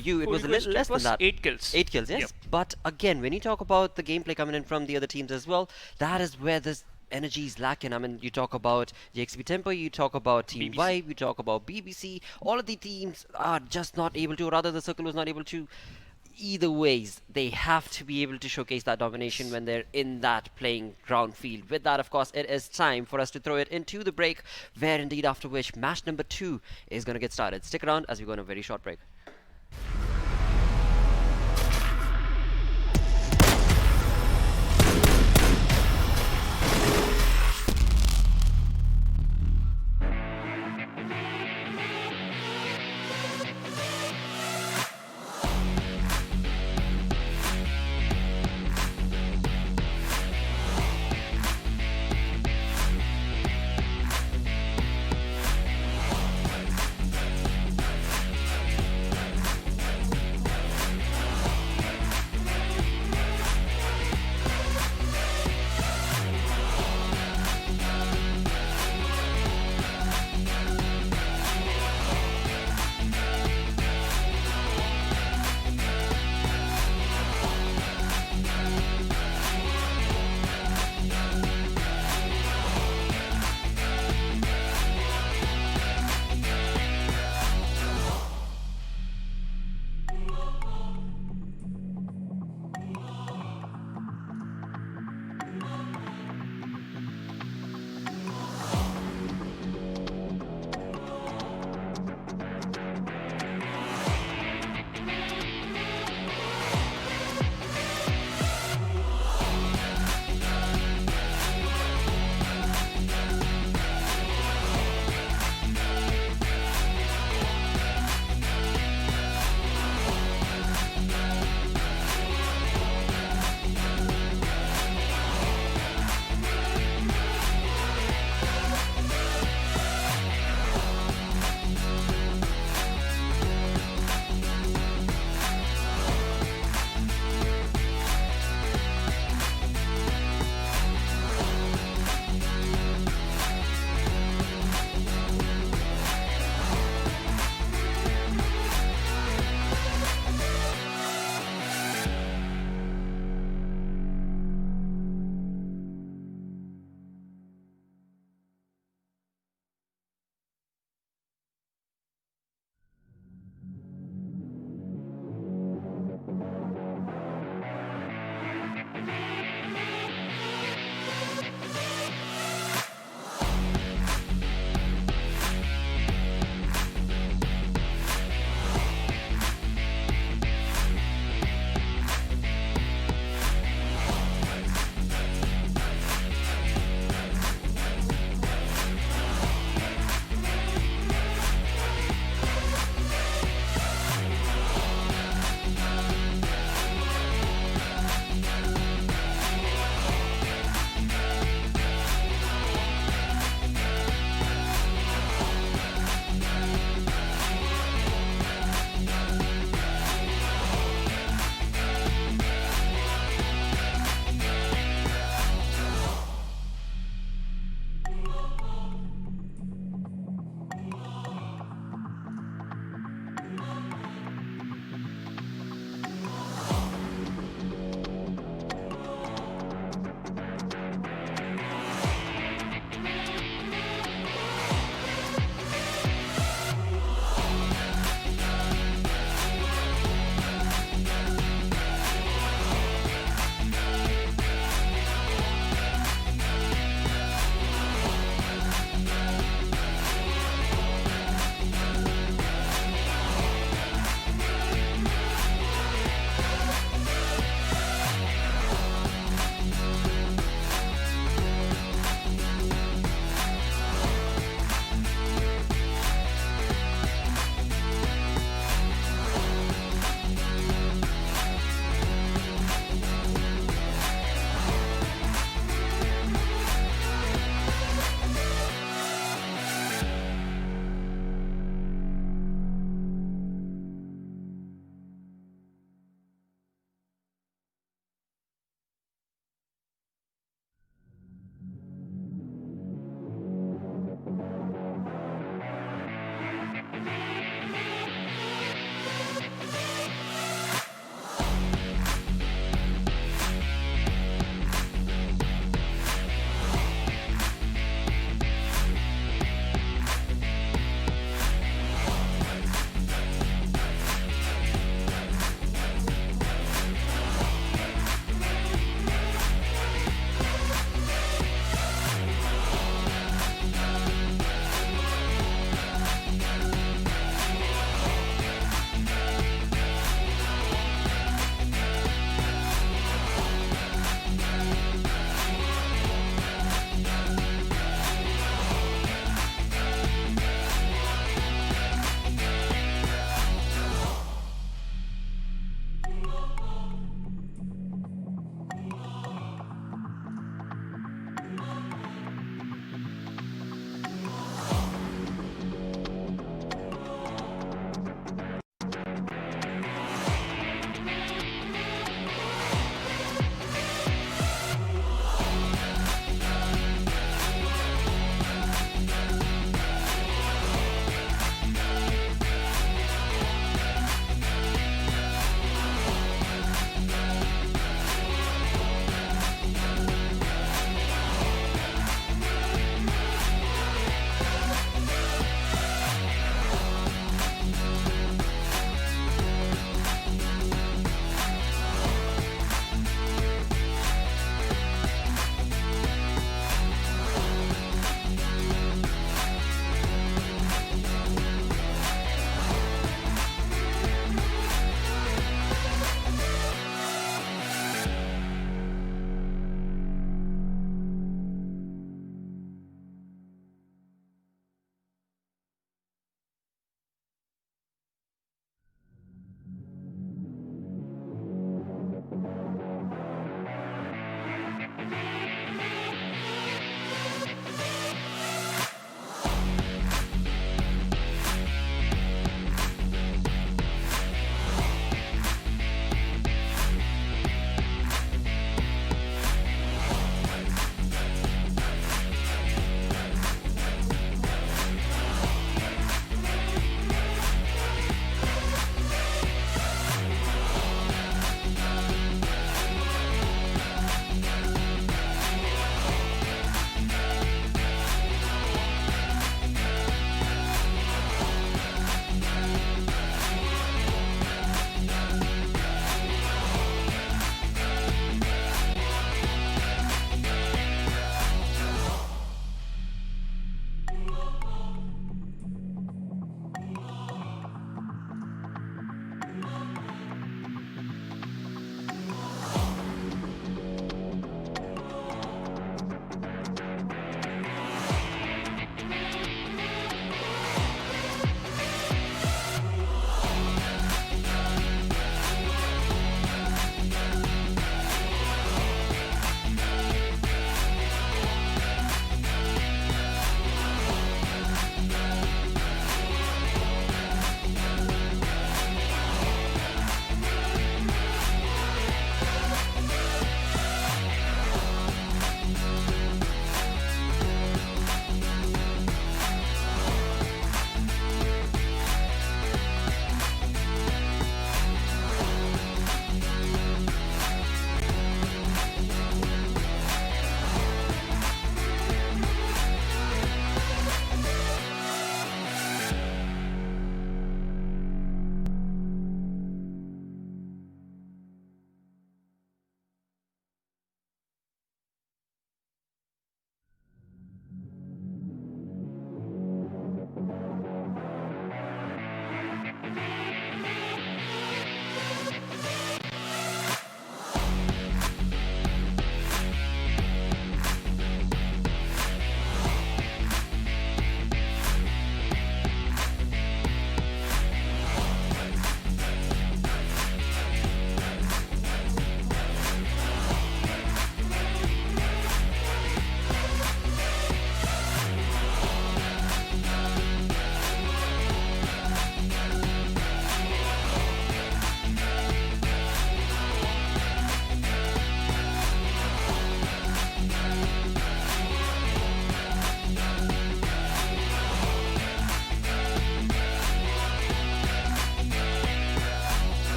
you. It was a little less than that. 8 kills. 8 kills, yes. Yep. But again, when you talk about the gameplay coming in from the other teams as well, that is where this energy is lacking. I mean, you talk about JXP Temper, you talk about Team Vibe, you talk about BBC. All of the teams are just not able to, or rather the circle was not able to. Either ways, they have to be able to showcase that domination when they're in that playing ground field. With that, of course, it is time for us to throw it into the break, where indeed after which match number 2 is going to get started. Stick around as we go on a very short break.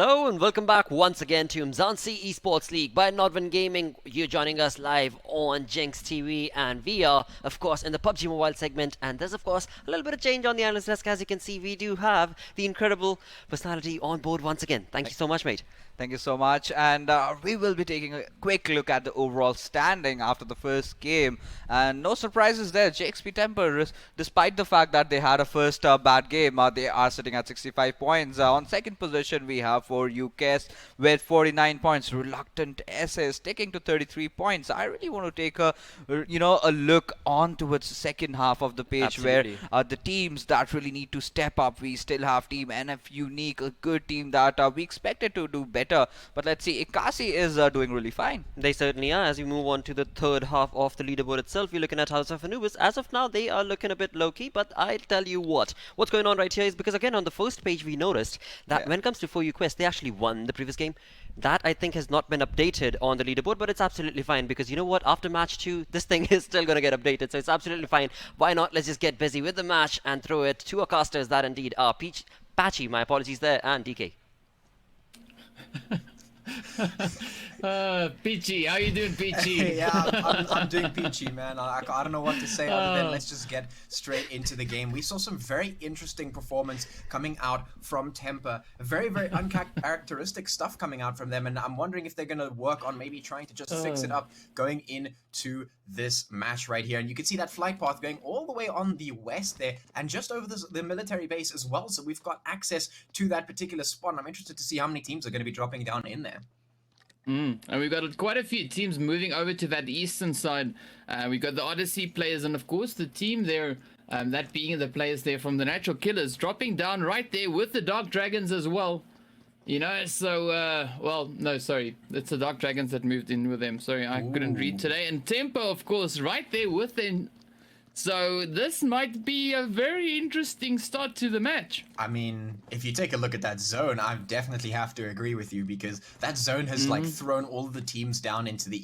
Hello and welcome back once again to Umzansi Esports League by Nodwin Gaming. You're joining us live on Jinx TV, and we are, of course, in the PUBG Mobile segment. And there's, of course, a little bit of change on the analyst desk. As you can see, we do have the incredible personality on board once again. Thank you so much, mate. Thank you so much, and we will be taking a quick look at the overall standing after the first game. And no surprises there. JXP Temper, despite the fact that they had a first bad game, they are sitting at 65 points. On second position, we have for UKS with 49 points. Reluctant SS taking to 33 points. I really want to take a look on towards the second half of the page. Absolutely. Where the teams that really need to step up. We still have Team NF Unique, a good team that we expected to do better. But let's see, Inkosi is doing really fine. They certainly are. As we move on to the third half of the leaderboard itself, we're looking at House of Anubis. As of now, they are looking a bit low-key, but I'll tell you what's going on right here is because, again, on the first page, we noticed that when it comes to For You Quest, they actually won the previous game. That, I think, has not been updated on the leaderboard, but it's absolutely fine because, you know what, after match 2, this thing is still going to get updated, so it's absolutely fine. Why not? Let's just get busy with the match and throw it to our casters that indeed are Patchy, my apologies there, and DK. Peachy, how you doing, Peachy? Yeah, I'm doing peachy, man. I don't know what to say other than let's just get straight into the game. We saw some very interesting performance coming out from Temper. Very, very uncharacteristic stuff coming out from them, and I'm wondering if they're going to work on maybe trying to just fix it up going into this match right here. And you can see that flight path going all the way on the west there and just over the military base as well. So we've got access to that particular spot. And I'm interested to see how many teams are going to be dropping down in there. And we've got quite a few teams moving over to that eastern side. We've got the Odyssey players and, of course, the team there, that being the players there from the Natural Killers, dropping down right there with the Dark Dragons as well. You know, so, well, no, sorry. It's the Dark Dragons that moved in with them. Sorry, I couldn't read today. And Tempo, of course, right there with them. So this might be a very interesting start to the match. I mean, if you take a look at that zone, I definitely have to agree with you because that zone has like thrown all of the teams down into the,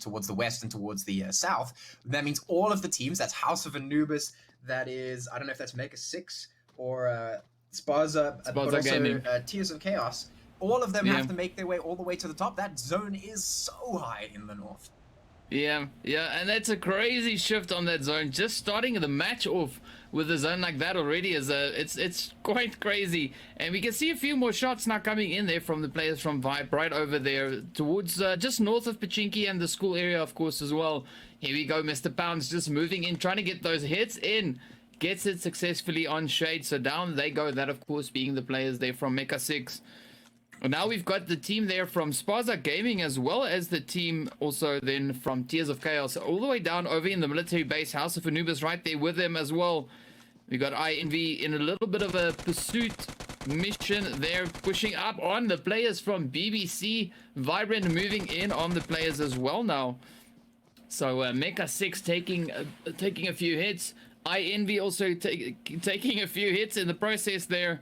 towards the west and towards the south. That means all of the teams, that's House of Anubis, that is, I don't know if that's Mega 6 or Sparza, but also Gaming. Tears of Chaos. All of them have to make their way all the way to the top. That zone is so high in the north. Yeah, and that's a crazy shift on that zone. Just starting the match off with a zone like that already is it's quite crazy. And we can see a few more shots now coming in there from the players from Vibe right over there towards just north of Pachinki and the school area, of course, as well. Here we go, Mr. Pounds just moving in, trying to get those hits in. Gets it successfully on Shade, so down they go. That, of course, being the players there from Mecha 6. And now we've got the team there from Sparza Gaming as well as the team also then from Tears of Chaos all the way down over in the military base. House of Anubis right there with them as well. We got INV in a little bit of a pursuit mission there, pushing up on the players from BBC. Vibrant moving in on the players as well now. So Mecha 6 taking a few hits. INV also taking a few hits in the process there.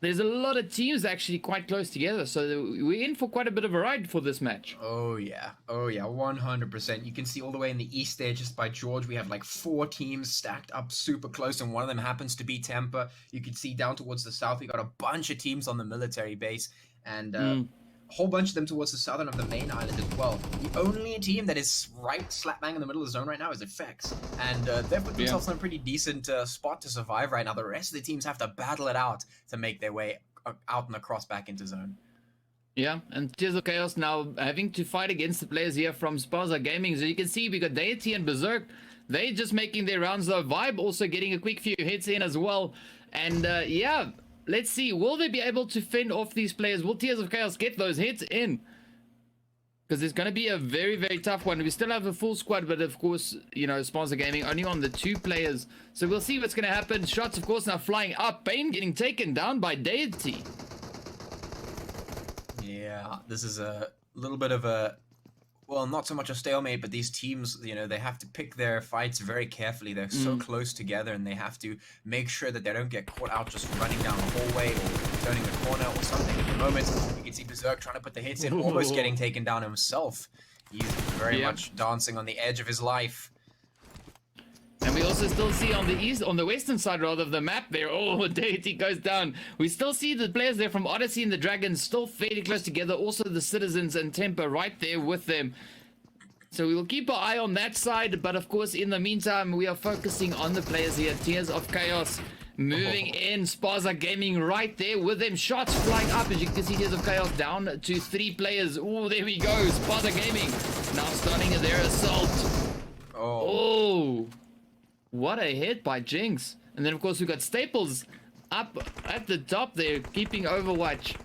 There's a lot of teams actually quite close together, so we're in for quite a bit of a ride for this match. Oh yeah, 100%. You can see all the way in the east there, just by George, we have like 4 teams stacked up super close, and one of them happens to be Temper. You can see down towards the south, we got a bunch of teams on the military base, and a whole bunch of them towards the southern of the main island as well. The only team that is right slap bang in the middle of the zone right now is Effects, and they've put themselves in a pretty decent spot to survive right now. The rest of the teams have to battle it out to make their way out and across back into zone. Yeah, and Tears of Chaos now having to fight against the players here from Sparza Gaming. So you can see we got Deity and Berserk. They just making their rounds though. Vibe also getting a quick few hits in as well. And yeah, let's see, will they be able to fend off these players? Will Tears of Chaos get those hits in? Because it's going to be a very, very tough one. We still have a full squad, but of course, you know, Sponsor Gaming only on the 2 players. So we'll see what's going to happen. Shots, of course, now flying up. Bane getting taken down by Deity. Yeah, this is a little bit of a, well, not so much a stalemate, but these teams, you know, they have to pick their fights very carefully. They're so close together, and they have to make sure that they don't get caught out just running down the hallway or turning the corner or something. At the moment, you can see Berserk trying to put the hits in, almost getting taken down himself. He's very much dancing on the edge of his life. And we also still see on the western side rather of the map there. Oh, Deity goes down. We still see the players there from Odyssey and the Dragons still fairly close together. Also the Citizens and Temper right there with them. So we will keep our eye on that side, but of course in the meantime we are focusing on the players here. Tears of Chaos moving in. Spaza Gaming right there with them. Shots flying up, as you can see. Tears of Chaos down to 3 players. Oh, there we go. Spaza Gaming now starting their assault. Oh, what a hit by Jinx. And then of course we got Staples up at the top there, keeping Overwatch.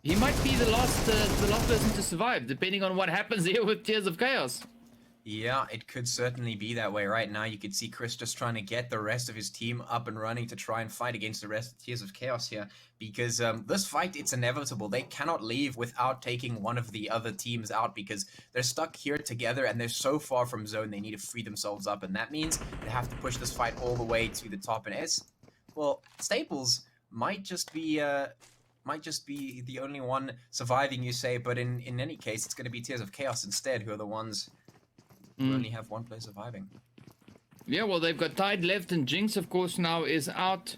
He might be the last person to survive, depending on what happens here with Tears of Chaos. Yeah, it could certainly be that way. Right now, you can see Chris just trying to get the rest of his team up and running to try and fight against the rest of Tears of Chaos here. Because this fight, it's inevitable. They cannot leave without taking one of the other teams out because they're stuck here together and they're so far from zone, they need to free themselves up. And that means they have to push this fight all the way to the top. And well, Staples might just be the only one surviving, you say, but in any case, it's going to be Tears of Chaos instead, who are the ones who only have one player surviving. Yeah, well, they've got Tide left, and Jinx, of course, now is out.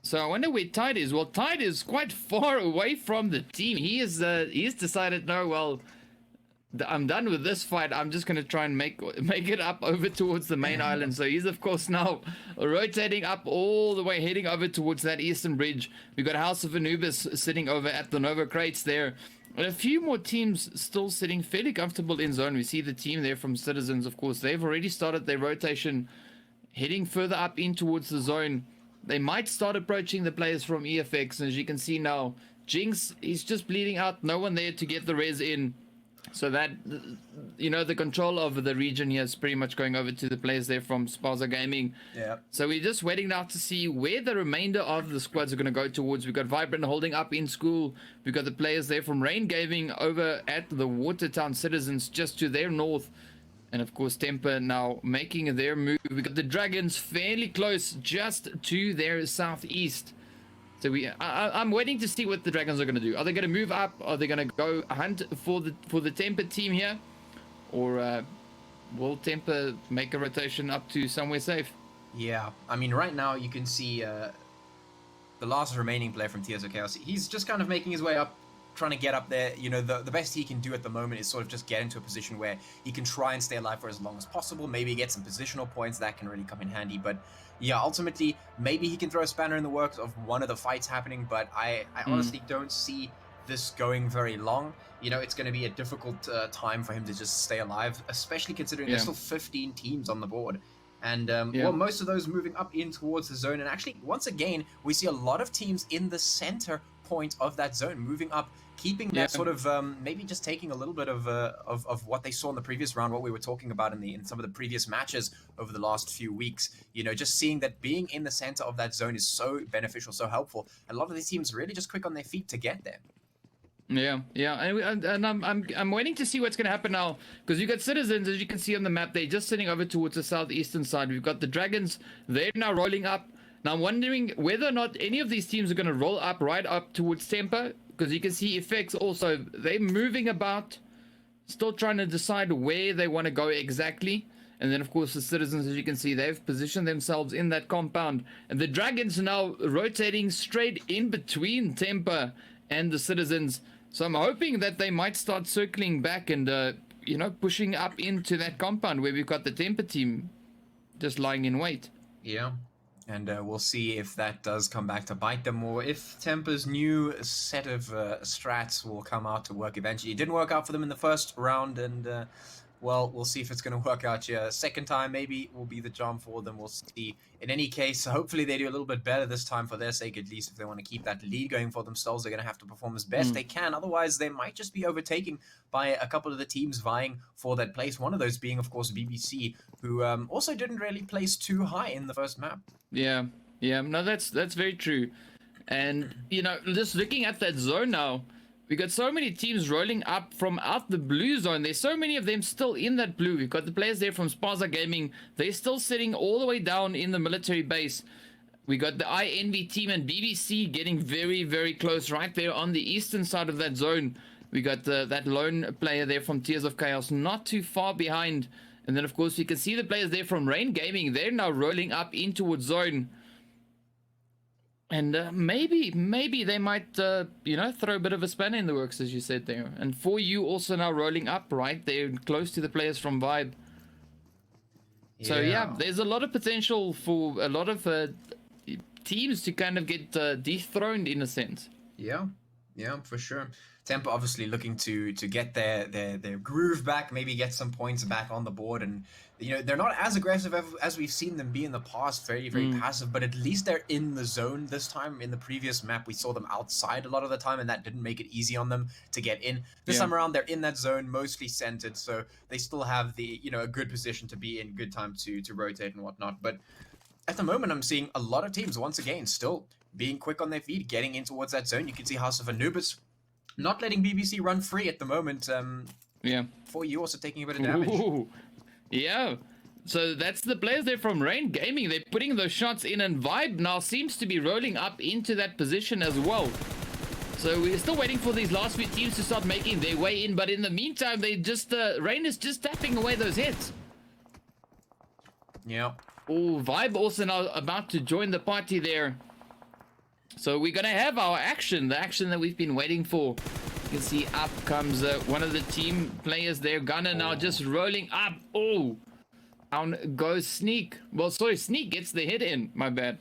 So I wonder where Tide is. Well, Tide is quite far away from the team. He's decided, no, well, I'm done with this fight. I'm just going to try and make it up over towards the main island. So he's, of course, now rotating up all the way, heading over towards that eastern bridge. We've got House of Anubis sitting over at the Nova Crates there. And a few more teams still sitting fairly comfortable in zone. We see the team there from Citizens, of course. They've already started their rotation, heading further up in towards the zone. They might start approaching the players from EFX. And as you can see now, Jinx is just bleeding out. No one there to get the res in. So that, you know, the control of the region here is pretty much going over to the players there from Spaza Gaming. Yeah. So we're just waiting now to see where the remainder of the squads are going to go towards. We've got Vibrant holding up in school. We've got the players there from Rain Gaming over at the Watertown Citizens just to their north. And of course Temper now making their move. We've got the Dragons fairly close just to their southeast. So I'm waiting to see what the Dragons are going to do. Are they going to move up? Are they going to go hunt for the Temper team here? Or will Temper make a rotation up to somewhere safe? Yeah, I mean, right now you can see the last remaining player from Tears of Chaos. He's just kind of making his way up, trying to get up there. You know, the best he can do at the moment is sort of just get into a position where he can try and stay alive for as long as possible. Maybe get some positional points that can really come in handy. But yeah, ultimately, maybe he can throw a spanner in the works of one of the fights happening. But I honestly don't see this going very long. You know, it's going to be a difficult time for him to just stay alive, especially considering there's still 15 teams on the board. And, well, most of those moving up in towards the zone. And actually, once again, we see a lot of teams in the center point of that zone moving up, keeping that sort of maybe just taking a little bit of what they saw in the previous round, what we were talking about in some of the previous matches over the last few weeks. You know, just seeing that being in the center of that zone is so beneficial, so helpful. A lot of these teams really just quick on their feet to get there. Yeah, and I'm waiting to see what's going to happen now, because you got Citizens, as you can see on the map, they're just sitting over towards the southeastern side. We've got the Dragons, they're now rolling up. Now I'm wondering whether or not any of these teams are going to roll up right up towards Temper, because you can see Effects also, they're moving about, still trying to decide where they want to go exactly. And then of course the Citizens, as you can see, they've positioned themselves in that compound, and the Dragons now rotating straight in between Temper and the Citizens. So I'm hoping that they might start circling back and you know, pushing up into that compound where we've got the Temper team just lying in wait. Yeah. And we'll see if that does come back to bite them, or if Temper's new set of strats will come out to work eventually. It didn't work out for them in the first round, and well, we'll see if it's going to work out here. Second time, maybe, will be the charm for them. We'll see. In any case, hopefully they do a little bit better this time for their sake, at least. If they want to keep that lead going for themselves, they're going to have to perform as best they can. Otherwise, they might just be overtaken by a couple of the teams vying for that place. One of those being, of course, BBC, who also didn't really place too high in the first map. Yeah, no, that's very true. And, you know, just looking at that zone now, we got so many teams rolling up from out the blue zone. There's so many of them still in that blue. We've got the players there from Spaza Gaming. They're still sitting all the way down in the military base. We got the INV team and BBC getting very, very close right there on the eastern side of that zone. We got that lone player there from Tears of Chaos not too far behind. And then, of course, you can see the players there from Rain Gaming. They're now rolling up in towards zone. And maybe they might, you know, throw a bit of a spanner in the works, as you said there. And For You also now rolling up right there, close to the players from Vibe. So yeah, there's a lot of potential for a lot of teams to kind of get dethroned in a sense. Yeah, for sure. Temper obviously looking to get their groove back, maybe get some points back on the board, and you know they're not as aggressive as we've seen them be in the past, very passive, but at least they're in the zone this time. In the previous map, we saw them outside a lot of the time, and that didn't make it easy on them to get in. This time around, they're in that zone, mostly centered, so they still have the a good position to be in, good time to rotate and whatnot. But at the moment, I'm seeing a lot of teams once again still being quick on their feet, getting in towards that zone. You can see House of Anubis not letting BBC run free at the moment. For You also taking a bit of damage. Ooh, yeah. So that's the players there from Rain Gaming. They're putting those shots in, and Vibe now seems to be rolling up into that position as well. So we're still waiting for these last few teams to start making their way in, but in the meantime, they just Rain is just tapping away those hits. Yeah. Oh, Vibe also now about to join the party there. So we're gonna have our action, the action that we've been waiting for. You can see up comes one of the team players there. Gunner now just rolling up. Oh, down goes Sneak. Well, sorry, Sneak gets the hit in. My bad.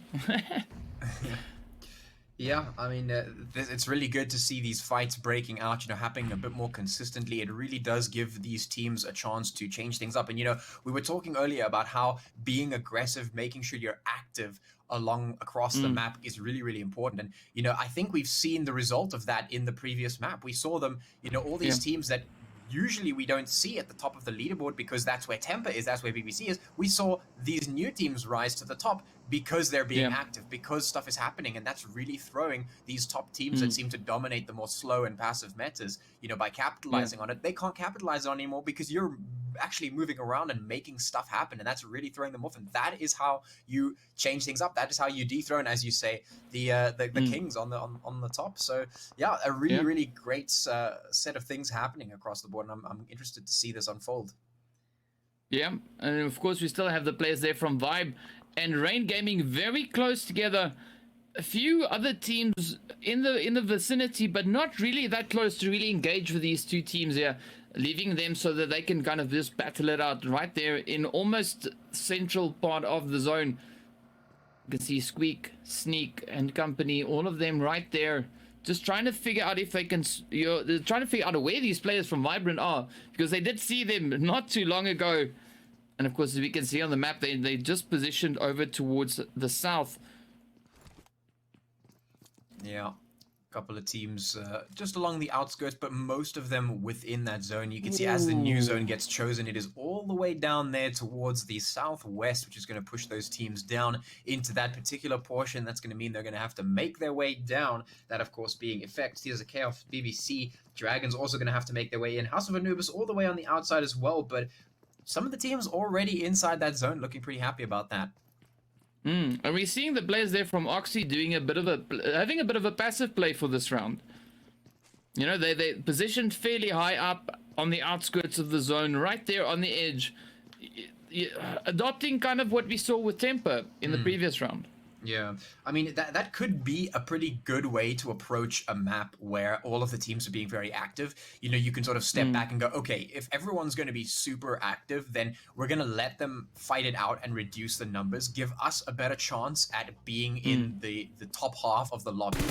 Yeah, I mean, it's really good to see these fights breaking out, happening a bit more consistently. It really does give these teams a chance to change things up. And, we were talking earlier about how being aggressive, making sure you're active across the map is really, really important. And, I think we've seen the result of that in the previous map. We saw them, all these teams that usually we don't see at the top of the leaderboard because that's where Temper is, that's where BBC is. We saw these new teams rise to the top because they're being active, because stuff is happening, and that's really throwing these top teams that seem to dominate the more slow and passive metas, by capitalizing on it. They can't capitalize on it anymore because you're actually moving around and making stuff happen, and that's really throwing them off. And that is how you change things up. That is how you dethrone, as you say, the kings on the top. So yeah, a really really great set of things happening across the board, and I'm interested to see this unfold. Yeah, and of course we still have the players there from Vibe and Rain Gaming very close together. A few other teams in the vicinity, but not really that close to really engage with these two teams here, leaving them so that they can kind of just battle it out right there in almost central part of the zone. You can see Squeak, Sneak, and company, all of them right there, just trying to figure out if they can, they're trying to figure out where these players from Vibrant are, because they did see them not too long ago. And of course, as we can see on the map, they just positioned over towards the south. Yeah, a couple of teams just along the outskirts, but most of them within that zone. You can see as the new zone gets chosen, it is all the way down there towards the southwest, which is going to push those teams down into that particular portion. That's going to mean they're going to have to make their way down. That, of course, being Effect, Tears of Chaos, BBC, Dragons also going to have to make their way in. House of Anubis all the way on the outside as well, but some of the teams already inside that zone looking pretty happy about that. And we're seeing the players there from Oxy doing having a bit of a passive play for this round. They positioned fairly high up on the outskirts of the zone, right there on the edge, adopting kind of what we saw with Temper in the previous round. Yeah, I mean, that could be a pretty good way to approach a map where all of the teams are being very active. You can sort of step back and go, okay, if everyone's going to be super active, then we're going to let them fight it out and reduce the numbers, give us a better chance at being in the top half of the lobby.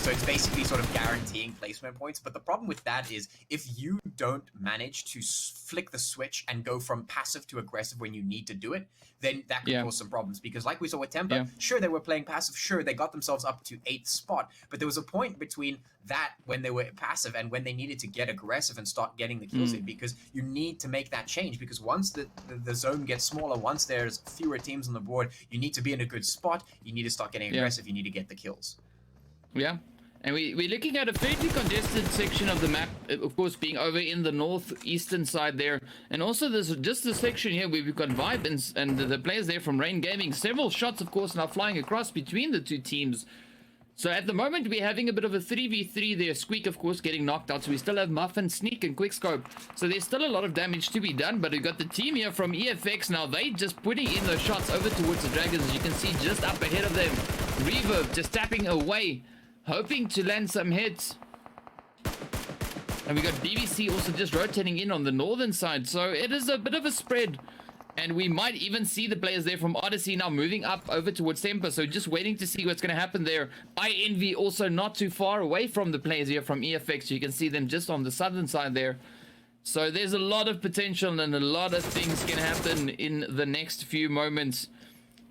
So it's basically sort of guaranteeing placement points. But the problem with that is if you don't manage to flick the switch and go from passive to aggressive when you need to do it, then that could cause some problems. Because like we saw with Temper, sure, they were playing passive, sure, they got themselves up to 8th spot, but there was a point between that when they were passive and when they needed to get aggressive and start getting the kills in, because you need to make that change, because once the zone gets smaller, once there's fewer teams on the board, you need to be in a good spot, you need to start getting aggressive, you need to get the kills. Yeah. And we're looking at a fairly congested section of the map, of course, being over in the northeastern side there. And also there's just the section here where we've got Vibe and the players there from Rain Gaming. Several shots, of course, now flying across between the two teams. So at the moment, we're having a bit of a 3v3 there. Squeak, of course, getting knocked out. So we still have Muffin, Sneak, and Quickscope. So there's still a lot of damage to be done. But we've got the team here from EFX now. They just putting in those shots over towards the Dragons. As you can see, just up ahead of them. Reverb just tapping away, hoping to land some hits. And we got BBC also just rotating in on the northern side. So it is a bit of a spread. And we might even see the players there from Odyssey now moving up over towards Temper. So just waiting to see what's going to happen there. INV also not too far away from the players here from EFX. You can see them just on the southern side there. So there's a lot of potential and a lot of things can happen in the next few moments.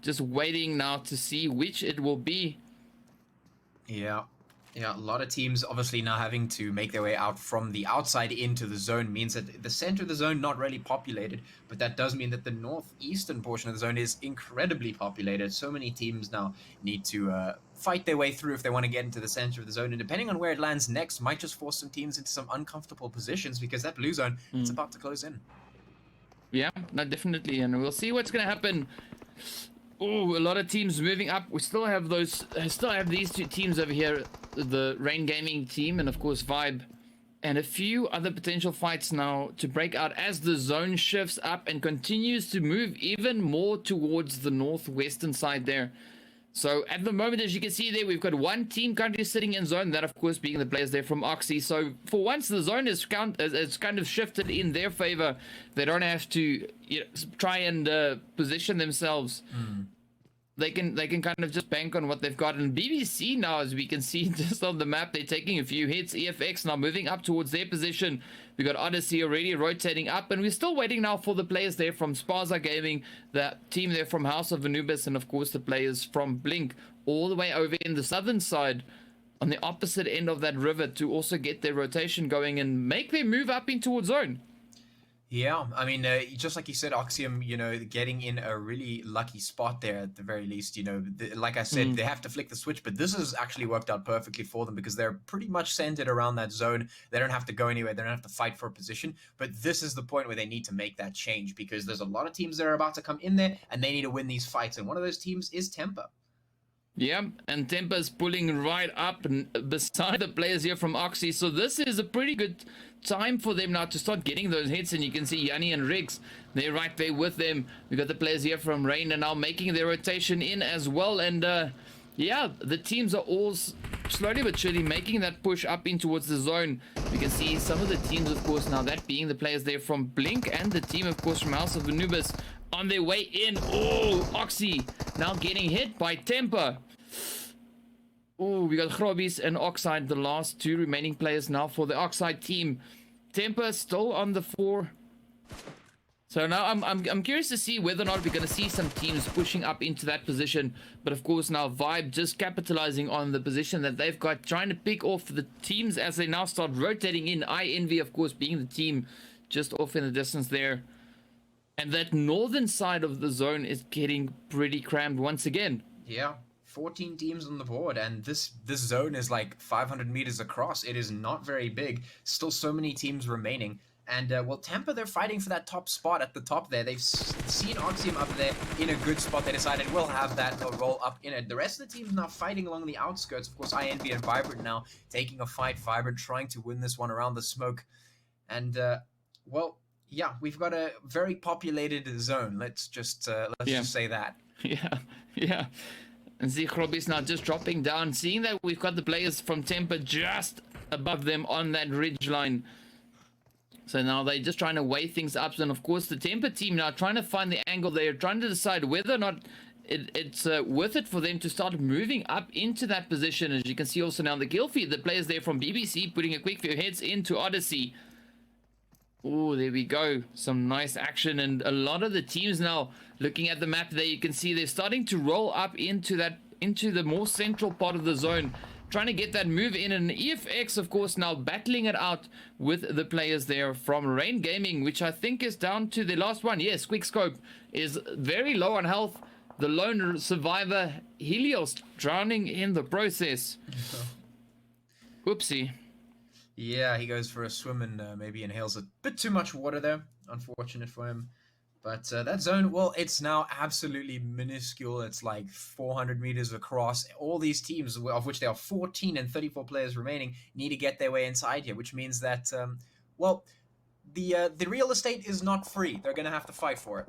Just waiting now to see which it will be. Yeah. Yeah, a lot of teams obviously now having to make their way out from the outside into the zone means that the center of the zone not really populated, but that does mean that the northeastern portion of the zone is incredibly populated. So many teams now need to fight their way through if they want to get into the center of the zone, and depending on where it lands next, might just force some teams into some uncomfortable positions because that blue zone is about to close in. Yeah, no, definitely, and we'll see what's going to happen. Oh, a lot of teams moving up. We still have these two teams over here, the Rain Gaming team and of course Vibe, and a few other potential fights now to break out as the zone shifts up and continues to move even more towards the northwestern side there. So at the moment, as you can see there, we've got one team currently sitting in zone, that of course being the players there from Oxy. So for once, the zone is kind of shifted in their favor. They don't have to try and position themselves. They can kind of just bank on what they've got. And BBC now, as we can see just on the map, they're taking a few hits. EFX now moving up towards their position. We got Odyssey already rotating up, and we're still waiting now for the players there from Sparza Gaming, the team there from House of Anubis, and of course the players from Blink, all the way over in the southern side on the opposite end of that river to also get their rotation going and make their move up in towards zone. Yeah, I mean, just like you said, Oxium, getting in a really lucky spot there at the very least. Like I said, they have to flick the switch, but this has actually worked out perfectly for them because they're pretty much centered around that zone. They don't have to go anywhere. They don't have to fight for a position. But this is the point where they need to make that change because there's a lot of teams that are about to come in there and they need to win these fights. And one of those teams is Temper. Yeah, and Temper's pulling right up beside the players here from Oxy. So this is a pretty good time for them now to start getting those hits. And you can see Yanni and Riggs, they're right there with them. We got the players here from Rain and now making their rotation in as well. And yeah, the teams are all slowly but surely making that push up in towards the zone. You can see some of the teams, of course, now that being the players there from Blink and the team, of course, from House of Anubis on their way in. Oh, Oxy now getting hit by Temper. Oh, we got Grobbies and Oxide, the last two remaining players now for the Oxide team. Temper still on the 4. So now I'm curious to see whether or not we're going to see some teams pushing up into that position. But of course now Vibe just capitalizing on the position that they've got, trying to pick off the teams as they now start rotating in. INV, of course, being the team just off in the distance there. And that northern side of the zone is getting pretty crammed once again. Yeah. 14 teams on the board, and this zone is like 500 meters across. It is not very big. Still so many teams remaining. And, well, Tampa, they're fighting for that top spot at the top there. They've seen Oxium up there in a good spot. They decided we'll have that, they'll roll up in it. The rest of the team's now fighting along the outskirts. Of course, INV and Vibrant now taking a fight. Vibrant trying to win this one around the smoke. And, well, yeah, we've got a very populated zone. Let's just say that. Yeah. And see Grobbies now just dropping down, seeing that we've got the players from Temper just above them on that ridge line. So now they're just trying to weigh things up. And of course the Temper team now trying to find the angle there, trying to decide whether or not it's worth it for them to start moving up into that position. As you can see also now the kill feed, the players there from BBC putting a quick few heads into Odyssey. Oh, there we go. Some nice action. And a lot of the teams now, looking at the map there, you can see they're starting to roll up into the more central part of the zone, trying to get that move in. And EFX, of course, now battling it out with the players there from Rain Gaming, which I think is down to the last one. Yes, Quickscope is very low on health. The lone survivor, Helios, drowning in the process. Oopsie. Yeah, he goes for a swim and maybe inhales a bit too much water there. Unfortunate for him. But that zone, well, it's now absolutely minuscule. It's like 400 meters across. All these teams, of which there are 14 and 34 players remaining, need to get their way inside here, which means that, well, the real estate is not free. They're going to have to fight for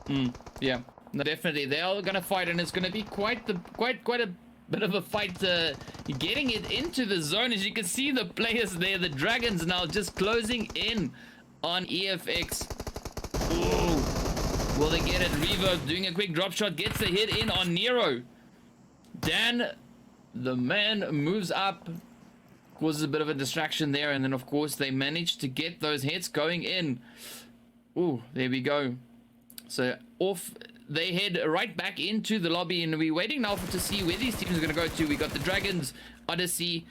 it. Yeah, no, definitely. They're all going to fight, and it's going to be quite a bit of a fight getting it into the zone. As you can see, the players there, the Dragons now just closing in on EFX. Ooh. Will they get it? Revo doing a quick drop shot, gets the hit in on Nero. Dan, the man, moves up, causes a bit of a distraction there, and then of course they manage to get those hits going in. Ooh, there we go. So off they head right back into the lobby, and we're waiting now to see where these teams are going to go to. We got the Dragons, Odyssey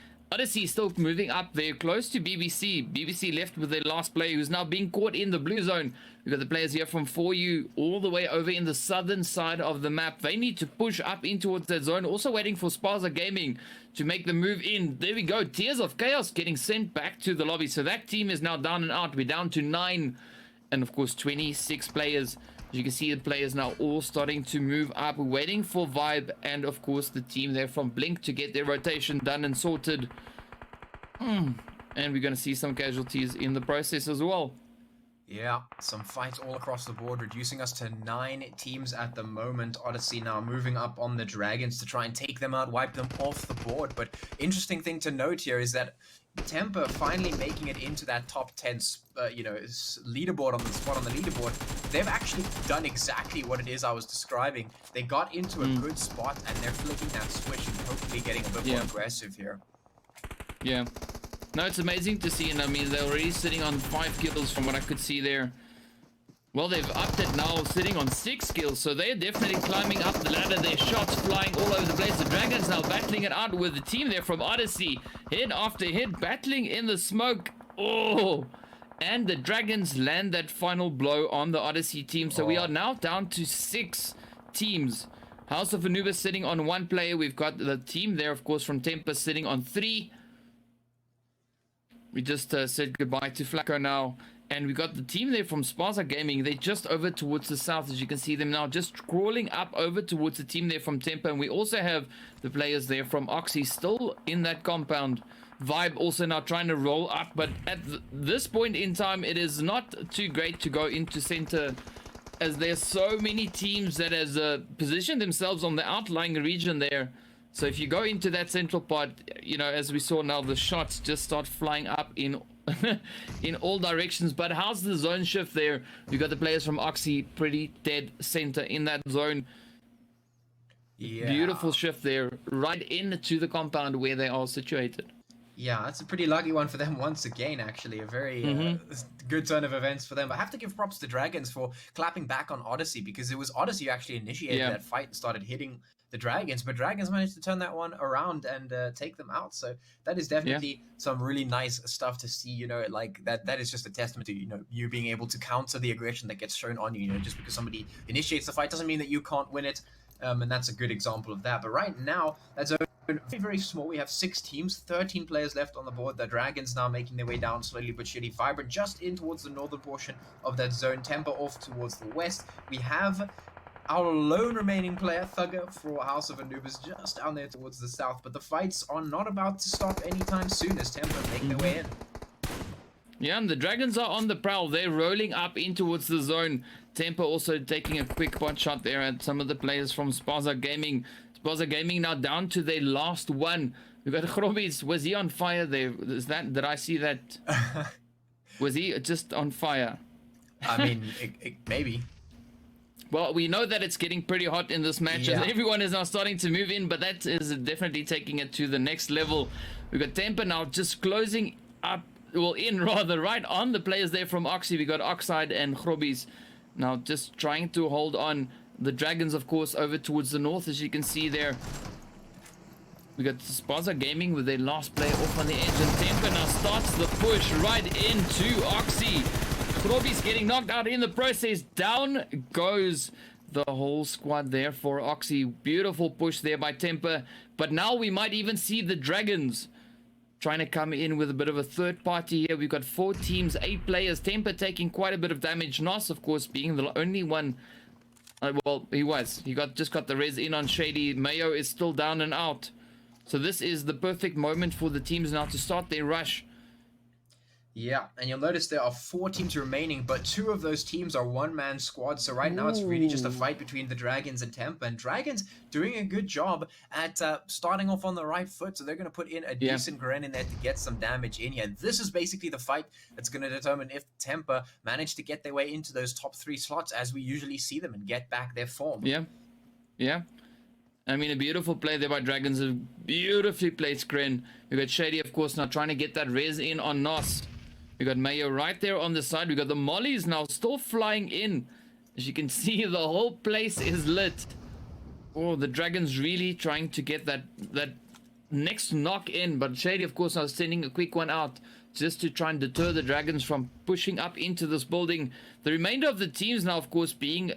still moving up there close to BBC. BBC left with their last player, who's now being caught in the blue zone. We've got the players here from 4U all the way over in the southern side of the map. They need to push up in towards that zone. Also waiting for Sparza Gaming to make the move in. There we go. Tears of Chaos getting sent back to the lobby. So that team is now down and out. We're down to 9 and of course 26 players. As you can see, the players now all starting to move up. We're waiting for Vibe and of course the team there from Blink to get their rotation done and sorted. And we're going to see some casualties in the process as well. Yeah, some fights all across the board, reducing us to 9 teams at the moment. Odyssey now moving up on the Dragons to try and take them out, wipe them off the board. But interesting thing to note here is that Temper finally making it into that top 10, leaderboard on the spot on the leaderboard. They've actually done exactly what it is I was describing. They got into a good spot and they're flicking that switch and hopefully getting a bit more aggressive here. Yeah. No, it's amazing to see, and I mean, they're already sitting on 5 kills from what I could see there. Well, they've upped it now, sitting on 6 kills, so they're definitely climbing up the ladder. Their shots flying all over the place. The Dragons now battling it out with the team there from Odyssey. Hit after hit, battling in the smoke. Oh! And the Dragons land that final blow on the Odyssey team, so we are now down to 6 teams. House of Anubis sitting on 1 player. We've got the team there, of course, from Temper sitting on 3. We just said goodbye to Flacco now. And we got the team there from Sparza Gaming. They're just over towards the south. As you can see them now just crawling up over towards the team there from Temper. And we also have the players there from Oxy still in that compound. Vibe also now trying to roll up. But at this point in time, it is not too great to go into center, as there's so many teams that has positioned themselves on the outlying region there. So if you go into that central part, you know, as we saw now, the shots just start flying up in in all directions. But how's the zone shift there? We got the players from Oxy pretty dead center in that zone. Yeah. Beautiful shift there, right into the compound where they are situated. Yeah, that's a pretty lucky one for them once again, actually. A very good turn of events for them. I have to give props to Dragons for clapping back on Odyssey, because it was Odyssey who actually initiated that fight and started hitting the Dragons, but Dragons managed to turn that one around and take them out. So that is definitely some really nice stuff to see, you know, like that is just a testament to, you know, you being able to counter the aggression that gets shown on you. You know, just because somebody initiates the fight doesn't mean that you can't win it. And that's a good example of that. But right now, that's very, very small. We have 6 teams, 13 players left on the board. The Dragons now making their way down slowly but surely. Vibrant just in towards the northern portion of that zone. Temper off towards the west. We have our lone remaining player, Thugger, for House of Anubis, just down there towards the south. But the fights are not about to stop anytime soon as Temper make their way in. Yeah, and the Dragons are on the prowl. They're rolling up in towards the zone. Temper also taking a quick pot shot there at some of the players from Sparza Gaming. Sparza Gaming now down to their last one. We've got Grobbies. Was he on fire there? Did I see that? Was he just on fire? I mean, maybe. Well, we know that it's getting pretty hot in this match, and everyone is now starting to move in, but that is definitely taking it to the next level. We've got Temper now just closing up, well, in rather, right on the players there from Oxy. We got Oxide and Grobbies now just trying to hold on. The Dragons, of course, over towards the north, as you can see there. We got Sparza Gaming with their last player off on the edge, and Temper now starts the push right into Oxy. Grobby's getting knocked out in the process. Down goes the whole squad there for Oxy. Beautiful push there by Temper. But now we might even see the Dragons trying to come in with a bit of a third party here. We've got 4 teams, 8 players. Temper taking quite a bit of damage. Nos, of course, being the only one. Well, he was. He just got the res in on Shady. Mayo is still down and out. So this is the perfect moment for the teams now to start their rush. Yeah, and you'll notice there are 4 teams remaining, but 2 of those teams are one-man squads. So right now it's really just a fight between the Dragons and Temper. And Dragons doing a good job at starting off on the right foot. So they're going to put in a decent Gren in there to get some damage in here. And this is basically the fight that's going to determine if Temper manage to get their way into those top 3 slots as we usually see them and get back their form. Yeah, yeah. I mean, a beautiful play there by Dragons. A beautifully played screen. We got Shady, of course, now trying to get that res in on Nos. We got Mayo right there on the side. We got the mollies now still flying in. As you can see, the whole place is lit. Oh, the Dragons really trying to get that next knock in. But Shady, of course, now sending a quick one out just to try and deter the Dragons from pushing up into this building. The remainder of the teams now, of course, being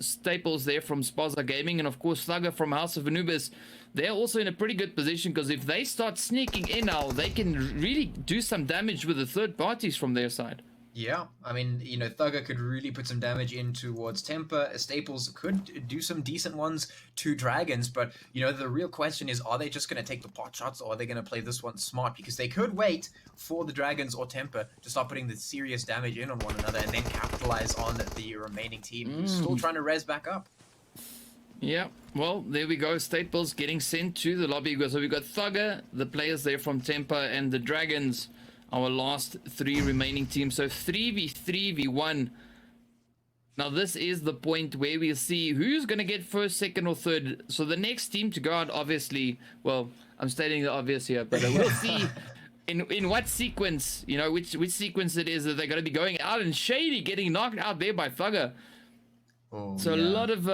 Staples there from Spaza Gaming and, of course, Thugger from House of Anubis. They're also in a pretty good position because if they start sneaking in now, they can really do some damage with the third parties from their side. Yeah, I mean, you know, Thugger could really put some damage in towards Temper. Staples could do some decent ones to Dragons, but, you know, the real question is, are they just going to take the pot shots or are they going to play this one smart? Because they could wait for the Dragons or Temper to start putting the serious damage in on one another and then capitalize on the remaining team who's still trying to res back up. Yeah, well, there we go. Staples getting sent to the lobby. So we've got Thugger, the players there from Temper, and the Dragons, our last 3 remaining teams. So 3v3v1. Now this is the point where we'll see who's going to get first, second, or third. So the next team to go out, obviously, well, I'm stating the obvious here, but we'll see in what sequence, you know, which sequence it is that they're going to be going out. And Shady getting knocked out there by Thugger. Oh, So yeah. a lot of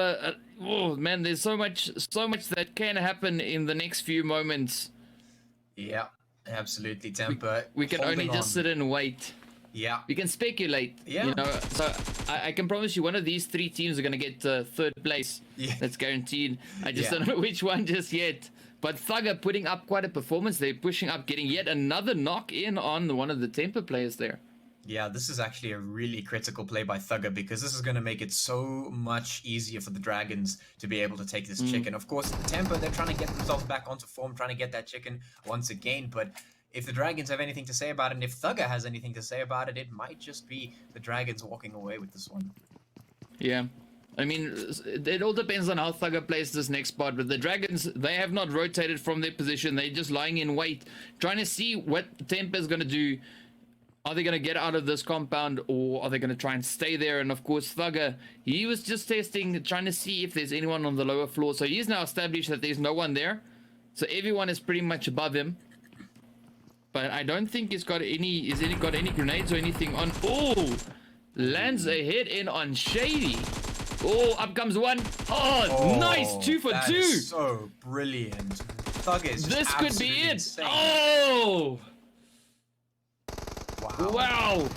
oh man, there's so much that can happen in the next few moments. Yeah, absolutely, Temper. We can only holding just on. sit and wait. Yeah. We can speculate. Yeah. You know, so I can promise you one of these 3 teams are going to get third place. Yeah. That's guaranteed. I just Yeah. don't know which one just yet. But Thugger putting up quite a performance. They're pushing up, getting yet another knock in on one of the Temper players there. Yeah, this is actually a really critical play by Thugger because this is going to make it so much easier for the Dragons to be able to take this chicken. Of course, Temper, they're trying to get themselves back onto form, trying to get that chicken once again. But if the Dragons have anything to say about it, and if Thugger has anything to say about it, it might just be the Dragons walking away with this one. Yeah. I mean, it all depends on how Thugger plays this next part. But the Dragons, they have not rotated from their position. They're just lying in wait, trying to see what Temper's going to do. Are they going to get out of this compound or are they going to try and stay there? And of course, Thugger, he was just testing, trying to see if there's anyone on the lower floor. So he's now established that there's no one there. So everyone is pretty much above him. But I don't think he's got any grenades or anything on. Oh, lands a hit in on Shady. Oh, up comes one. Oh, nice, 2 for 2. That is so brilliant. Thugger is just This could be absolutely it. insane. Oh. Wow. Wow.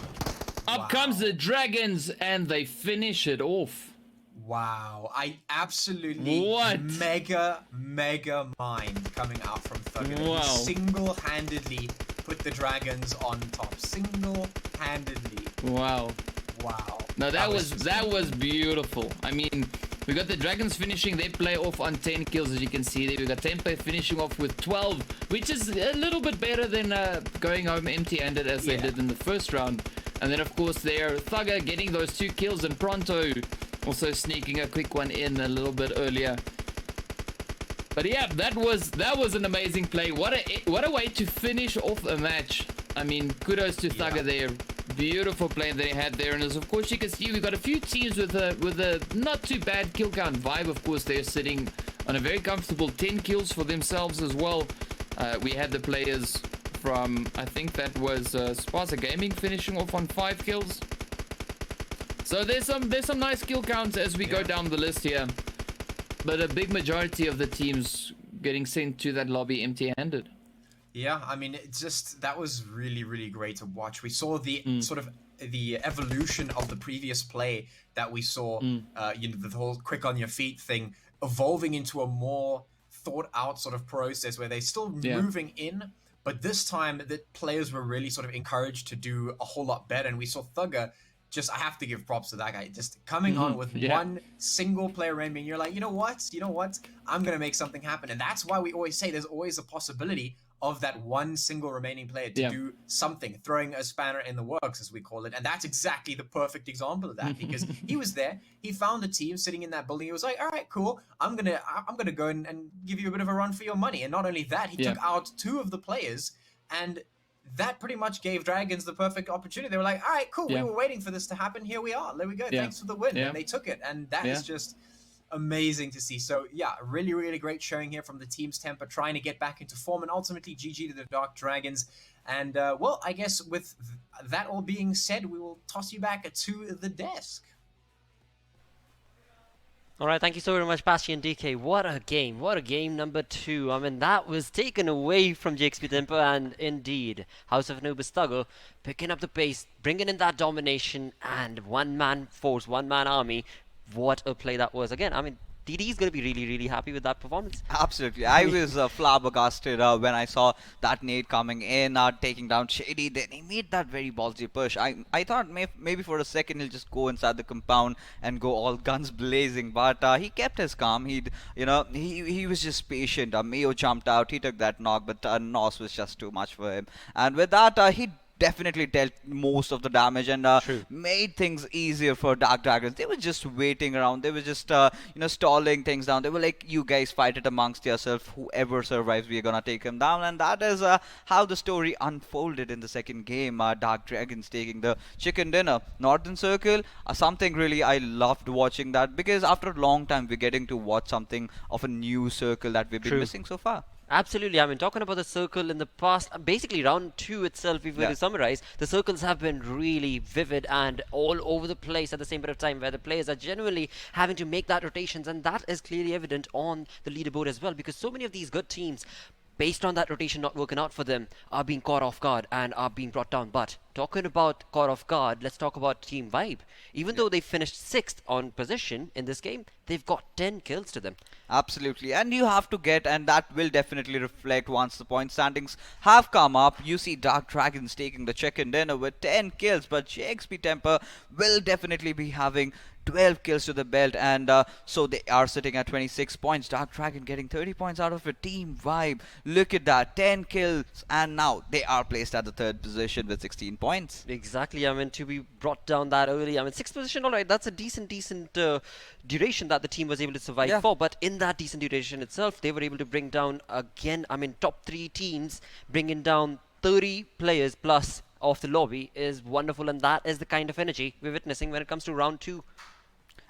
Up Wow. comes the Dragons and they finish it off. Wow, I absolutely mega mind coming out from Thugger. He Wow. single-handedly put the Dragons on top. Single-handedly. Wow. Wow. Now that just- was beautiful. I mean, we got the Dragons finishing their play off on 10 kills, as you can see there. We got Tempe finishing off with 12, which is a little bit better than going home empty-handed as they did in the first round. And then, of course, there, Thugger getting those 2 kills, and Pronto also sneaking a quick one in a little bit earlier. But yeah, that was an amazing play. What a way to finish off a match. I mean, kudos to Thugger there. Beautiful play that he had there. And as of course you can see, we've got a few teams with a not too bad kill count vibe. Of course, they're sitting on a very comfortable 10 kills for themselves as well. We had the players from, I think that was Sparta Gaming finishing off on 5 kills. So there's some nice kill counts as we go down the list here. But a big majority of the teams getting sent to that lobby empty-handed. Yeah, I mean, it's just, that was really, really great to watch. We saw the sort of the evolution of the previous play that we saw, you know, the whole quick on your feet thing evolving into a more thought out sort of process where they're still moving in, But this time, the players were really sort of encouraged to do a whole lot better, and we saw Thugger. Just, I have to give props to that guy. Just coming on with Yeah. one single player remaining, you're like, you know what? I'm gonna make something happen, and that's why we always say there's always a possibility of that one single remaining player to Yeah. do something, throwing a spanner in the works, as we call it. And that's exactly the perfect example of that, because he was there, he found a team sitting in that building, he was like, all right, cool, I'm gonna go and give you a bit of a run for your money. And not only that, he Yeah. took out 2 of the players, and that pretty much gave Dragons the perfect opportunity. They were like, all right, cool, Yeah. we were waiting for this to happen, here we are, there we go, Yeah. thanks for the win. Yeah. And they took it, and that Yeah. is just amazing to see. So yeah, really, really great showing here from the team's temper, trying to get back into form, and ultimately GG to the Dark Dragons. And well, I guess with that all being said, we will toss you back to the desk. Alright, thank you so very much, Bastion DK. What a game number 2. I mean, that was taken away from JXP Temper, and indeed, House of Anubis Thugger picking up the pace, bringing in that domination, and one-man force, one-man army. What a play that was. Again, I mean, DD is going to be really, really happy with that performance. Absolutely. I was flabbergasted when I saw that nade coming in, taking down Shady. Then he made that very ballsy push. I thought maybe for a second he'll just go inside the compound and go all guns blazing, but he kept his calm. He was just patient. Mayo jumped out. He took that knock, but Nos was just too much for him. And with that, he definitely dealt most of the damage and made things easier for Dark Dragons. They were just waiting around. They were just stalling things down. They were like, you guys fight it amongst yourself. Whoever survives, we're gonna take him down. And that is how the story unfolded in the second game. Dark Dragons taking the chicken dinner. Northern Circle, something really I loved watching that, because after a long time we're getting to watch something of a new circle that we've been missing so far. Absolutely. I mean, talking about the circle in the past, basically round 2 itself, if we were to summarize, the circles have been really vivid and all over the place at the same bit of time, where the players are genuinely having to make that rotations, and that is clearly evident on the leaderboard as well, because so many of these good teams, based on that rotation not working out for them, are being caught off guard and are being brought down. But talking about caught off guard, let's talk about Team Vibe. Even though they finished 6th on position in this game, they've got 10 kills to them. Absolutely, and you have to get, and that will definitely reflect once the point standings have come up. You see Dark Dragons taking the chicken dinner with 10 kills, but JXP Temper will definitely be having 12 kills to the belt, and so they are sitting at 26 points. Dark Dragon getting 30 points out of it. Team Vibe, look at that, 10 kills, and now they are placed at the 3rd position with 16 points. Exactly. I mean, to be brought down that early, I mean, 6th position, alright, that's a decent duration that the team was able to survive for, but in that decent duration itself, they were able to bring down, again, I mean, top 3 teams, bringing down 30 players plus of the lobby is wonderful, and that is the kind of energy we're witnessing when it comes to round 2.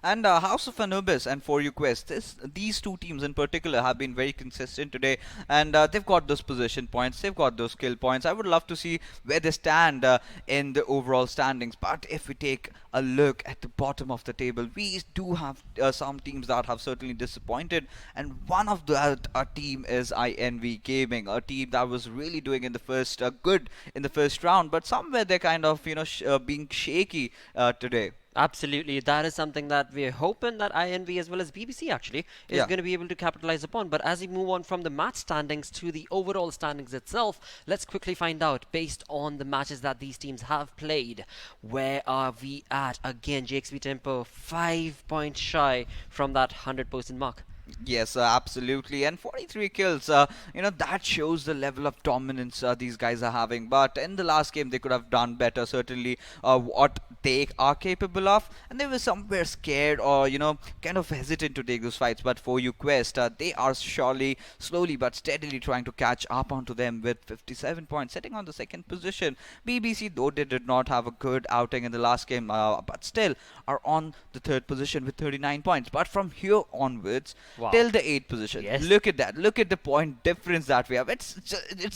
And House of Anubis and For You Quest, these two teams in particular have been very consistent today, and they've got those position points, they've got those skill points. I would love to see where they stand in the overall standings, but if we take a look at the bottom of the table, we do have some teams that have certainly disappointed, and one of that team is INV Gaming, a team that was really doing in the first good in the first round, but somewhere they're kind of being shaky today. Absolutely, that is something that we're hoping that INV as well as BBC actually is going to be able to capitalize upon. But as we move on from the match standings to the overall standings itself, let's quickly find out, based on the matches that these teams have played, where are we at? Again, JXP Tempo 5 points shy from that 100% mark. Yes, absolutely, and 43 kills, that shows the level of dominance these guys are having, but in the last game they could have done better, certainly what they are capable of, and they were somewhere scared or kind of hesitant to take those fights. But For You Quest, they are surely, slowly but steadily trying to catch up onto them with 57 points, sitting on the 2nd position. BBC, though they did not have a good outing in the last game, but still are on the 3rd position with 39 points. But from here onwards, till the 8th position. Yes. Look at that. Look at the point difference that we have. It's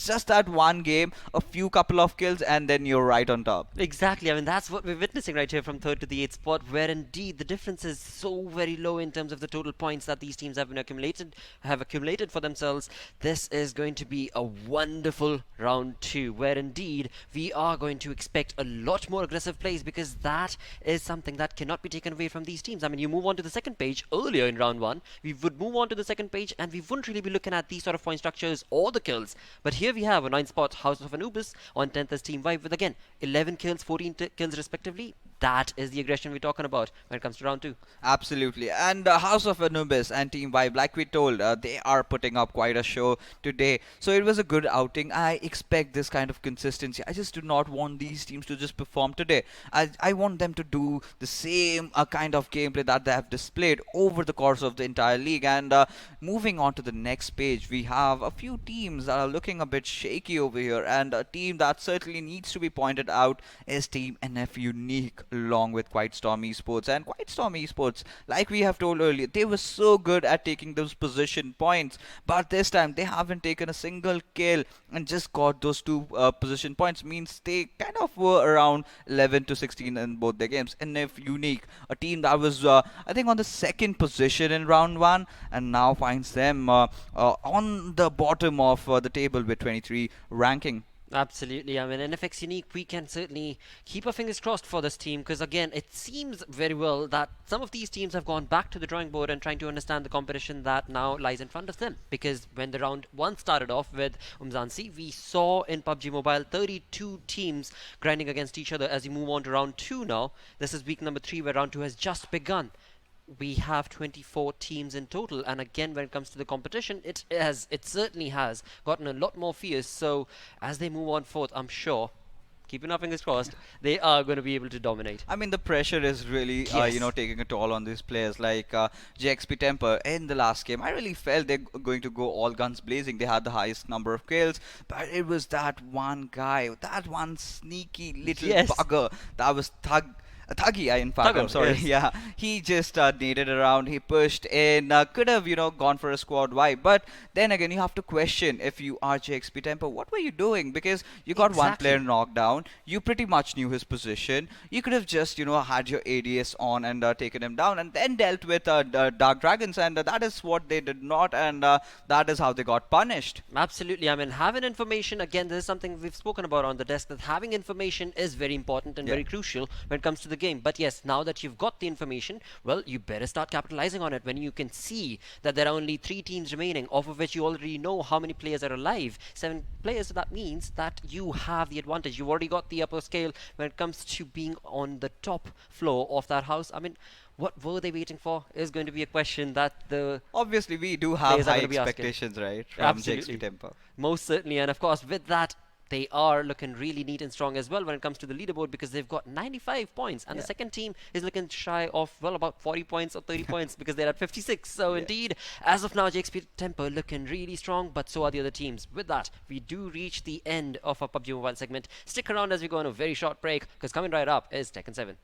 just that one game, a couple of kills, and then you're right on top. Exactly. I mean, that's what we're witnessing right here from 3rd to the 8th spot, where indeed the difference is so very low in terms of the total points that these teams have accumulated for themselves. This is going to be a wonderful round 2, where indeed we are going to expect a lot more aggressive plays, because that is something that cannot be taken away from these teams. I mean, you move on to the second page. Earlier in round 1, we would would move on to the second page and we wouldn't really be looking at these sort of point structures or the kills. But here we have a 9 spot House of Anubis on 10th as Team Vibe with again 11 kills, 14 kills respectively. That is the aggression we're talking about when it comes to round 2. Absolutely. And House of Anubis and Team Vibe, like we told, they are putting up quite a show today. So it was a good outing. I expect this kind of consistency. I just do not want these teams to just perform today. I want them to do the same kind of gameplay that they have displayed over the course of the entire league. And moving on to the next page, we have a few teams that are looking a bit shaky over here. And a team that certainly needs to be pointed out is Team NF Unique, along with Quiet Storm Esports. And Quiet Storm Esports, like we have told earlier, they were so good at taking those position points, but this time they haven't taken a single kill and just got those 2 position points. Means they kind of were around 11 to 16 in both their games. And if Unique, a team that was I think on the 2nd position in round 1, and now finds them on the bottom of the table with 23 ranking. Absolutely. I mean, NFX Unique, we can certainly keep our fingers crossed for this team because, again, it seems very well that some of these teams have gone back to the drawing board and trying to understand the competition that now lies in front of them. Because when the round 1 started off with Umzansi, we saw in PUBG Mobile 32 teams grinding against each other. As you move on to round 2 now, this is week number 3 where round 2 has just begun. We have 24 teams in total, and again when it comes to the competition, it certainly has gotten a lot more fierce. So as they move on forth, I'm sure, keeping our fingers crossed, they are going to be able to dominate. I mean, the pressure is really, taking a toll on these players. Like JXP Temper in the last game, I really felt they're going to go all guns blazing. They had the highest number of kills, but it was that one guy, that one sneaky little bugger that was Thuggy, in fact, I'm sorry. Yes. Yeah, he just naded around. He pushed in. Could have, gone for a squad wipe. But then again, you have to question if you are JXP Tempo, what were you doing? Because you got one player knocked down. You pretty much knew his position. You could have just, had your ADS on and taken him down, and then dealt with Dark Dragons. And that is what they did not, and that is how they got punished. Absolutely. I mean, having information, again, this is something we've spoken about on the desk, that having information is very important and very crucial when it comes to the game. But yes, now that you've got the information, well, you better start capitalizing on it when you can see that there are only 3 teams remaining, of which you already know how many players are alive. 7 players, so that means that you have the advantage. You've already got the upper scale when it comes to being on the top floor of that house. I mean, what were they waiting for is going to be a question that the obviously we do have high expectations, right, from JXP Tempo. Most certainly, and of course with that, they are looking really neat and strong as well when it comes to the leaderboard, because they've got 95 points and the second team is looking shy of, well, about 40 points or 30 points because they're at 56. So indeed, as of now, JXP Tempo looking really strong, but so are the other teams. With that, we do reach the end of our PUBG Mobile segment. Stick around as we go on a very short break, because coming right up is Tekken 7.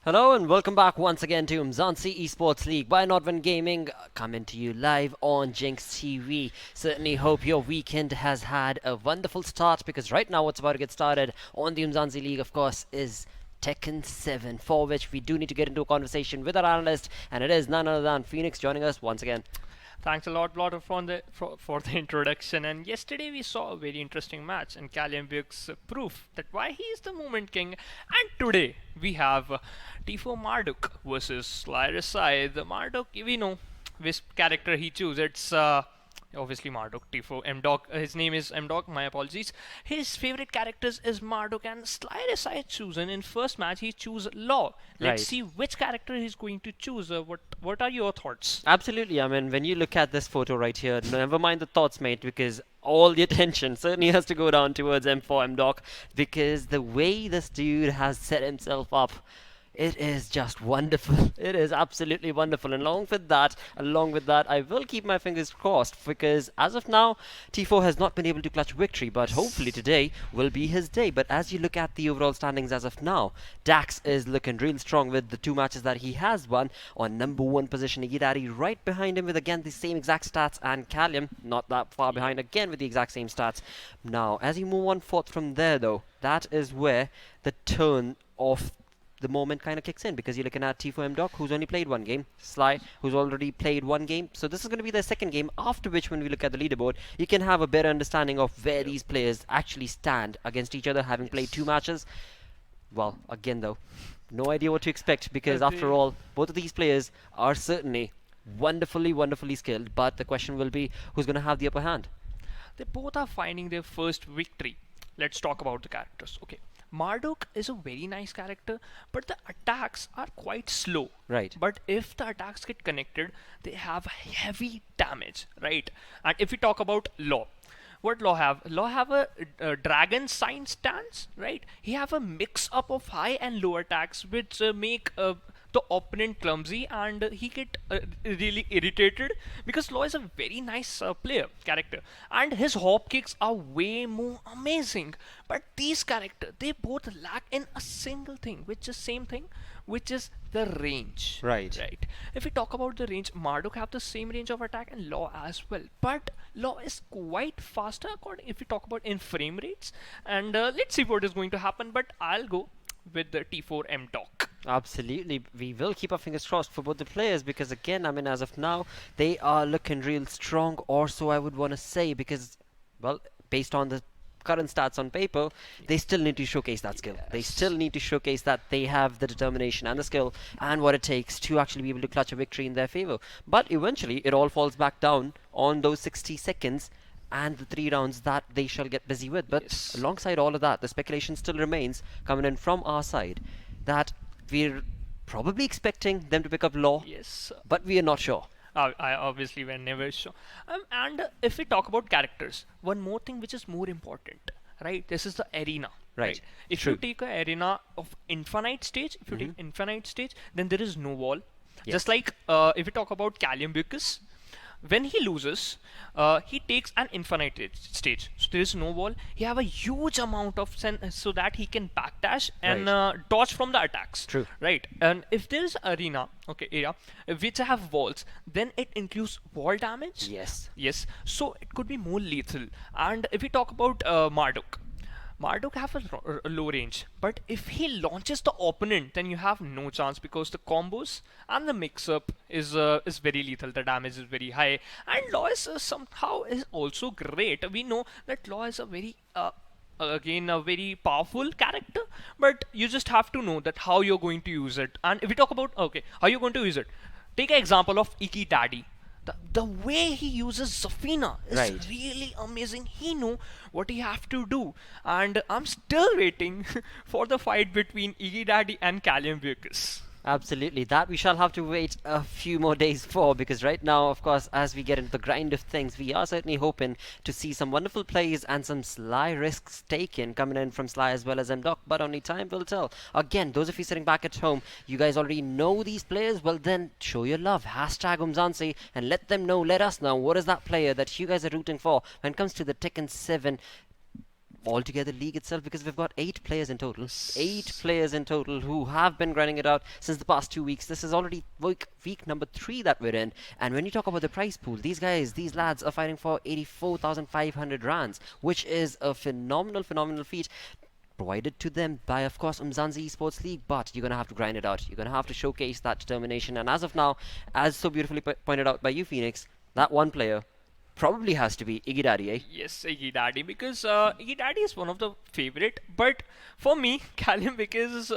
Hello and welcome back once again to Umzansi Esports League by Nodwin Gaming, coming to you live on Jinx TV. Certainly hope your weekend has had a wonderful start, because right now what's about to get started on the Umzansi League, of course, is Tekken 7, for which we do need to get into a conversation with our analyst, and it is none other than Phoenix joining us once again. Thanks a lot, for the introduction. And yesterday we saw a very interesting match, and Calimbuk's proof that why he is the Moment King. And today we have Tifo Marduk versus SlyRsi. The Marduk, we know which character he chooses. It's obviously Marduk, Tifo, M-Dog. His name is M-Dog, my apologies. His favorite characters is Marduk, and SlyRsi chosen in first match. He choose Law. Let's Right. see which character he's going to choose. What are your thoughts? Absolutely. I mean, when you look at this photo right here, never mind the thoughts, mate, because all the attention certainly has to go down towards M4 M-Doc, because the way this dude has set himself up, it is just wonderful. It is absolutely wonderful. And along with that, I will keep my fingers crossed, because as of now, T4 has not been able to clutch victory, but hopefully today will be his day. But as you look at the overall standings as of now, Dax is looking real strong with the 2 matches that he has won. On number 1 position, Igidari right behind him with again the same exact stats, and Calium not that far behind again with the exact same stats. Now, as you move on forth from there though, that is where the turn of the moment kind of kicks in, because you're looking at T4M Doc, who's only played 1 game, Sly, who's already played 1 game. So this is going to be their second game, after which when we look at the leaderboard, you can have a better understanding of where these players actually stand against each other, having played 2 matches. Well, again though, no idea what to expect, because after all, both of these players are certainly wonderfully skilled, but the question will be who's going to have the upper hand. They both are finding their first victory. Let's talk about the characters. Okay, Marduk is a very nice character, but the attacks are quite slow. Right. But if the attacks get connected, they have heavy damage, right? And if we talk about Law, what Law have? Law have a dragon sign stance, right? He have a mix up of high and low attacks, which make the opponent clumsy, and he get really irritated, because Law is a very nice character, and his hop kicks are way more amazing. But these characters, they both lack in a single thing, which is same thing, which is the range. Right. Right. If we talk about the range, Marduk have the same range of attack and Law as well. But Law is quite faster according if we talk about in frame rates. And let's see what is going to happen. But I'll go with the T4M Doc. Absolutely, we will keep our fingers crossed for both the players, because again, I mean, as of now, they are looking real strong, or so I would want to say, because, well, based on the current stats on paper, they still need to showcase that skill. They still need to showcase that they have the determination and the skill and what it takes to actually be able to clutch a victory in their favor. But eventually, it all falls back down on those 60 seconds and the 3 rounds that they shall get busy with. But Yes. alongside all of that, the speculation still remains coming in from our side that we're probably expecting them to pick up Law, Yes. but we are not sure. I obviously were never sure. And if we talk about characters, one more thing which is more important, right? This is the arena. Right. If True. you take an arena of infinite stage, if you take infinite stage, then there is no wall. Yes. Just like if we talk about Calimbukis, when he loses, he takes an infinite stage. So there is no wall. He have a huge amount of so that he can backdash and dodge from the attacks. True. Right. And if there is area which have walls, then it includes wall damage. Yes. Yes. So it could be more lethal. And if we talk about Marduk have a low range, but if he launches the opponent, then you have no chance, because the combos and the mix-up is very lethal. The damage is very high, and Law is somehow is also great. We know that Law is a very again a very powerful character, but you just have to know that how you're going to use it. And if we talk about how you're going to use it, take an example of Iki Daddy. The way he uses Zafina is Right. really amazing. He know what he have to do, and I'm still waiting for the fight between Iggy Daddy and Calimbukis. Absolutely, that we shall have to wait a few more days for, because right now, of course, as we get into the grind of things, we are certainly hoping to see some wonderful plays and some sly risks taken coming in from Sly as well as M-Doc, but only time will tell. Again, those of you sitting back at home, you guys already know these players, well then, show your love, hashtag Umzansi, and let them know, let us know, what is that player that you guys are rooting for when it comes to the Tekken 7 altogether league itself, because we've got 8 players in total. 8 players in total who have been grinding it out since the past 2 weeks. This is already week number 3 that we're in. And when you talk about the prize pool, these lads are fighting for 84,500 rands, which is a phenomenal feat provided to them by, of course, Umzansi Esports League. But you're going to have to grind it out. You're going to have to showcase that determination. And as of now, as so beautifully pointed out by you, Phoenix, that one player probably has to be Iggy Daddy, eh? Yes, Iggy Daddy, because Iggy Daddy is one of the favorite, but for me, Callum Vickers is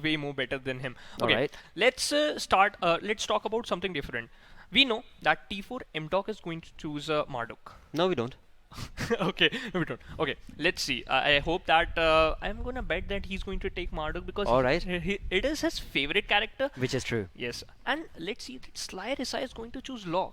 way more better than him. Okay, Alright. let's start. Let's talk about something different. We know that T4 MDoc is going to choose Marduk. No, we don't. Okay, no, we don't. Okay, let's see. I hope that I'm gonna bet that he's going to take Marduk because Alright. it is his favorite character. Which is true. Yes, and let's see that SlyRsi is going to choose Law.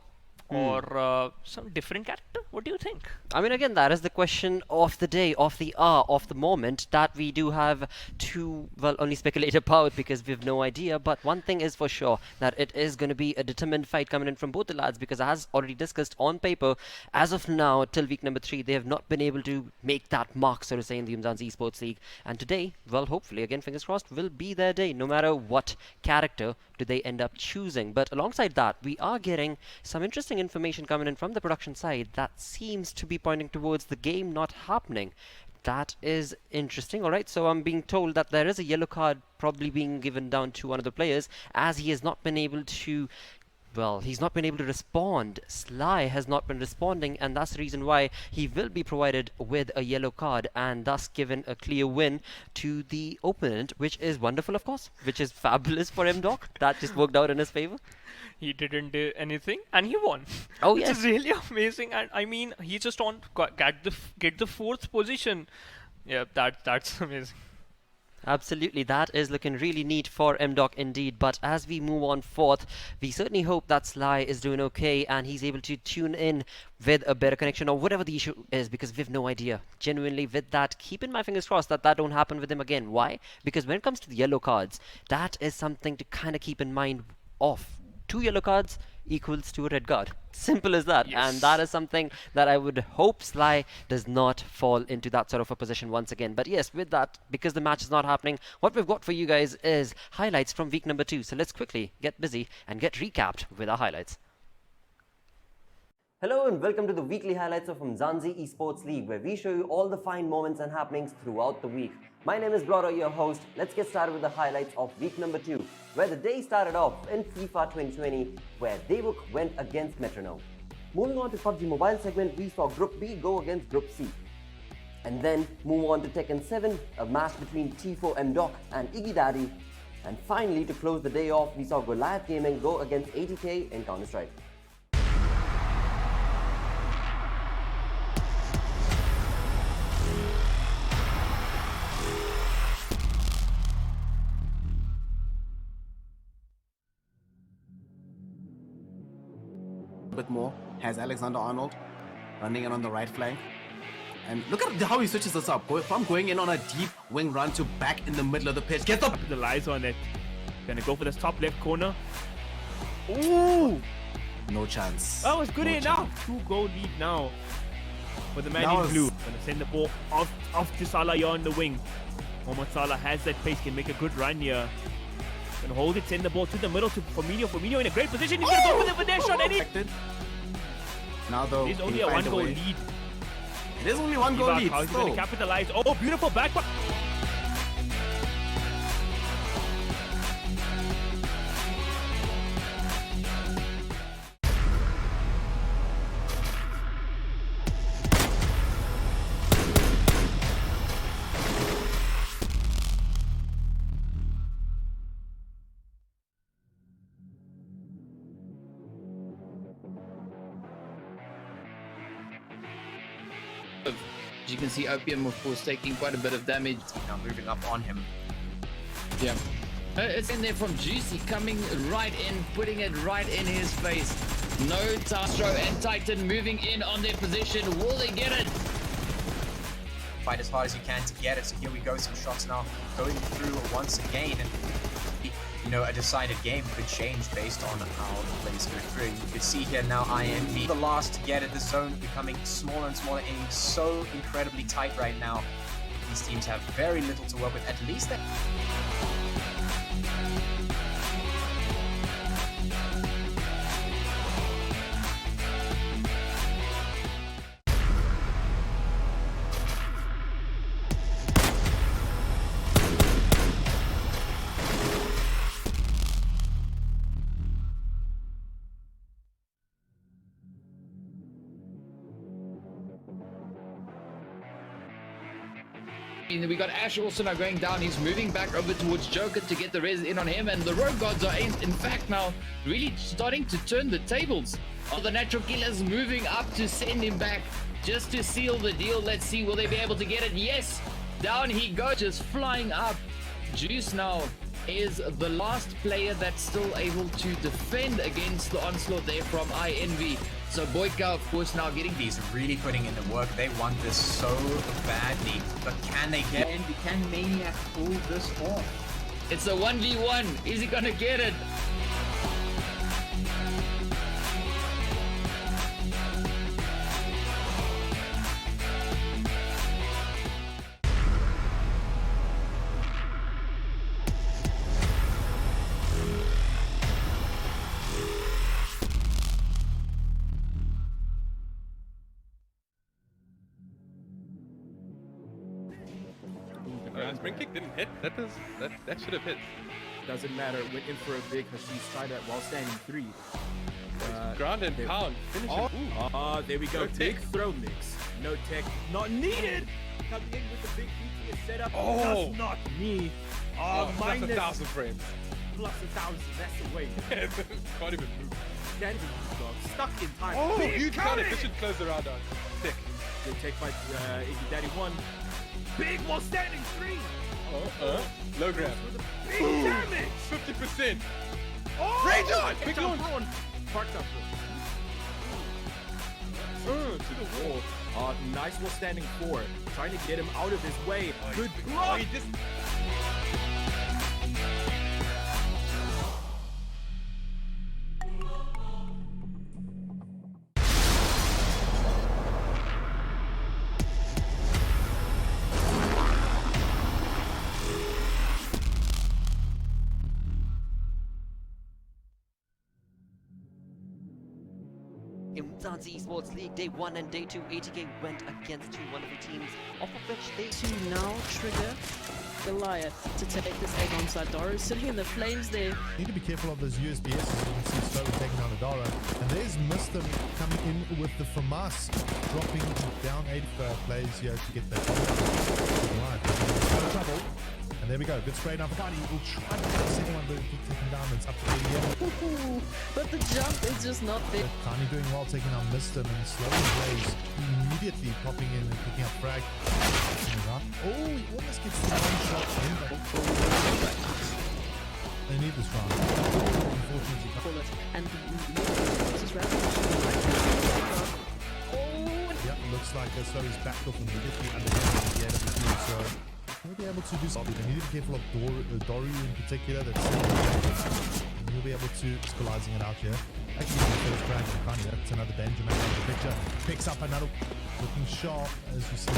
Or some different character? What do you think? I mean, again, that is the question of the day, of the hour, of the moment that we do have to, well, only speculate about because we have no idea. But one thing is for sure, that it is going to be a determined fight coming in from both the lads, because as already discussed on paper, as of now, till week number 3, they have not been able to make that mark, so to say, in the Umzansi Esports League. And today, well, hopefully, again, fingers crossed, will be their day, no matter what character do they end up choosing. But alongside that, we are getting some interesting information coming in from the production side that seems to be pointing towards the game not happening. That is interesting. Alright, so I'm being told that there is a yellow card probably being given down to one of the players, as he has not been able to, well, he's not been able to respond. Sly has not been responding, and that's the reason why he will be provided with a yellow card and thus given a clear win to the opponent, which is wonderful, of course, which is fabulous for MDoc. That just worked out in his favor. He didn't do anything and he won. Oh, which yes. is really amazing. And I mean, he just get the 4th position. Yeah, that's amazing. Absolutely, that is looking really neat for MDoc indeed. But as we move on forth, we certainly hope that Sly is doing okay and he's able to tune in with a better connection or whatever the issue is, because we have no idea. Genuinely, with that, keeping my fingers crossed that that don't happen with him again. Why? Because when it comes to the yellow cards, that is something to kind of keep in mind of. 2 yellow cards equals to a red card. Simple as that. Yes. And that is something that I would hope Sly does not fall into that sort of a position once again. But yes, with that, because the match is not happening, what we've got for you guys is highlights from week number 2. So let's quickly get busy and get recapped with our highlights. Hello and welcome to the weekly highlights of Umzansi Esports League, where we show you all the fine moments and happenings throughout the week. My name is Bloro, your host. Let's get started with the highlights of week number 2, where the day started off in FIFA 2020, where Daewuk went against Metronome. Moving on to PUBG Mobile segment, we saw Group B go against Group C. And then move on to Tekken 7, a match between T4 MDoc and Iggy Daddy. And finally, to close the day off, we saw Goliath Gaming go against 80K in Counter-Strike. Bit more, has Alexander Arnold running in on the right flank. And look at how he switches this up. From going in on a deep wing run to back in the middle of the pitch. Get up! Capitalize on it. Gonna go for the top left corner. Ooh! No chance. That was good No enough. 2-goal lead now for the man That in was- blue. Gonna send the ball off to Salah here on the wing. Mohamed Salah has that pace, can make a good run here. Gonna hold it, send the ball to the middle to Firmino. Firmino in a great position. He's gonna go for the finesse shot, and he... Now though, There's he only a finds 1-goal way. lead. There's only 1 goal lead. How is he gonna still. capitalize? Oh, beautiful back. As you can see, Opium, of course, taking quite a bit of damage. Now moving up on him. Yeah. It's in there from Juicy, coming right in, putting it right in his face. No Tastro and Titan moving in on their position. Will they get it? Fight as hard as you can to get it. So here we go, some shots now going through once again. a decided game could change based on how the plays go through. You could see here now INV, the last to get it, the zone becoming smaller and smaller, aiming so incredibly tight right now. These teams have very little to work with, at least they... We got Ash also now going down. He's moving back over towards Joker to get the res in on him, and the Rogue Gods are in fact now really starting to turn the tables. Are the Natural Killers moving up to send him back just to seal the deal? Let's see, will they be able to get it? Yes, down he goes, just flying up. Juice now is the last player that's still able to defend against the onslaught there from INV. So Boyka, of course, now getting He's really putting in the work. They want this so badly, but can they get it? Can Maniac pull this off? It's a 1v1. Is he gonna get it? Spring kick didn't hit. That should have hit. Doesn't matter. Went in for a big Hashish tried that while standing 3. Ground and pound. Finish it. Ooh. There we go. No Big tech. throw mix. No tech. Not needed. Coming in with the big BTS setup. Oh. Does not need. That's Minus 1,000 frames. plus 1,000. That's the way. Can't even move. Can't even move, dog. Stuck in time. Oh, Big huge counter. counter. This should close the round down. Sick. Good take by Iggy Daddy 1. Big while standing 3. Low grab. Big damage. 50%. Oh! Rage on! Quick launch. Parked up. To the wall. Nice while standing 4. Trying to get him out of his way. Good Oh, block. he just... Umzansi Esports League Day 1 and Day 2, ATK went against two wonderful teams, off of which they To now trigger Goliath to take this egg on side. Doro sitting in the flames there. Need to be careful of those USBs, as you can see slowly taking down Adara. And there's Mr. coming in with the FAMAS, dropping down 8 players here to get that right. Trouble. And there we go, good spray down for Kani. We'll try to get the second one, but keep taking down. It's up to 80 here. But the jump is just not there. Kani doing well, taking out Mr. and slowly Blaze immediately popping in and picking up frag. Oh, he almost gets the one shot in. They need this round. Unfortunately. And this is rapid. Yep, looks like Slurry's backed off immediately under the end of the team, so he'll be able to do something. They need to be careful of Dory in particular. And he'll be able to equalizing it out here. Actually, the first drag for Kanye. That's another danger man in the picture. Picks up another looking sharp, as you see.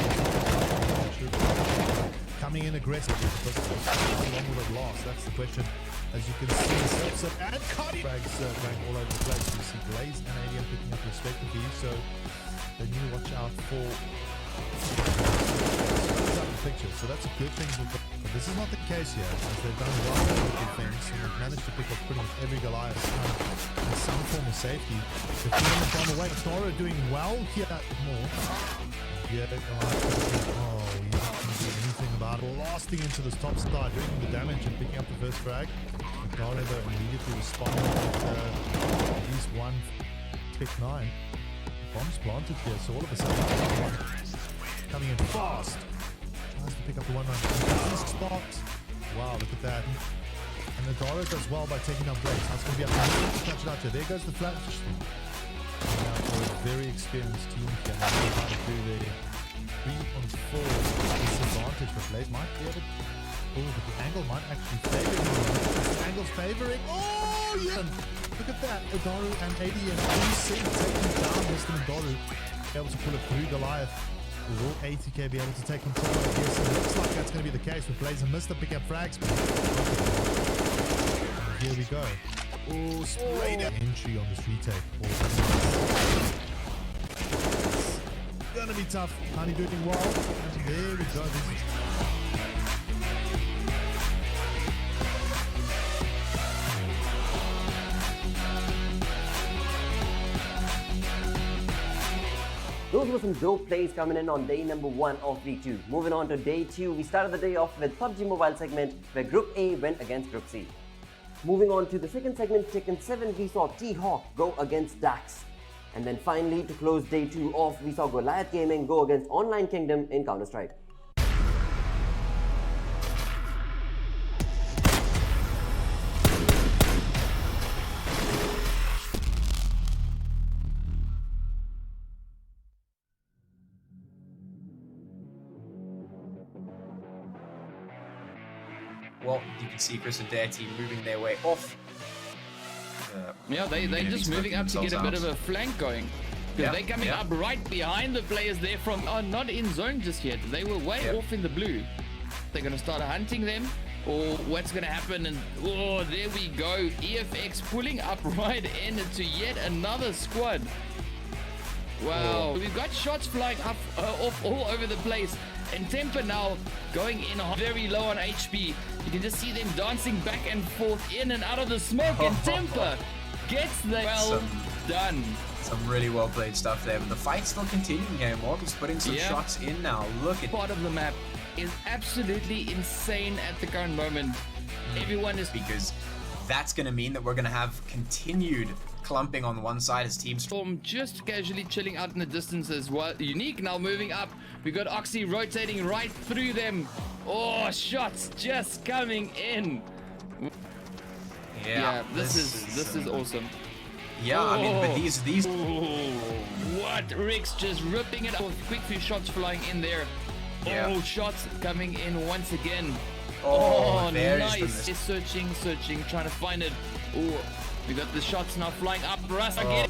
Coming in aggressive because how long will it last? That's the question. As you can see, Seltzer and Kanye frags going all over the place. You see Blaze and Alien picking up respectively, so they need to watch out for picture, so that's a good thing. But this is not the case here, as they've done well with defense and they've managed to pick up pretty much every Goliath in some form of safety. They're feeling it on the way. Nora doing well here more. Yeah, Goliath. Oh, he didn't do anything about it. Blasting into this top side, doing the damage and picking up the first frag. Nora though immediately responding with at least one pick 9. Bombs planted here, so all of a sudden coming in fast. Tries to pick up the 1-1 spot. Wow, look at that. And Adara does well by taking down Blaze. That's going to be up to touch it out here. There goes the flash. Now for a very experienced team here. Now how to do the 3-on-4 disadvantage for Blaze. Might be able Oh, but the angle might actually favor him. The angle's favoring. Oh, yeah! Look at that. Odaru and AD and UC taking down Mr. Nodwin. Able to pull it through Goliath. Will ATK be able to take control of this? It looks like that's going to be the case with Blaze and Mr. pick up frags. And here we go. Oh, sprayed entry on this retake. It's gonna be tough. Honey doing well. And there we go. This is Those were some dope plays coming in on day number 1 of week 2. Moving on to day 2, we started the day off with PUBG Mobile segment where Group A went against Group C. Moving on to the second segment, Tekken 7, we saw T-Hawk go against Dax. And then finally, to close day 2 off, we saw Goliath Gaming go against Online Kingdom in Counter-Strike. Well, you can see Chris and Dare team moving their way off. Yeah, they just moving up to get a bit of a flank going. Because they're coming up right behind the players there from not in zone just yet. They were way off in the blue. They're going to start hunting them. Or what's going to happen? And oh, there we go. EFX pulling up right into yet another squad. Wow. We've got shots flying up off all over the place. And Temper now going in very low on HP. You can just see them dancing back and forth in and out of the smoke. And Temper gets the done. Some really well played stuff there. But the fight's still continuing here. Mortal's putting some shots in now. Look at part of the map is absolutely insane at the current moment. Everyone is because that's going to mean that we're going to have continued clumping on one side as teams Storm just casually chilling out in the distance as well. Unique now moving up. We got Oxy rotating right through them. Oh, shots just coming in. Yeah, this is awesome. Yeah, I mean, but these. What? Rick's just ripping it up. Quick few shots flying in there. Oh, shots coming in once again. Oh, nice. He's searching, trying to find it. Oh, we got the shots now flying up. Russ again.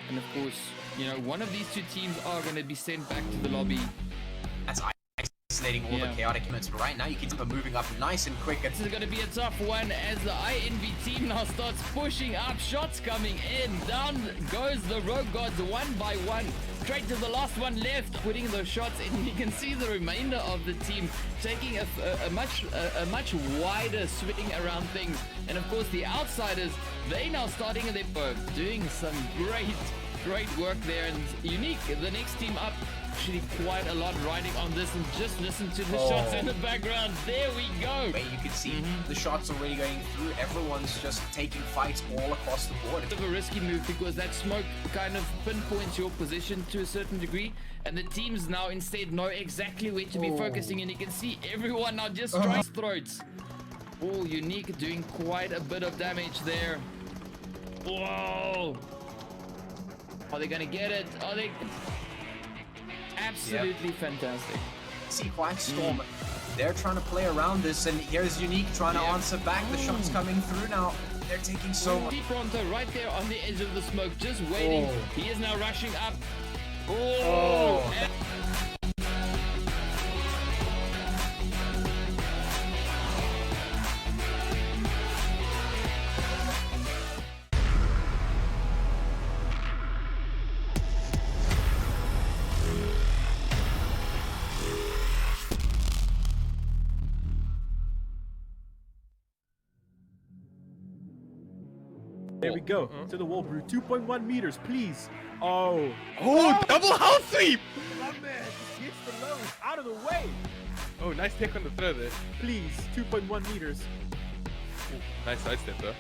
And of course, you know, one of these two teams are going to be sent back to the lobby. That's isolating all the chaotic units. But right now, you can see them moving up nice and quick. This is going to be a tough one as the INV team now starts pushing up. Shots coming in. Down goes the Rogue Gods one by one. Straight to the last one left, putting those shots in. You can see the remainder of the team taking a much wider swing around things. And of course, the outsiders, they now starting and they're doing some great work there. And Unique, the next team up, actually quite a lot riding on this. And just listen to the shots in the background. There we go. You can see the shots already going through. Everyone's just taking fights all across the board. It's a risky move because that smoke kind of pinpoints your position to a certain degree. And the teams now instead know exactly where to be focusing. And you can see everyone now just strikes throats. Oh, Unique doing quite a bit of damage there. Whoa. Are they going to get it? Are they... Absolutely fantastic. See Quack Storm, they're trying to play around this, and here's Unique trying to answer back. The shots coming through now. They're taking so much. Pronto right there on the edge of the smoke, just waiting. He is now rushing up. There we go. To the wall, Brew. 2.1 meters, please. Oh. Oh, double house sweep! My man just gets the lows out of the way. Oh, nice take on the throw there. Please, 2.1 meters. Nice sidestep though.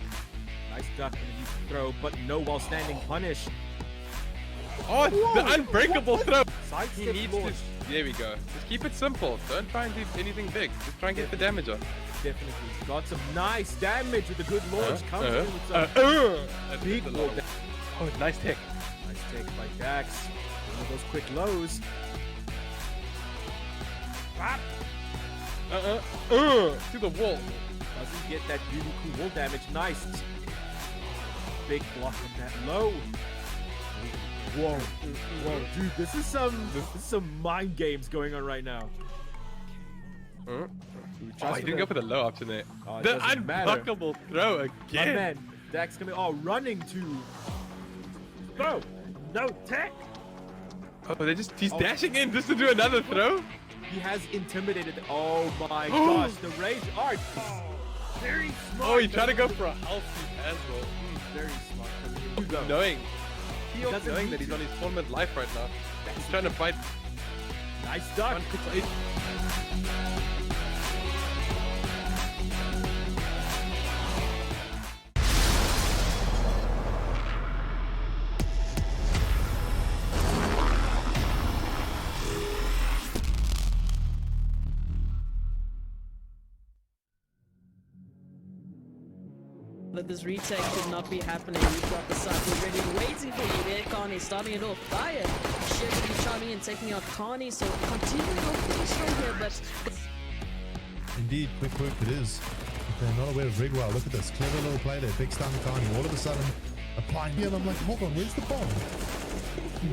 Nice duck and a deep throw, but no while standing punish. Oh, the unbreakable throw. Side He step needs launch. to. There we go. Just keep it simple. Don't try and do anything big. Just try and get the damage off. Definitely got some nice damage with a good launch. Comes in with some big That's a wall lot. Oh, nice take. Nice take by Dax. One of those quick lows. Bop. To the wall. Doesn't get that really cool wall damage. Nice. Big block from that low. Whoa. Whoa, dude, this is some mind games going on right now. Oh, Just he for didn't the- go for the low option there. Oh, it The doesn't matter. unblockable throw My again. man, Dax coming. Oh, running to. Throw. No tech. Oh, he's dashing in just to do another throw? He has intimidated. Oh my gosh, the rage art. Oh, very smart. Oh, he tried to go for a house sweep as well. Very smart from him to go. Knowing Doesn't knowing need that he's to. on his tournament life right now. He's trying to fight. Nice duck. But this retake should not be happening. We've got the side already waiting for you there. Carney starting it off. Fire. Shit to be chiming in, taking out Carney. So continuing off pretty strong here, but Indeed, quick work it is. If they're not aware of Rigwell, look at this. Clever little play there. Big stun Carney. All of a sudden, applying here, and I'm like, hold on, where's the bomb?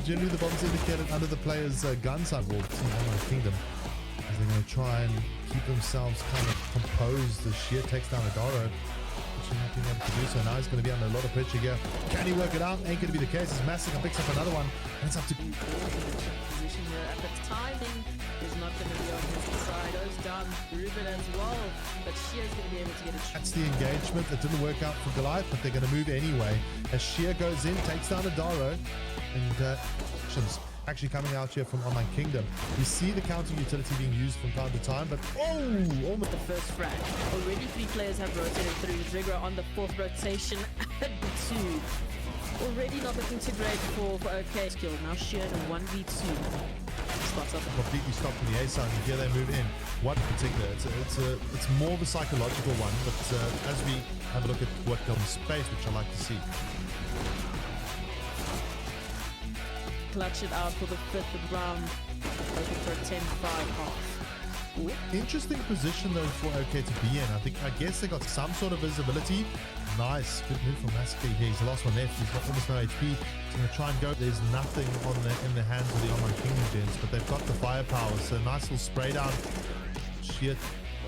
Generally, the bomb's indicated under the player's gun side wall. Team Online Kingdom. As they're going to try and keep themselves kind of composed. The sheer takes down Adaro. Not being able to do so. Now he's going to be under a lot of pressure here. Can he work it out? Ain't going to be the case. As Massacre picks up another one, and it's up to position here at the timing is not going to be on his side. Goes down Ruben as well, but Shear's going to be able to get a That's the engagement. That didn't work out for Goliath, but they're going to move anyway. As Sheer goes in, takes down Adaro, and actions actually coming out here from Online Kingdom. We see the counter utility being used from time to time, but almost the first frag. Already 3 players have rotated through. Zigro on the 4th rotation at B2. Already not looking too great for OK skill. Now Sheer in 1v2. Spots up. completely stopped from the A side, and here they move in. What in particular? It's more of a psychological one, but as we have a look at what comes space, which I like to see. Clutch it out for the 5th round. Looking for a 10-5 half. Interesting position though for OK to be in. I guess they got some sort of visibility. Nice, good move from Massacre here. He's the last one left. He's got almost no HP. He's going to try and go. There's nothing in the hands of the Online Kingdom gents, but they've got the firepower. So nice little spray down. Shit.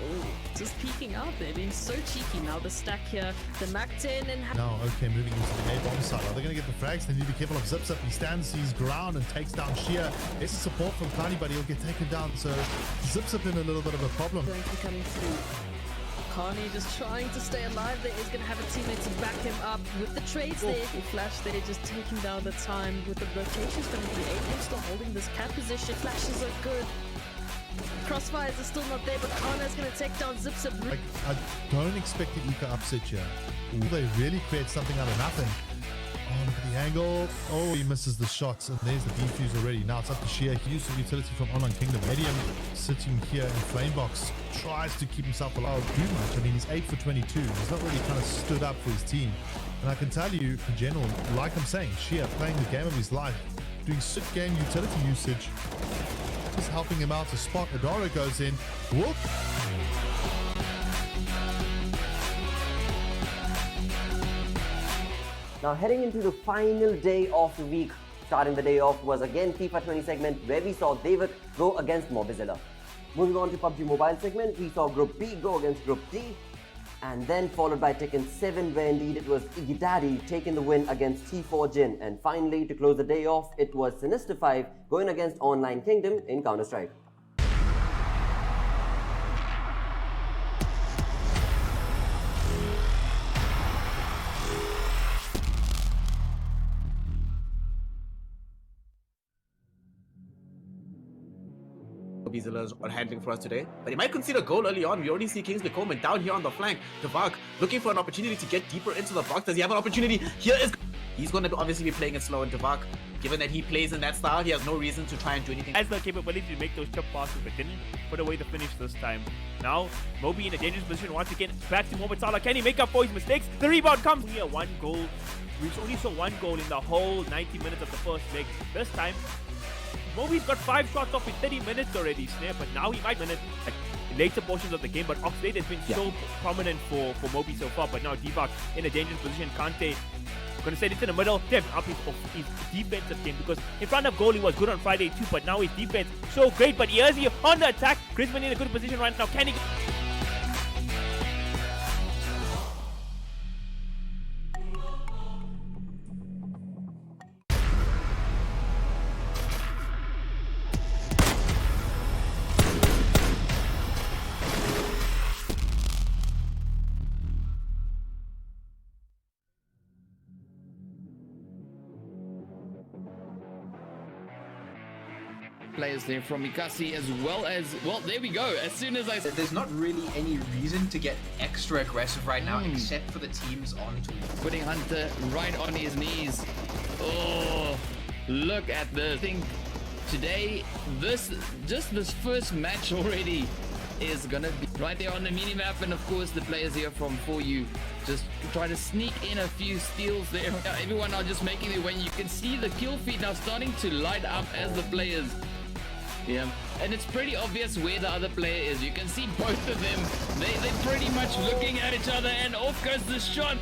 Oh, just peeking out there, being so cheeky. Now the stack here, the Mac 10 and Now OK moving into the A-bomb side. Are they going to get the frags? They need to be careful of Zips up. He stands his ground and takes down Sheer. There's some support from Kani, but he'll get taken down. So Zips up in a little bit of a problem. going to be coming through. Carney just trying to stay alive there. Is going to have a teammate to back him up with the trades there. The flash there, just taking down the time with the rotations coming through. A-bomb still holding this cat position. Flashes are good. Crossfires are still not there, but Kana's going to take down Zipsa. Like, I don't expect the Eco upset here. They really create something out of nothing. Oh, look at the angle. Oh, he misses the shots, and there's the defuse already. Now it's up to Sheer. Use of utility from Online Kingdom. Medium sitting here in Flamebox tries to keep himself alive too much. I mean, he's 8 for 22. He's not really kind of stood up for his team. And I can tell you, in general, like I'm saying, Sheer playing the game of his life, doing sick game utility usage. Just helping him out to spot. Adaro goes in. Whoop. Now heading into the final day of the week, starting the day off was again FIFA 20 segment where we saw David go against Mobizilla. Moving on to PUBG Mobile segment, we saw Group B go against Group D, and then followed by Tekken 7 where indeed it was Iggy Daddy taking the win against T4 Jin, and finally to close the day off it was Sinister 5 going against Online Kingdom in Counter-Strike. Mobiles are handling for us today. But he might concede a goal early on. We already see Kingsley Coleman down here on the flank. Devak looking for an opportunity to get deeper into the box. Does he have an opportunity? He's going to obviously be playing it slow, and Devak, given that he plays in that style, he has no reason to try and do anything. Has the capability to make those chip passes, but didn't put away the finish this time. Now, Moby in a dangerous position once again. Back to Mohamed Salah. Can he make up for his mistakes? The rebound comes. Only a one goal. We only saw one goal in the whole 90 minutes of the first leg. This time, Moby's got 5 shots off in 30 minutes already, Snare, but now he might win it at later portions of the game. But Oxlade has been so prominent for Moby so far, but now Devak in a dangerous position. Kante going to set it in the middle, then up his defensive game, because in front of goal he was good on Friday too, but now his defense so great. But here's he on the attack. Griezmann in a good position right now. Can he? Players there from Inkosi, as well as, well, there we go. As soon as I... There's not really any reason to get extra aggressive right now, except for the teams on tour. Putting Hunter right on his knees. Oh, look at this. I think today, this first match already is gonna be right there on the mini map, and of course the players here from 4U just try to sneak in a few steals there. Everyone are just making their way. You can see the kill feed now starting to light up as the players. Yeah, and it's pretty obvious where the other player is. You can see both of them. They're pretty much looking at each other, and off goes the shot.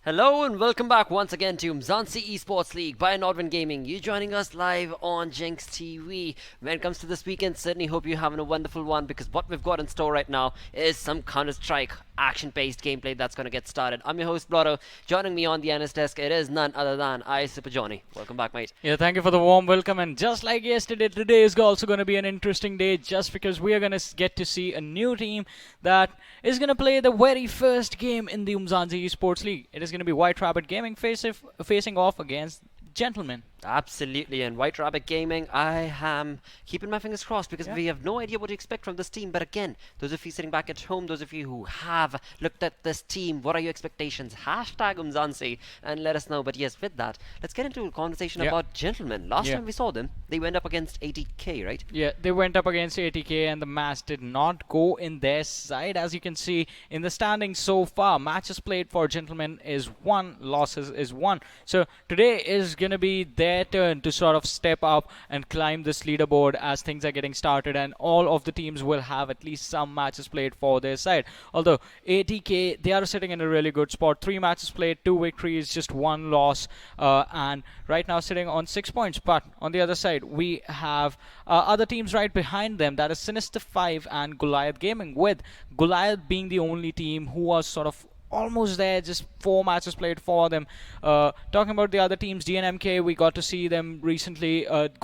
Hello and welcome back once again to Umzansi Esports League by Nodwin Gaming. You joining us live on Jinx TV. When it comes to this weekend, certainly hope you're having a wonderful one, because what we've got in store right now is some Counter-Strike action-paced gameplay that's going to get started. I'm your host, Blotto. Joining me on the NS desk, it is none other than Super Johnny. Welcome back, mate. Yeah, thank you for the warm welcome. And just like yesterday, today is also going to be an interesting day, just because we are going to get to see a new team that is going to play the very first game in the Umzansi Esports League. It is going to be White Rabbit Gaming facing off against Djentlemen. Absolutely, and White Rabbit Gaming, I am keeping my fingers crossed, because we have no idea what to expect from this team. But again, those of you sitting back at home, those of you who have looked at this team, what are your expectations? Hashtag Umzansi and let us know. But yes, with that, let's get into a conversation about Djentlemen. Last time we saw them, they went up against 80k, right? Yeah, they went up against 80k, and the match did not go in their side. As you can see in the standings so far, matches played for Djentlemen is 1, losses is 1. So today is going to be their their turn to sort of step up and climb this leaderboard as things are getting started, and all of the teams will have at least some matches played for their side. Although ATK, they are sitting in a really good spot. 3 matches played, 2 victories, just 1 loss, and right now sitting on 6 points. But on the other side, we have other teams right behind them. That is Sinister 5 and Goliath Gaming, with Goliath being the only team who was sort of almost there, just 4 matches played for them. Talking about the other teams, DNMK, we got to see them recently.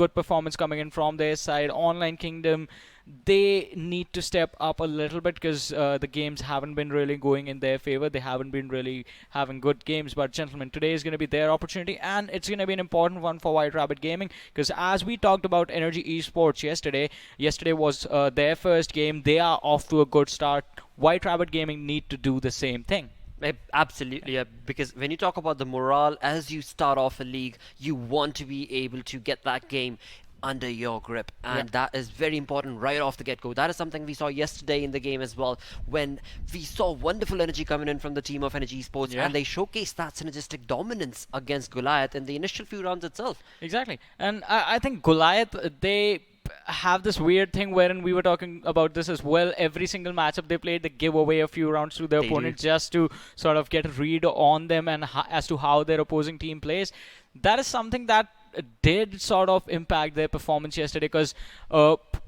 Good performance coming in from their side. Online Kingdom, they need to step up a little bit because the games haven't been really going in their favor. They haven't been really having good games. But gentlemen, today is going to be their opportunity, and it's going to be an important one for White Rabbit Gaming, because as we talked about Energy Esports yesterday was their first game. They are off to a good start. White Rabbit Gaming need to do the same thing. Absolutely, because when you talk about the morale as you start off a league, you want to be able to get that game under your grip, and that is very important right off the get-go. That is something we saw yesterday in the game as well, when we saw wonderful energy coming in from the team of Energy Esports, and they showcased that synergistic dominance against Goliath in the initial few rounds itself. Exactly, and I think Goliath, they have this weird thing wherein we were talking about this as well. Every single matchup they played, they give away a few rounds to their opponent just to sort of get a read on them and as to how their opposing team plays. That is something that did sort of impact their performance yesterday, because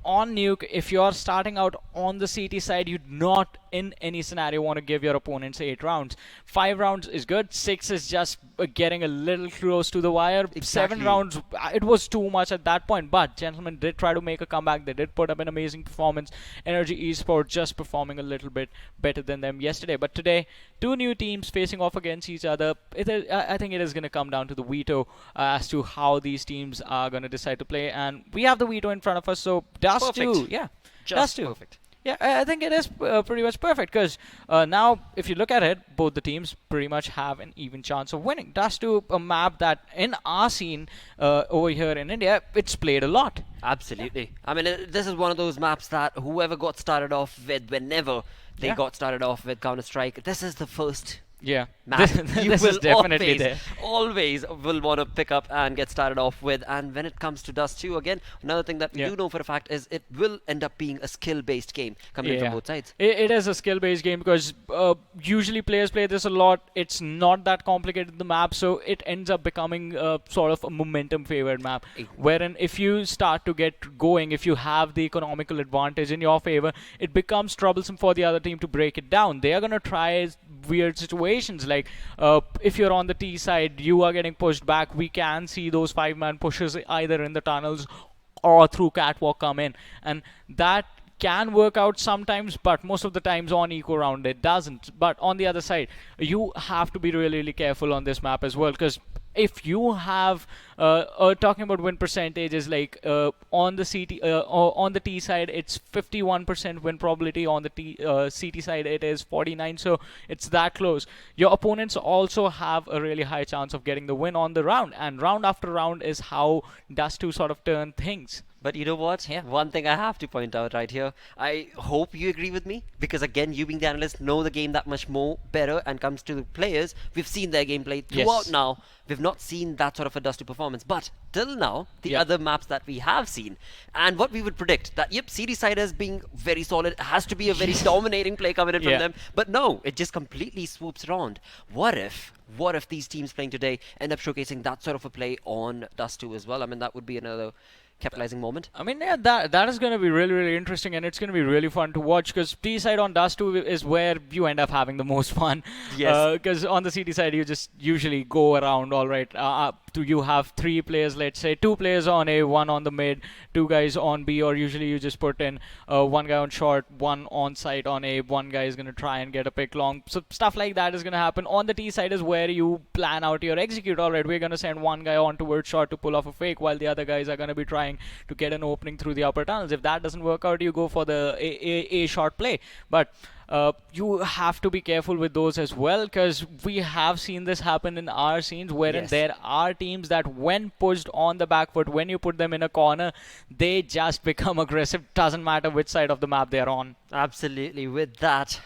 on Nuke, if you're starting out on the CT side, you'd not in any scenario want to give your opponents 8 rounds. 5 rounds is good. 6 is just getting a little close to the wire. Exactly. 7 rounds, it was too much at that point. But Gentlemen did try to make a comeback. They did put up an amazing performance. Energy Esports just performing a little bit better than them yesterday. But today, 2 new teams facing off against each other. I think it is going to come down to the veto as to how these teams are going to decide to play. And we have the veto in front of us, so Dust 2. Yeah, Just Dust 2. perfect. Yeah, I think it is pretty much perfect, because now, if you look at it, both the teams pretty much have an even chance of winning. Dust 2, a map that in our scene over here in India, it's played a lot. Absolutely. I mean, this is one of those maps that whoever got started off with, whenever they got started off with Counter-Strike, this is the first map you this will is definitely always will want to pick up and get started off with. And when it comes to Dust 2, again, another thing that we do know for a fact is it will end up being a skill-based game coming in from both sides. It is a skill-based game, because usually players play this a lot. It's not that complicated, the map, so it ends up becoming sort of a momentum-favored map, wherein if you start to get going, if you have the economical advantage in your favor, it becomes troublesome for the other team to break it down. They are going to try weird situations, like if you're on the T side, you are getting pushed back. We can see those 5-man pushes either in the tunnels or through catwalk come in, and that can work out sometimes, but most of the times on eco round it doesn't. But on the other side, you have to be really careful on this map as well, because if you have talking about win percentages, like on the T side it's 51% win probability, on the CT side it is 49, so it's that close. Your opponents also have a really high chance of getting the win on the round, and round after round is how Dust 2 sort of turn things. But you know what? One thing I have to point out right here, I hope you agree with me, because again, you being the analyst know the game that much more better, and comes to the players, we've seen their gameplay throughout now. We've not seen that sort of a Dust 2 performance, but till now, the other maps that we have seen, and what we would predict, that CD Siders being very solid, has to be a very dominating play coming in from them, but no, it just completely swoops around. What if these teams playing today end up showcasing that sort of a play on Dust 2 as well? I mean, that would be another capitalizing moment. I mean, that is going to be really interesting, and it's going to be really fun to watch, because T side on Dust 2 is where you end up having the most fun. Yes. Because on the CT side, you just usually go around, all right. You have 3 players, let's say 2 players on A, 1 on the mid, 2 guys on B, or usually you just put in 1 guy on short, 1 on site on A, 1 guy is going to try and get a pick long. So stuff like that is going to happen. On the T side is where you plan out your execute. All right, we're going to send 1 guy on towards short to pull off a fake, while the other guys are going to be trying to get an opening through the upper tunnels. If that doesn't work out, you go for the A short play. But you have to be careful with those as well, because we have seen this happen in our scenes, wherein there are teams that when pushed on the back foot, when you put them in a corner, they just become aggressive. Doesn't matter which side of the map they're on. Absolutely. With that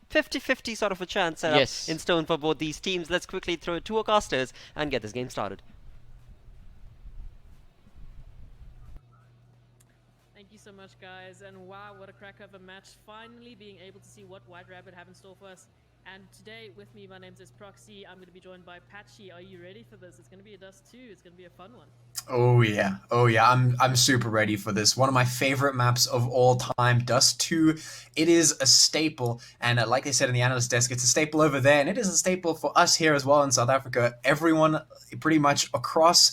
50-50 sort of a chance set up in stone for both these teams, let's quickly throw it to our casters and get this game started. so much, guys. And wow, what a crack of a match. Finally being able to see what White Rabbit have in store for us. And today with me, my name's Proxy. I'm going to be joined by Patchy. Are you ready for this? It's going to be a Dust 2. It's going to be a fun one. Oh yeah, oh yeah. I'm super ready for this. One of my favorite maps of all time, Dust 2. It is a staple, and like I said in the analyst desk, it's a staple over there, and it is a staple for us here as well in South Africa. Everyone, pretty much across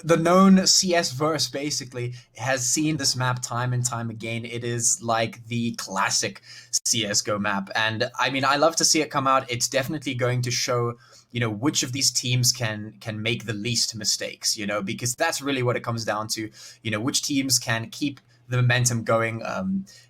the known CS verse, basically has seen this map time and time again. It is like the classic CSGO map, and I mean, I love to see it come out. It's definitely going to show, you know, which of these teams can make the least mistakes, you know, because that's really what it comes down to. You know, which teams can keep the momentum going,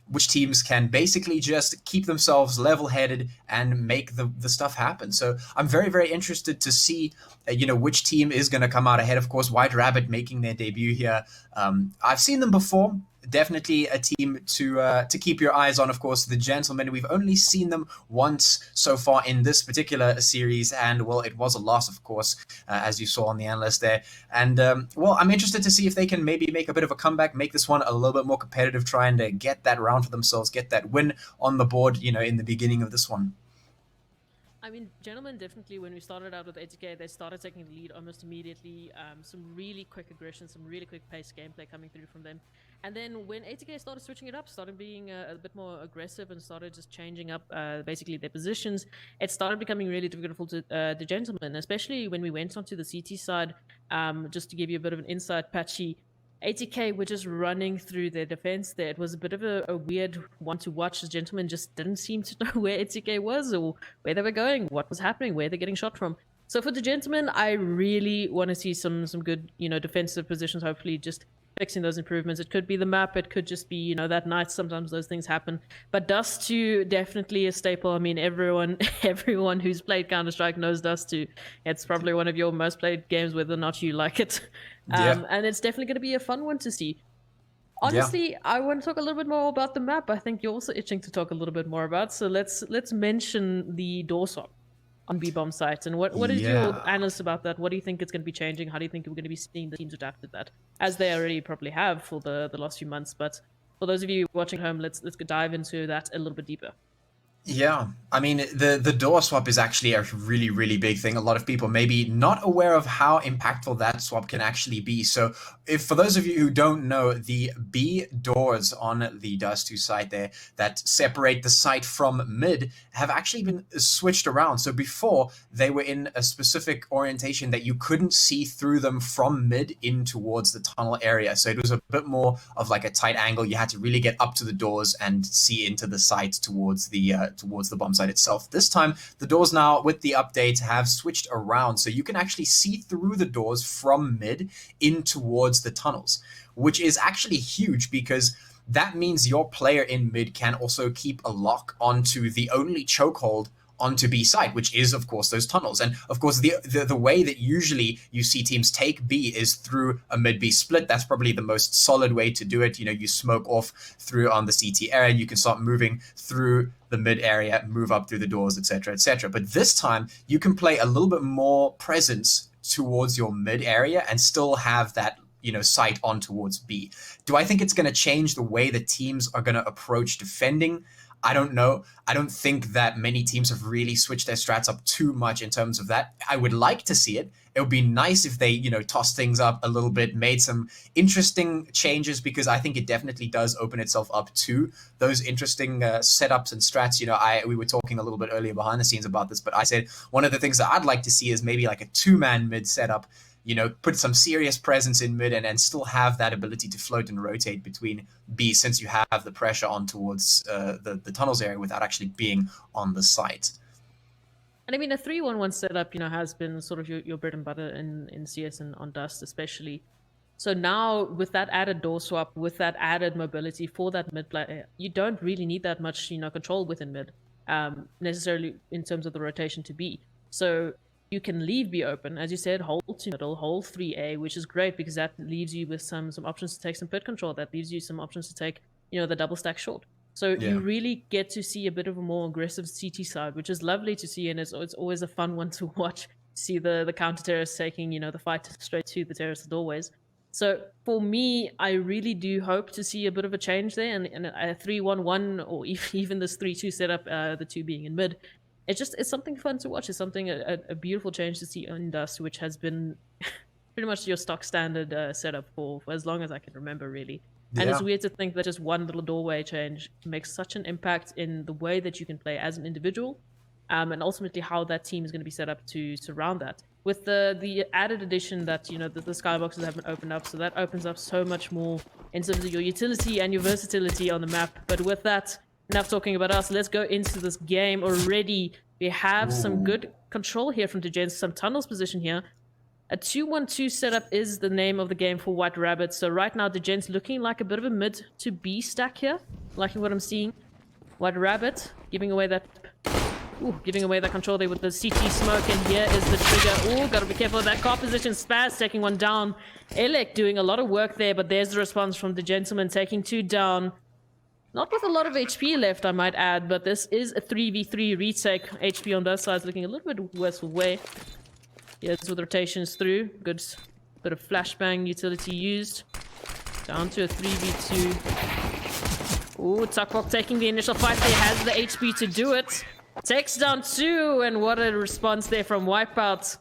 which teams can basically just keep themselves level-headed and make the stuff happen. So I'm very, very interested to see, you know, which team is going to come out ahead. Of course, White Rabbit making their debut here. I've seen them before. Definitely a team to keep your eyes on. Of course, the Djentlemen. We've only seen them once so far in this particular series, and well, it was a loss, of course, as you saw on the analyst there. And well, I'm interested to see if they can maybe make a bit of a comeback, make this one a little bit more competitive, trying to get that round for themselves, get that win on the board, you know, in the beginning of this one. I mean, Djentlemen, definitely, when we started out with 80K, they started taking the lead almost immediately. Some really quick aggression, some really quick pace gameplay coming through from them. And then when 80K started switching it up, started being a bit more aggressive and started just changing up basically their positions, it started becoming really difficult for the Djentlemen, especially when we went onto the CT side. Just to give you a bit of an insight, Patchy, 80K were just running through their defense there. It was a bit of a weird one to watch. The Djentlemen just didn't seem to know where 80K was or where they were going, what was happening, where they're getting shot from. So for the Djentlemen, I really want to see some good, you know, defensive positions, hopefully just fixing those improvements. It could be the map, it could just be, you know, that night. Sometimes those things happen. But Dust 2, definitely a staple. I mean, everyone who's played Counter-Strike knows Dust 2. It's probably one of your most played games, whether or not you like it. And it's definitely going to be a fun one to see. Honestly, I want to talk a little bit more about the map. I think you're also itching to talk a little bit more about. So let's mention the door swap on B-bomb sites. And what is your analysis about that? What do you think it's going to be changing? How do you think we're going to be seeing the teams adapt to that, as they already probably have for the last few months? But for those of you watching at home, let's dive into that a little bit deeper. Yeah, I mean, the door swap is actually a really, really big thing. A lot of people may be not aware of how impactful that swap can actually be. So if for those of you who don't know, the B doors on the Dust 2 site there that separate the site from mid have actually been switched around. So before, they were in a specific orientation that you couldn't see through them from mid in towards the tunnel area. So it was a bit more of like a tight angle. You had to really get up to the doors and see into the site towards the bomb site itself. This time, the doors now, with the update, have switched around, so you can actually see through the doors from mid in towards the tunnels, which is actually huge because that means your player in mid can also keep a lock onto the only chokehold onto B side, which is, of course, those tunnels. And, of course, the way that usually you see teams take B is through a mid-B split. That's probably the most solid way to do it. You know, you smoke off through on the CT area, you can start moving through the mid area, move up through the doors, etc., etc. But this time, you can play a little bit more presence towards your mid area and still have that, you know, sight on towards B. Do I think it's going to change the way that teams are going to approach defending? I don't know. I don't think that many teams have really switched their strats up too much in terms of that. I would like to see it. It would be nice if they, you know, tossed things up a little bit, made some interesting changes, because I think it definitely does open itself up to those interesting setups and strats. You know, we were talking a little bit earlier behind the scenes about this, but I said one of the things that I'd like to see is maybe like a two-man mid setup, you know, put some serious presence in mid and still have that ability to float and rotate between B, since you have the pressure on towards the tunnels area without actually being on the site. And I mean, a 3-1-1 setup, you know, has been sort of your bread and butter in CS and on Dust especially. So now with that added door swap, with that added mobility for that mid player, you don't really need that much, you know, control within mid, necessarily in terms of the rotation to B. So you can leave B open, as you said, hold to middle, hold 3A, which is great because that leaves you with some options to take some pit control. That leaves you some options to take, you know, the double stack short. So you really get to see a bit of a more aggressive CT side, which is lovely to see, and it's always a fun one to watch. See the counter terrorists taking, you know, the fight straight to the terrorist doorways. So for me, I really do hope to see a bit of a change there, and a 3-1-1 or even this 3-2 setup, the two being in mid. It's something fun to watch. It's something a beautiful change to see on Dust, which has been pretty much your stock standard setup for as long as I can remember, really. And it's weird to think that just one little doorway change makes such an impact in the way that you can play as an individual, and ultimately how that team is going to be set up to surround that. With the added addition that, the skyboxes have been opened up, so that opens up so much more in terms of your utility and your versatility on the map. But with that, enough talking about us. Let's go into this game already. We have some good control here from Djentlemen, some tunnels position here. A 2-1-2 setup is the name of the game for White Rabbit. So right now, Djentlemen looking like a bit of a mid to B stack here. Liking what I'm seeing. White Rabbit giving away that control there with the CT smoke, and here is the trigger. Gotta be careful of that car position. Spaz taking one down. Elec doing a lot of work there, but there's the response from the Djentlemen, taking 2 down. Not with a lot of HP left, I might add, but this is a 3v3 retake. HP on both sides looking a little bit worse way. Here's with rotations through. Good bit of flashbang utility used. Down to a 3v2. Tuckbok taking the initial fight there, has the HP to do it. Takes down 2, and what a response there from Wipeout.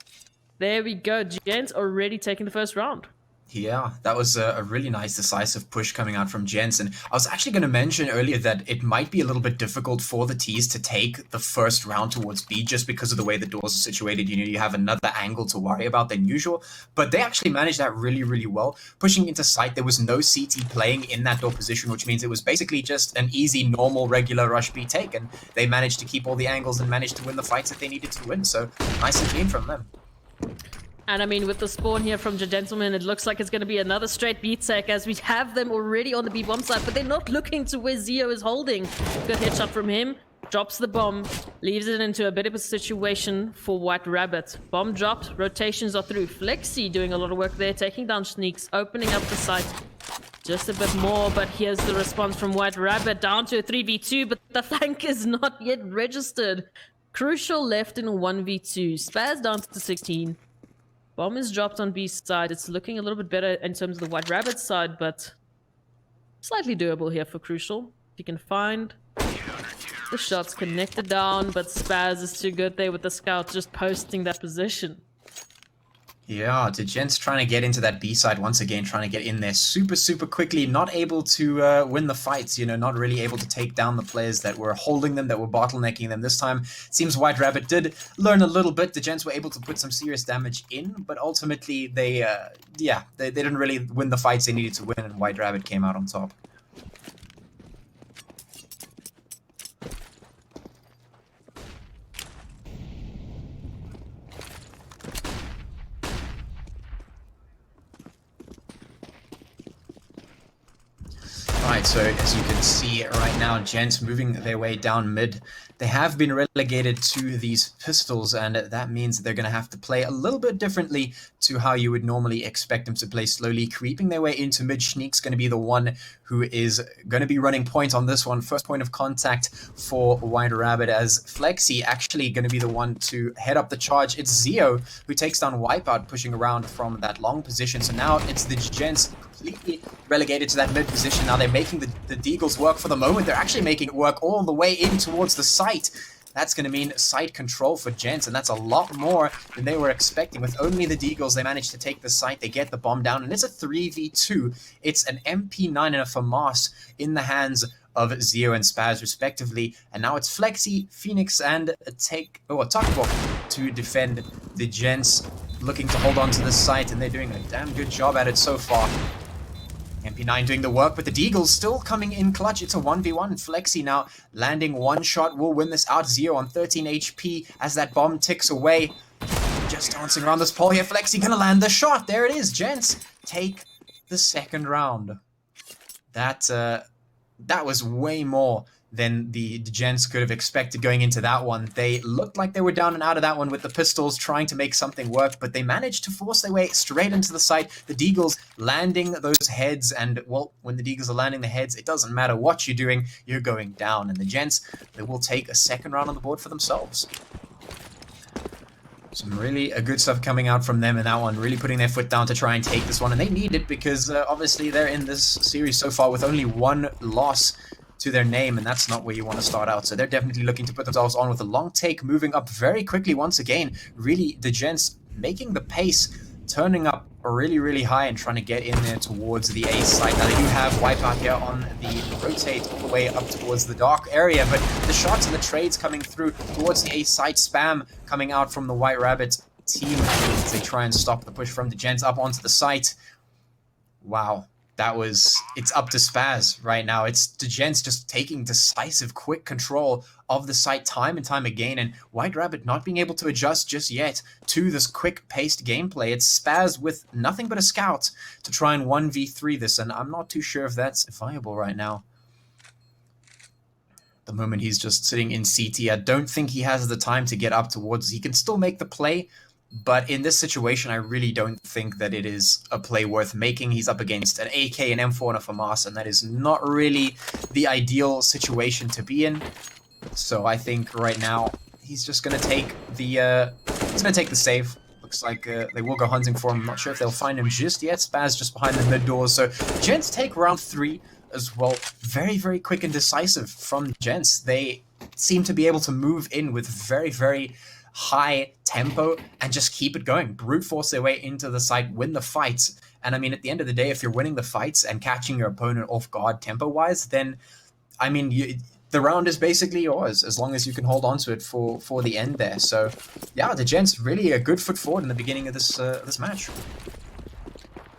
There we go, Gent already taking the first round. Yeah, that was a really nice decisive push coming out from Jens. And I was actually going to mention earlier that it might be a little bit difficult for the T's to take the first round towards B just because of the way the doors are situated. You have another angle to worry about than usual. But they actually managed that really, really well. Pushing into sight, there was no CT playing in that door position, which means it was basically just an easy, normal, regular rush B take. And they managed to keep all the angles and managed to win the fights that they needed to win. So nice and clean from them. And I mean, with the spawn here from Djentlemen, it looks like it's going to be another straight B tech as we have them already on the B bomb side, but they're not looking to where Zio is holding. Good headshot from him. Drops the bomb. Leaves it into a bit of a situation for White Rabbit. Bomb dropped. Rotations are through. Flexi doing a lot of work there, taking down Sneaks, opening up the site just a bit more, but here's the response from White Rabbit. Down to a 3v2, but the flank is not yet registered. Crucial left in a 1v2. Spaz down to 16. Bomb is dropped on B's side. It's looking a little bit better in terms of the White Rabbit side, but slightly doable here for Crucial. If you can find the shots connected down, but Spaz is too good there with the scout just posting that position. Yeah, Djentlemen's trying to get into that B side once again, trying to get in there super, super quickly. Not able to win the fights, not really able to take down the players that were holding them, that were bottlenecking them this time. Seems White Rabbit did learn a little bit. Djentlemen were able to put some serious damage in, but ultimately they didn't really win the fights they needed to win, and White Rabbit came out on top. Right, so as you can see right now, Gents moving their way down mid. They have been relegated to these pistols, and that means that they're going to have to play a little bit differently to how you would normally expect them to play, slowly creeping their way into mid. Schneek's going to be the one who is going to be running point on this one. First point of contact for White Rabbit, as Flexi actually going to be the one to head up the charge. It's Zio who takes down Wipeout, pushing around from that long position. So now it's the Gents completely relegated to that mid position. Now they're making the Deagles work for the moment. They're actually making it work all the way in towards the site. That's going to mean site control for Gents, and that's a lot more than they were expecting. With only the Deagles, they managed to take the site, they get the bomb down, and it's a 3v2. It's an MP9 and a FAMAS in the hands of Zio and Spaz, respectively. And now it's Flexi, Phoenix, and a Tuckbok to defend the Gents, looking to hold on to the site, and they're doing a damn good job at it so far. MP9 doing the work, but the Deagles still coming in clutch. It's a 1v1. Flexi now landing one shot will win this out. Zio on 13 HP as that bomb ticks away. Just dancing around this pole here. Flexi gonna land the shot. There it is. Gents take the second round. That was way more than the Gents could have expected going into that one. They looked like they were down and out of that one with the pistols, trying to make something work, but they managed to force their way straight into the site. The Deagles landing those heads, and, well, when the Deagles are landing the heads, it doesn't matter what you're doing, you're going down. And the Gents, they will take a second round on the board for themselves. Some really good stuff coming out from them in that one, really putting their foot down to try and take this one, and they need it because obviously they're in this series so far with only one loss to their name, and that's not where you want to start out. So they're definitely looking to put themselves on with a long take, moving up very quickly once again. Really, the Gents making the pace, turning up really high and trying to get in there towards the A site. Now they do have Wipeout here on the rotate all the way up towards the dark area, but the shots and the trades coming through towards the A site, spam coming out from the White Rabbit team as they try and stop the push from the Gents up onto the site. Wow. It's up to Spaz right now. It's the Gents just taking decisive, quick control of the site time and time again, and White Rabbit not being able to adjust just yet to this quick-paced gameplay. It's Spaz with nothing but a scout to try and 1v3 this, and I'm not too sure if that's viable right now. The moment he's just sitting in CT, I don't think he has the time to get up towards. He can still make the play, but in this situation, I really don't think that it is a play worth making. He's up against an AK, an M4, and a FAMAS, and that is not really the ideal situation to be in. So I think right now he's just gonna take the save. Looks like they will go hunting for him. I'm not sure if they'll find him just yet. Spaz just behind the mid doors. So Gents take round 3 as well. Very quick and decisive from Gents. They seem to be able to move in with very high tempo and just keep it going, brute force their way into the site, win the fights. And I mean, at the end of the day, if you're winning the fights and catching your opponent off guard tempo wise, then I mean, the round is basically yours as long as you can hold on to it for the end there. So yeah, the Gents really a good foot forward in the beginning of this this match.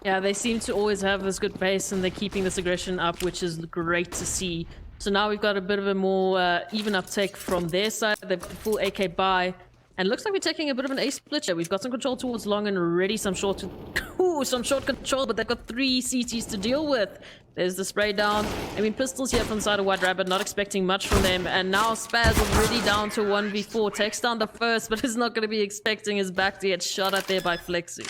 Yeah, they seem to always have this good pace and they're keeping this aggression up, which is great to see. So now we've got a bit of a more even uptake from their side. They've got full AK buy. And looks like we're taking a bit of an ace split here. We've got some control towards long and already some short control, but they've got 3 CTs to deal with. There's the spray down. I mean, pistols here from the side of White Rabbit, not expecting much from them. And now Spaz already down to 1v4. Takes down the first, but is not going to be expecting his back to get shot at there by Flexi.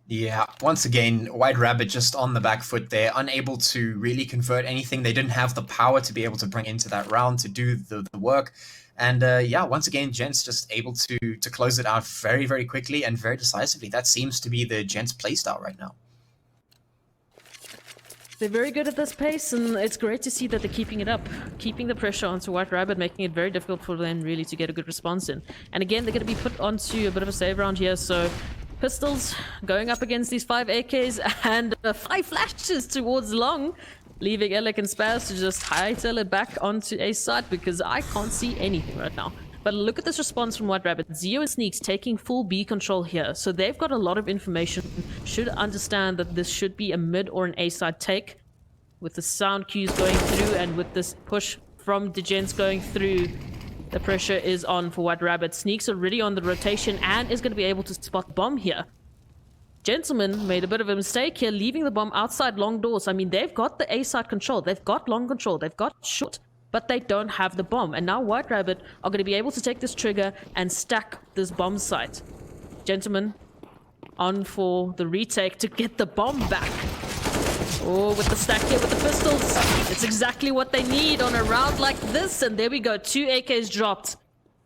Yeah, once again, White Rabbit just on the back foot there, unable to really convert anything. They didn't have the power to be able to bring into that round to do the work. And yeah, once again, Gents just able to close it out very quickly and very decisively. That seems to be the Gents playstyle right now. They're very good at this pace, and it's great to see that they're keeping it up, keeping the pressure onto White Rabbit, making it very difficult for them really to get a good response in. And again, they're going to be put onto a bit of a save round here, so pistols going up against these 5 AKs and 5 flashes towards long, leaving Alec and Spaz to just hightail it back onto a side because I can't see anything right now. But look at this response from White Rabbit. Zeo and Sneaks taking full B control here. So they've got a lot of information. Should understand that this should be a mid or an A side take. With the sound cues going through and with this push from the Gents going through, the pressure is on for White Rabbit. Sneaks already on the rotation and is going to be able to spot the bomb here. Djentlemen made a bit of a mistake here, leaving the bomb outside long doors. I mean, they've got the A side control. They've got long control. They've got short. But they don't have the bomb. And now White Rabbit are going to be able to take this trigger and stack this bomb site. Djentlemen on for the retake to get the bomb back. Oh, with the stack here with the pistols. It's exactly what they need on a round like this. And there we go. 2 AKs dropped.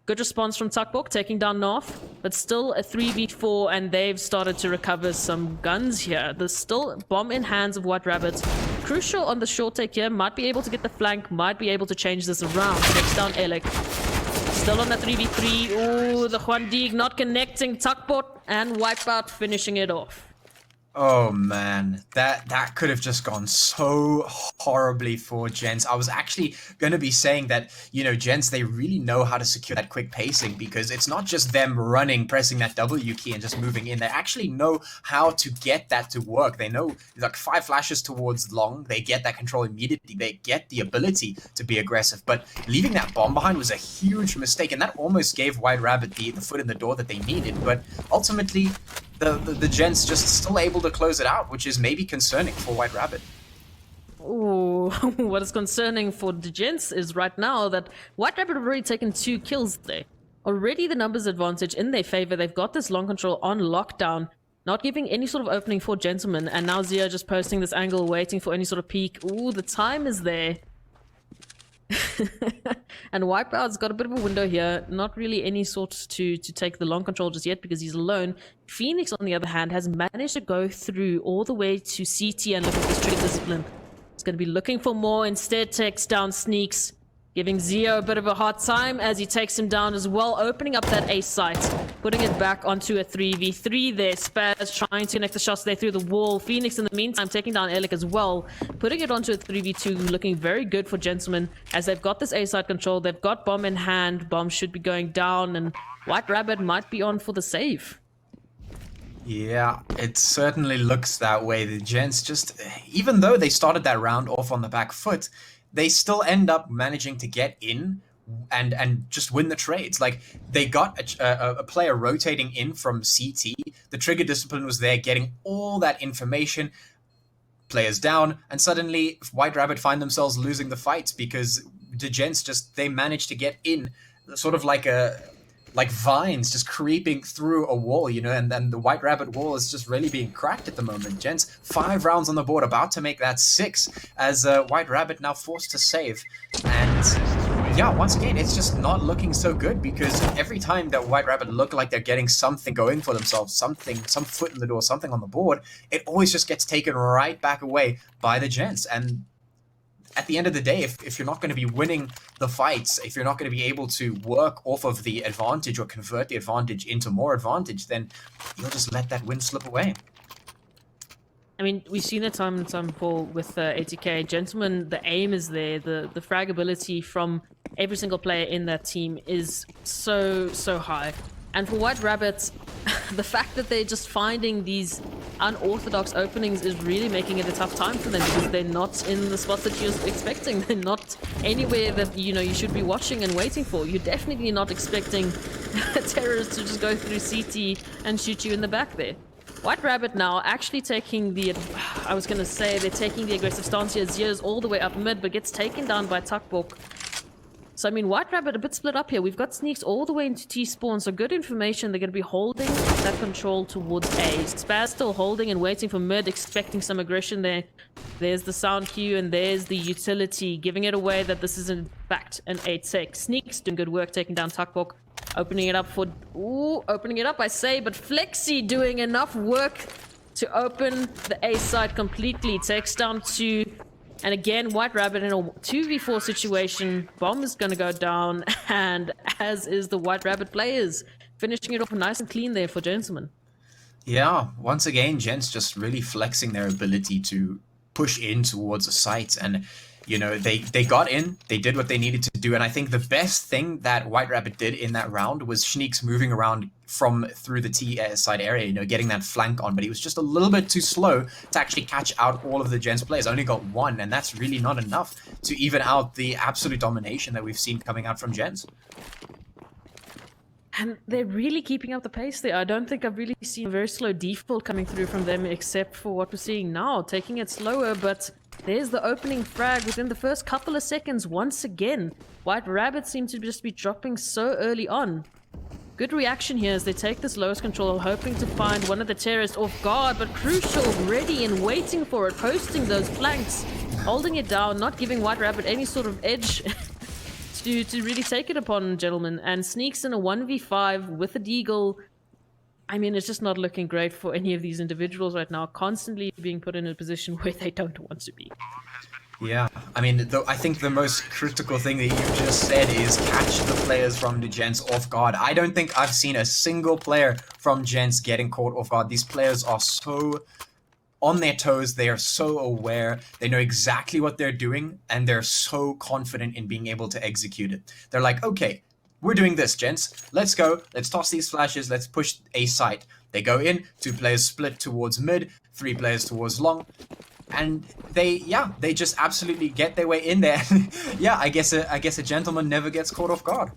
Good response from Tuckbok, taking down North, but still a 3v4, and they've started to recover some guns here. There's still bomb in hands of White Rabbit. Crucial on the short take here, might be able to get the flank, might be able to change this around. Takes down Alec. Still on the 3v3. Oh, the Juan Dig not connecting. Tuckbot and Wipeout finishing it off. Oh man, that could have just gone so horribly for Gents. I was actually going to be saying that, you know, Gents, they really know how to secure that quick pacing because it's not just them running, pressing that W key and just moving in. They actually know how to get that to work. They know like 5 flashes towards long. They get that control immediately. They get the ability to be aggressive. But leaving that bomb behind was a huge mistake, and that almost gave White Rabbit the foot in the door that they needed. But ultimately, the Gents just still able to close it out, which is maybe concerning for White Rabbit. Ooh, what is concerning for the Gents is right now that White Rabbit have already taken 2 kills there. Already the numbers advantage in their favor. They've got this long control on lockdown, not giving any sort of opening for Djentlemen, and now Zia just posting this angle, waiting for any sort of peek. Ooh, the time is there. And Wipeout's got a bit of a window here. Not really any sort to take the long control just yet because he's alone. Phoenix, on the other hand, has managed to go through all the way to CT and look at this trigger discipline. He's going to be looking for more. Instead, takes down Sneaks, giving Zio a bit of a hard time as he takes him down as well, opening up that A site, putting it back onto a 3v3 there. Spaz trying to connect the shots there through the wall. Phoenix, in the meantime, taking down Elik as well, putting it onto a 3v2, looking very good for Djentlemen as they've got this A site control. They've got Bomb in hand. Bomb should be going down, and White Rabbit might be on for the save. Yeah, it certainly looks that way. The Gents just, even though they started that round off on the back foot, they still end up managing to get in and just win the trades. Like, they got a player rotating in from CT. The trigger discipline was there, getting all that information. Players down, and suddenly White Rabbit find themselves losing the fight because the Gents just, they managed to get in, sort of like vines just creeping through a wall, you know, and then the White Rabbit wall is just really being cracked at the moment. Gents, 5 rounds on the board, about to make that 6, as White Rabbit now forced to save. And yeah, once again, it's just not looking so good because every time that White Rabbit look like they're getting something going for themselves, some foot in the door, something on the board, it always just gets taken right back away by the Gents. And at the end of the day, if you're not going to be winning the fights, if you're not going to be able to work off of the advantage or convert the advantage into more advantage, then you'll just let that win slip away. I mean, we've seen it time and time before with ATK. Djentlemen, the aim is there. The frag ability from every single player in that team is so high. And for White Rabbits, the fact that they're just finding these unorthodox openings is really making it a tough time for them because they're not in the spots that you're expecting. They're not anywhere that, you know, you should be watching and waiting for. You're definitely not expecting terrorists to just go through CT and shoot you in the back there. White Rabbit now actually taking the, I was going to say, they're taking the aggressive stance here. Zio's all the way up mid, but gets taken down by Tuckbok. So, I mean, White Rabbit a bit split up here. We've got Sneaks all the way into T-spawn, so good information. They're going to be holding that control towards A. Spaz still holding and waiting for mid, expecting some aggression there. There's the sound cue, and there's the utility, giving it away that this is in fact an 8-6. Sneaks doing good work, taking down Tuckbok. Opening it up for... Ooh, opening it up, I say, but Flexi doing enough work to open the A side completely. Takes down 2... And again, White Rabbit in a 2v4 situation. Bomb is going to go down, and as is the White Rabbit players. Finishing it off nice and clean there for Djentlemen. Yeah, once again, Gents just really flexing their ability to push in towards a site. And, you know, they got in, they did what they needed to do. And I think the best thing that White Rabbit did in that round was Sneaks moving around through the T side area, you know, getting that flank on, but he was just a little bit too slow to actually catch out all of the Gents players. Only got 1, and that's really not enough to even out the absolute domination that we've seen coming out from Gents. And they're really keeping up the pace there. I don't think I've really seen a very slow default coming through from them, except for what we're seeing now, taking it slower, but there's the opening frag within the first couple of seconds once again. White Rabbit seem to just be dropping so early on. Good reaction here as they take this lowest control, hoping to find one of the terrorists off guard, but Crucial ready and waiting for it, posting those flanks, holding it down, not giving White Rabbit any sort of edge to really take it upon, Djentlemen. And Sneaks in a 1v5 with a deagle. I mean, it's just not looking great for any of these individuals right now, constantly being put in a position where they don't want to be. Yeah, I mean, I think the most critical thing that you just said is catch the players from the Gents off guard. I don't think I've seen a single player from Gents getting caught off guard. These players are so on their toes, they are so aware, they know exactly what they're doing, and they're so confident in being able to execute it. They're like, okay, we're doing this, gents. Let's go. Let's toss these flashes. Let's push a site. They go in. 2 players split towards mid. 3 players towards long. And they just absolutely get their way in there. Yeah, I guess a gentleman never gets caught off guard.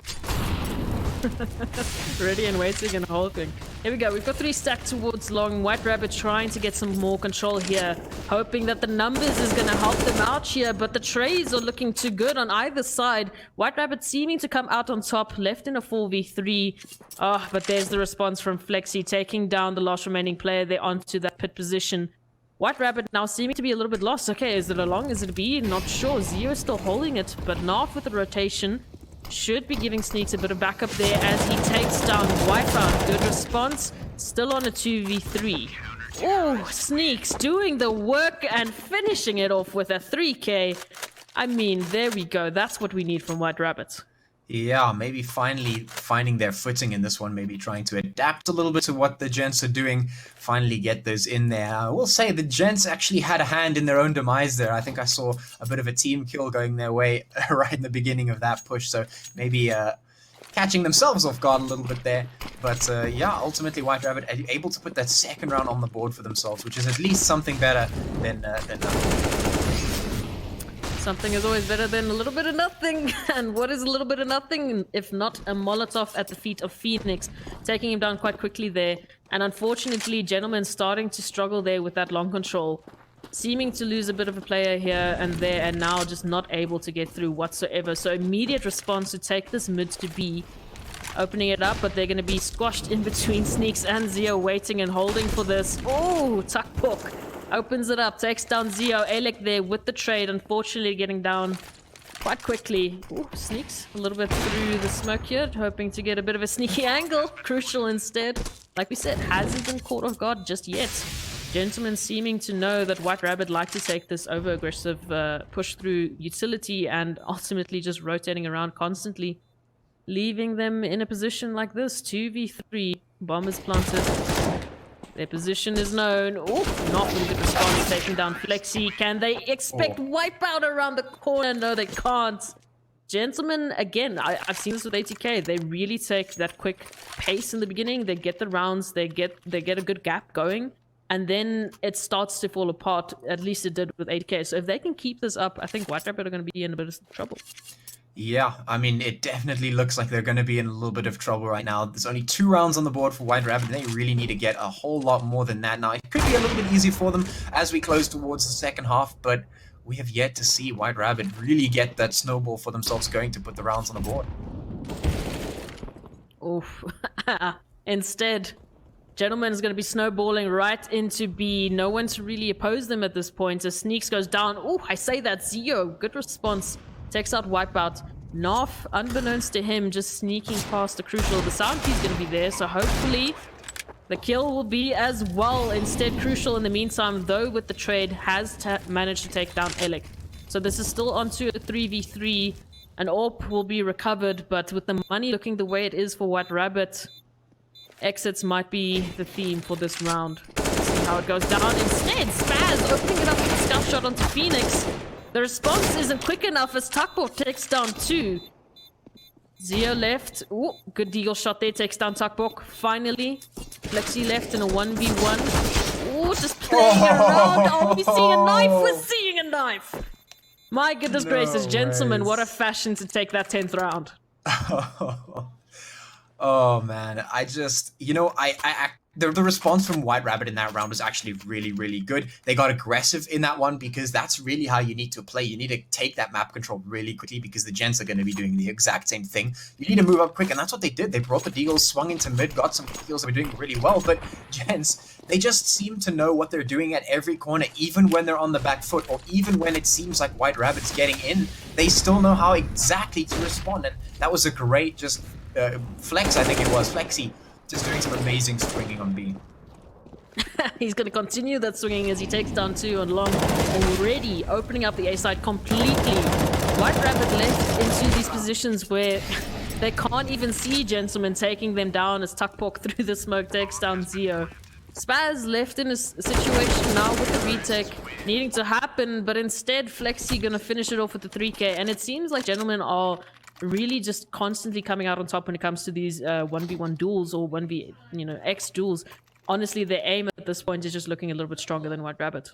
Ready and waiting and hoping. Here we go. We've got 3 stacked towards long. White Rabbit trying to get some more control here. Hoping that the numbers is going to help them out here. But the trades are looking too good on either side. White Rabbit seeming to come out on top. Left in a 4v3. But there's the response from Flexi. Taking down the last remaining player there onto that pit position. White Rabbit now seeming to be a little bit lost. Okay, is it a long? Is it a B? Not sure. Zio is still holding it, but Narf with the rotation should be giving Sneaks a bit of backup there as he takes down Wipeout. Good response. Still on a 2v3. Oh, Sneaks doing the work and finishing it off with a 3k. I mean, there we go. That's what we need from White Rabbit. Yeah, maybe finally finding their footing in this one, maybe trying to adapt a little bit to what the Gents are doing, finally get those in there. I will say the Gents actually had a hand in their own demise there. I think I saw a bit of a team kill going their way right in the beginning of that push, so maybe catching themselves off guard a little bit there. But yeah, ultimately White Rabbit able to put that second round on the board for themselves, which is at least something better than nothing. Something is always better than a little bit of nothing. And what is a little bit of nothing if not a Molotov at the feet of Phoenix, taking him down quite quickly there. And unfortunately, Djentlemen starting to struggle there with that long control, seeming to lose a bit of a player here and there, and now just not able to get through whatsoever. So immediate response to take this mid to B, opening it up, but they're going to be squashed in between Sneaks and Zio, waiting and holding for this. Oh, Tuckpook opens it up, takes down Zio. Alec there with the trade, unfortunately getting down quite quickly. Ooh, Sneaks a little bit through the smoke here, hoping to get a bit of a sneaky angle. Crucial instead, like we said, hasn't been caught off guard just yet. Djentlemen seeming to know that White Rabbit like to take this over-aggressive push through utility and ultimately just rotating around constantly, leaving them in a position like this. 2v3, bombers planted. Their position is known. Oh, not with a good response, taking down Flexi. Can they expect Wipeout around the corner? No, they can't. Djentlemen, again, I've seen this with ATK. They really take that quick pace in the beginning. They get the rounds, they get a good gap going, and then it starts to fall apart. At least it did with ATK. So if they can keep this up, I think White Rabbit are going to be in a bit of trouble. Yeah, I mean, it definitely looks like they're going to be in a little bit of trouble right now. There's only 2 rounds on the board for White Rabbit. They really need to get a whole lot more than that. Now, it could be a little bit easy for them as we close towards the second half, but we have yet to see White Rabbit really get that snowball for themselves going to put the rounds on the board. Oof. Instead, Djentlemen is going to be snowballing right into B. No one to really oppose them at this point as Sneaks goes down. Oh, I say that. Zio, good response. Takes out Wipeout. Narf, unbeknownst to him, just sneaking past the Crucial. The sound key's going to be there, so hopefully the kill will be as well. Instead, Crucial in the meantime, though with the trade, has managed to take down Alec. So this is still onto a 3v3. An AWP will be recovered, but with the money looking the way it is for White Rabbit, exits might be the theme for this round. Let's see how it goes down. Instead, Spaz opening it up with a scout shot onto Phoenix. The response isn't quick enough as Tuckbot takes down 2. Zio left. Ooh, good deagle shot there, takes down Tuckbot. Finally, Flexi left in a 1v1. Ooh, just playing around. Oh, we're seeing a knife. We're seeing a knife. My goodness gracious, Djentlemen, what a fashion to take that 10th round. Oh man, I just, you know, the response from White Rabbit in that round was actually really, really good. They got aggressive in that one because that's really how you need to play. You need to take that map control really quickly because the Gents are going to be doing the exact same thing. You need to move up quick, and that's what they did. They brought the deagles, swung into mid, got some deagles that were doing really well, but Gents, they just seem to know what they're doing at every corner, even when they're on the back foot, or even when it seems like White Rabbit's getting in, they still know how exactly to respond, and that was a great just flex, I think it was, Flexi, just doing some amazing swinging on B. He's going to continue that swinging as he takes down 2 on long, already opening up the A side completely. White Rabbit left into these positions where they can't even see Djentlemen taking them down as Tuckpork through the smoke takes down Zio. Spaz left in a situation now with the retake needing to happen, but instead Flexi going to finish it off with the 3k, and it seems like Djentlemen are really just constantly coming out on top when it comes to these 1v1 duels or 1v, X duels. Honestly, their aim at this point is just looking a little bit stronger than White Rabbit.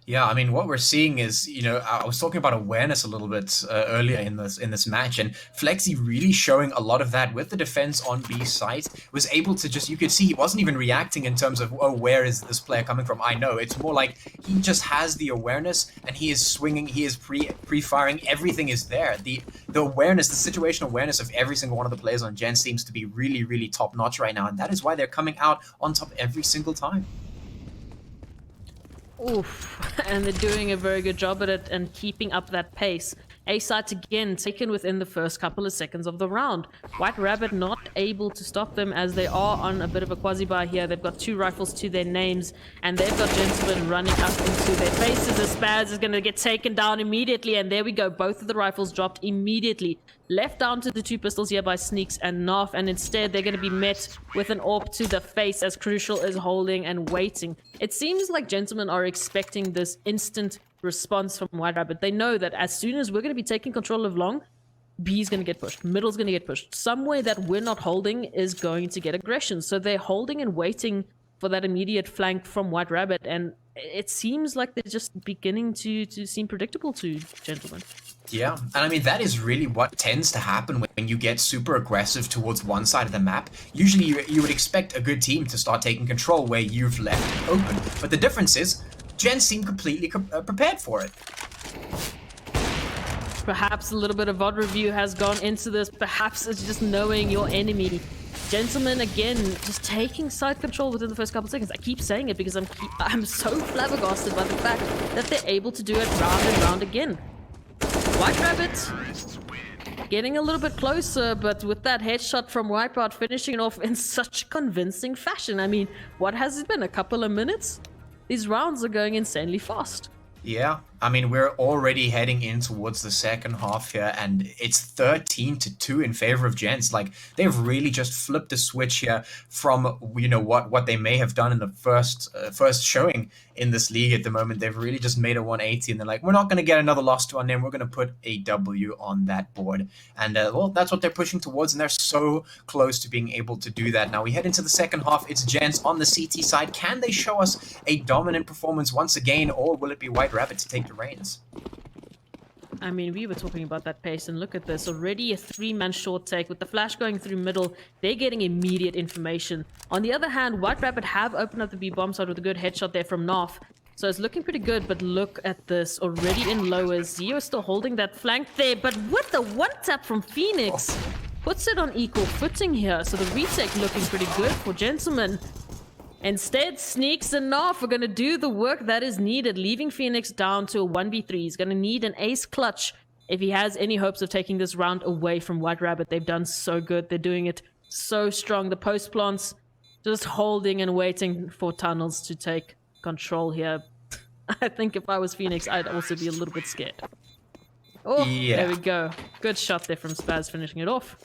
Yeah, I mean, what we're seeing is, I was talking about awareness a little bit earlier in this match, and Flexi really showing a lot of that with the defense on B site, was able to just, you could see he wasn't even reacting in terms of, oh, where is this player coming from? I know. It's more like he just has the awareness, and he is swinging, he is pre-firing, everything is there. The awareness, the situational awareness of every single one of the players on Gen seems to be really, really top-notch right now, and that is why they're coming out on top every single time. Oof, and they're doing a very good job at it and keeping up that pace. A site again taken within the first couple of seconds of the round. White Rabbit not able to stop them as they are on a bit of a quasi-buy here. They've got 2 rifles to their names and they've got Djentlemen running up into their faces. The Spaz is going to get taken down immediately, and there we go. Both of the rifles dropped immediately. Left down to the 2 pistols here by Sneaks and Narf, and instead they're going to be met with an AWP to the face as Crucial is holding and waiting. It seems like Djentlemen are expecting this instant response from White Rabbit. They know that as soon as we're going to be taking control of long, B's going to get pushed, middle's going to get pushed. Somewhere that we're not holding is going to get aggression. So they're holding and waiting for that immediate flank from White Rabbit, and it seems like they're just beginning to seem predictable to Djentlemen. Yeah, and I mean, that is really what tends to happen when you get super aggressive towards one side of the map. Usually you would expect a good team to start taking control where you've left it open. But the difference is, Gen seem completely prepared for it. Perhaps a little bit of VOD review has gone into this. Perhaps it's just knowing your enemy. Djentlemen, again, just taking side control within the first couple of seconds. I keep saying it because I'm so flabbergasted by the fact that they're able to do it round and round again. White Rabbit getting a little bit closer, but with that headshot from Wipeout finishing it off in such convincing fashion. I mean, what has it been? A couple of minutes? These rounds are going insanely fast. Yeah, I mean, we're already heading in towards the second half here, and it's 13-2 in favor of Gents. Like, they've really just flipped the switch here from, you know, what they may have done in the first showing in this league at the moment. They've really just made a 180, and they're like, we're not going to get another loss to our name. We're going to put a W on that board. And, well, that's what they're pushing towards, and they're so close to being able to do that. Now, we head into the second half. It's Gents on the CT side. Can they show us a dominant performance once again, or will it be White Rabbit to take the reins? I mean, we were talking about that pace, and look at this. Already a 3-man short take. With the flash going through middle, they're getting immediate information. On the other hand, White Rabbit have opened up the B-bomb side with a good headshot there from Narf. So it's looking pretty good, but look at this. Already in lowers. Zio is still holding that flank there, but with the one-tap from Phoenix, puts it on equal footing here. So the retake looking pretty good for Djentlemen. Instead, Sneaks and Narf are going to do the work that is needed, leaving Phoenix down to a 1v3. He's going to need an ace clutch if he has any hopes of taking this round away from White Rabbit. They've done so good. They're doing it so strong. The post plants just holding and waiting for Tunnels to take control here. I think if I was Phoenix, I'd also be a little bit scared. Oh, yeah. There we go. Good shot there from Spaz, finishing it off.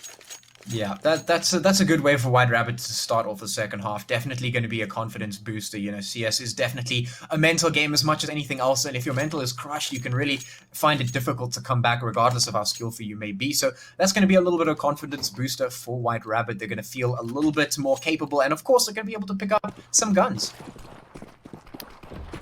Yeah, that's a good way for White Rabbit to start off the second half. Definitely going to be a confidence booster. You know, CS is definitely a mental game as much as anything else, and if your mental is crushed, you can really find it difficult to come back regardless of how skillful you may be. So that's going to be a little bit of confidence booster for White Rabbit. They're going to feel a little bit more capable, and of course they're going to be able to pick up some guns.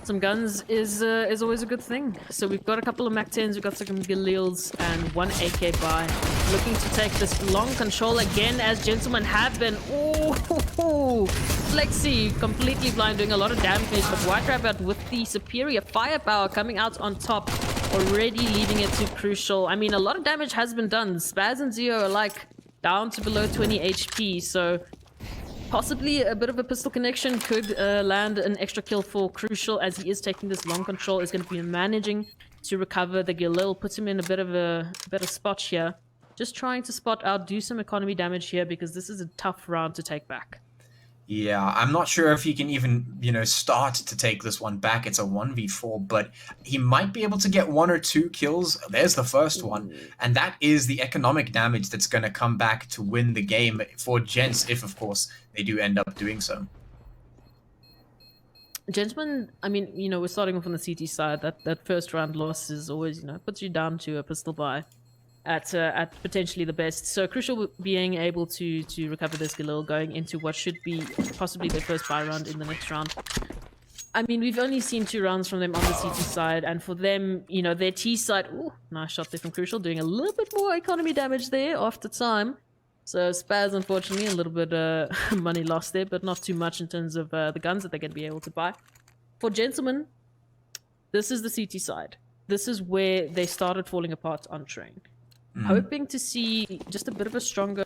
Some guns is always a good thing. So we've got a couple of MAC-10s, we've got some Galils, and 1 AK buy. Looking to take this long control again, as Djentlemen have been. Oh, Flexi completely blind, doing a lot of damage, but White Rabbit with the superior firepower coming out on top, already leaving it to Crucial. I mean, a lot of damage has been done. Spaz and Zio are like down to below 20 HP, so possibly a bit of a pistol connection could land an extra kill for Crucial, as he is taking this long control. Is going to be managing to recover the Galil, puts him in a bit of a better spot here. Just trying to spot out, do some economy damage here, because this is a tough round to take back. Yeah, I'm not sure if he can even, you know, start to take this one back. It's a 1v4, but he might be able to get 1 or 2 kills. There's the first one, and that is the economic damage that's going to come back to win the game for Gents, if, of course, they do end up doing so. Gentlemen, I mean, you know, we're starting off on the CT side. That first round loss is always, you know, puts you down to a pistol buy at potentially the best. So Crucial being able to recover this Galil, going into what should be possibly their first buy round in the next round. I mean, we've only seen 2 rounds from them on the CT side, and for them, you know, their T side, ooh, nice shot there from Crucial, doing a little bit more economy damage there after time. So Spaz, unfortunately, a little bit money lost there, but not too much in terms of the guns that they're going to be able to buy. For Djentlemen, this is the CT side. This is where they started falling apart on train. Hoping to see just a bit of a stronger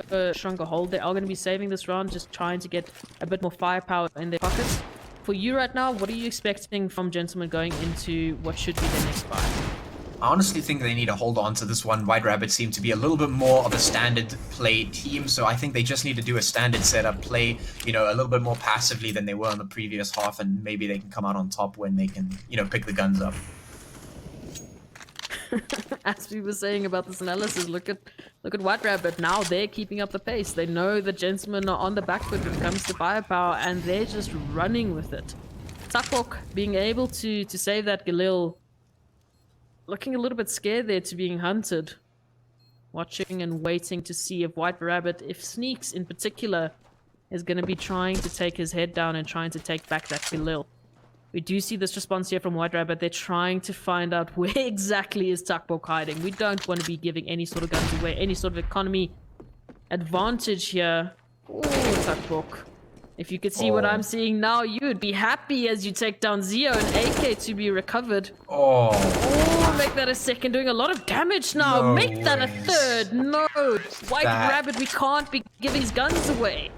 hold. They are going to be saving this round, just trying to get a bit more firepower in their pockets. for you right now, what are you expecting from Djentlemen going into what should be the next fight? I honestly think they need to hold on to this one. White Rabbit seem to be a little bit more of a standard play team, so I think they just need to do a standard setup, play, you know, a little bit more passively than they were in the previous half, and maybe they can come out on top when they can, you know, pick the guns up. As we were saying about this analysis, look at White Rabbit. Now they're keeping up the pace. They know the Djentlemen are on the back foot when it comes to firepower, and they're just running with it. Takbok being able to save that Galil, looking a little bit scared there to being hunted. Watching and waiting to see if White Rabbit, if Sneaks in particular, is going to be trying to take his head down and trying to take back that Galil. We do see this response here from White Rabbit. They're trying to find out where exactly is Takbok hiding. We don't want to be giving any sort of guns away, any sort of economy advantage here. Ooh, Takbok. If you could see what I'm seeing now, you would be happy as you take down Zio and AK to be recovered. Oh, make that a second, doing a lot of damage now. No make that a ways. third. No, White Rabbit, we can't be giving his guns away.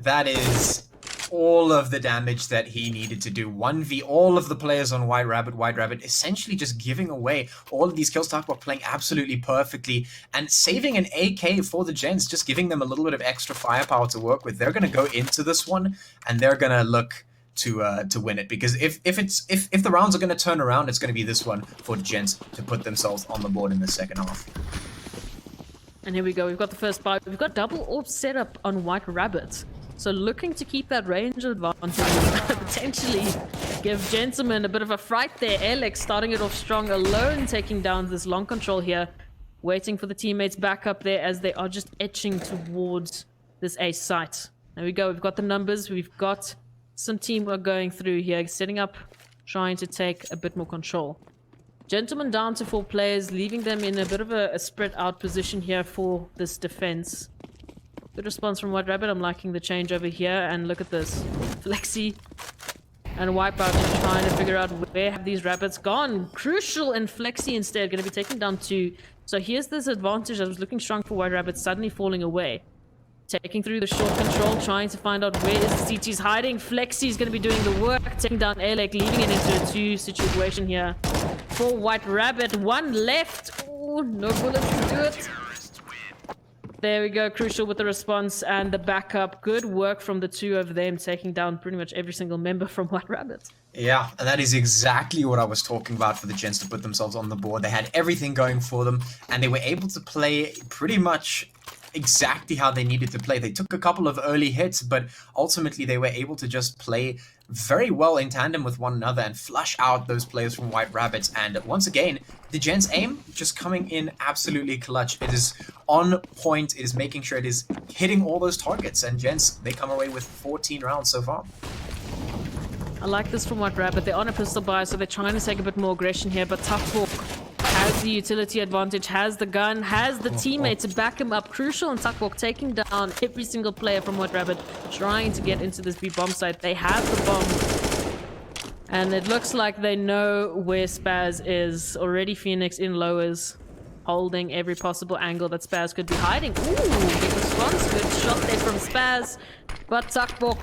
that is all of the damage that he needed to do. 1v all of the players on White Rabbit. White Rabbit essentially just giving away all of these kills. Takbok playing absolutely perfectly and saving an AK for the Gents, just giving them a little bit of extra firepower to work with. They're going to go into this one and they're going to look to win it, because if the rounds are going to turn around, it's going to be this one for Gents to put themselves on the board in the second half. And here we go. We've got the first buy. We've got double orb setup on White Rabbit. So looking to keep that range advantage, potentially give Djentlemen a bit of a fright there. Alex starting it off strong alone, taking down this long control here. Waiting for the teammates back up there as they are just etching towards this A site. There we go. We've got the numbers. We've got some teamwork going through here. Setting up, trying to take a bit more control. Djentlemen down to 4 players, leaving them in a bit of a spread out position here for this defense. Good response from White Rabbit. I'm liking the change over here. And look at this. Flexi and Wipeout just trying to figure out where have these rabbits gone. Crucial and Flexi instead going to be taking down 2. So here's this advantage that was looking strong for White Rabbit, suddenly falling away. Taking through the short control, trying to find out where is the CT's hiding. Flexi is going to be doing the work, taking down Alec, leaving it into a 2 situation here for White Rabbit. 1 left. Oh, no bullets to do it. There we go. Crucial with the response and the backup. Good work from the 2 of them, taking down pretty much every single member from White Rabbit. Yeah, and that is exactly what I was talking about for the Gents to put themselves on the board. They had everything going for them, and they were able to play pretty much exactly how they needed to play. They took a couple of early hits, but ultimately they were able to just play very well in tandem with one another and flush out those players from White Rabbits. And once again, the Gents aim just coming in absolutely clutch. It is on point. It is making sure it is hitting all those targets. And Gents, they come away with 14 rounds so far. I like this from White Rabbit. They're on a pistol buy, so they're trying to take a bit more aggression here. But Takbok has the utility advantage, has the gun, has the teammate to back him up. Crucial and Takbok taking down every single player from White Rabbit, trying to get into this B bomb site. They have the bomb. And it looks like they know where Spaz is. Already Phoenix in lowers, holding every possible angle that Spaz could be hiding. Ooh, big response. Good shot there from Spaz. But Takbok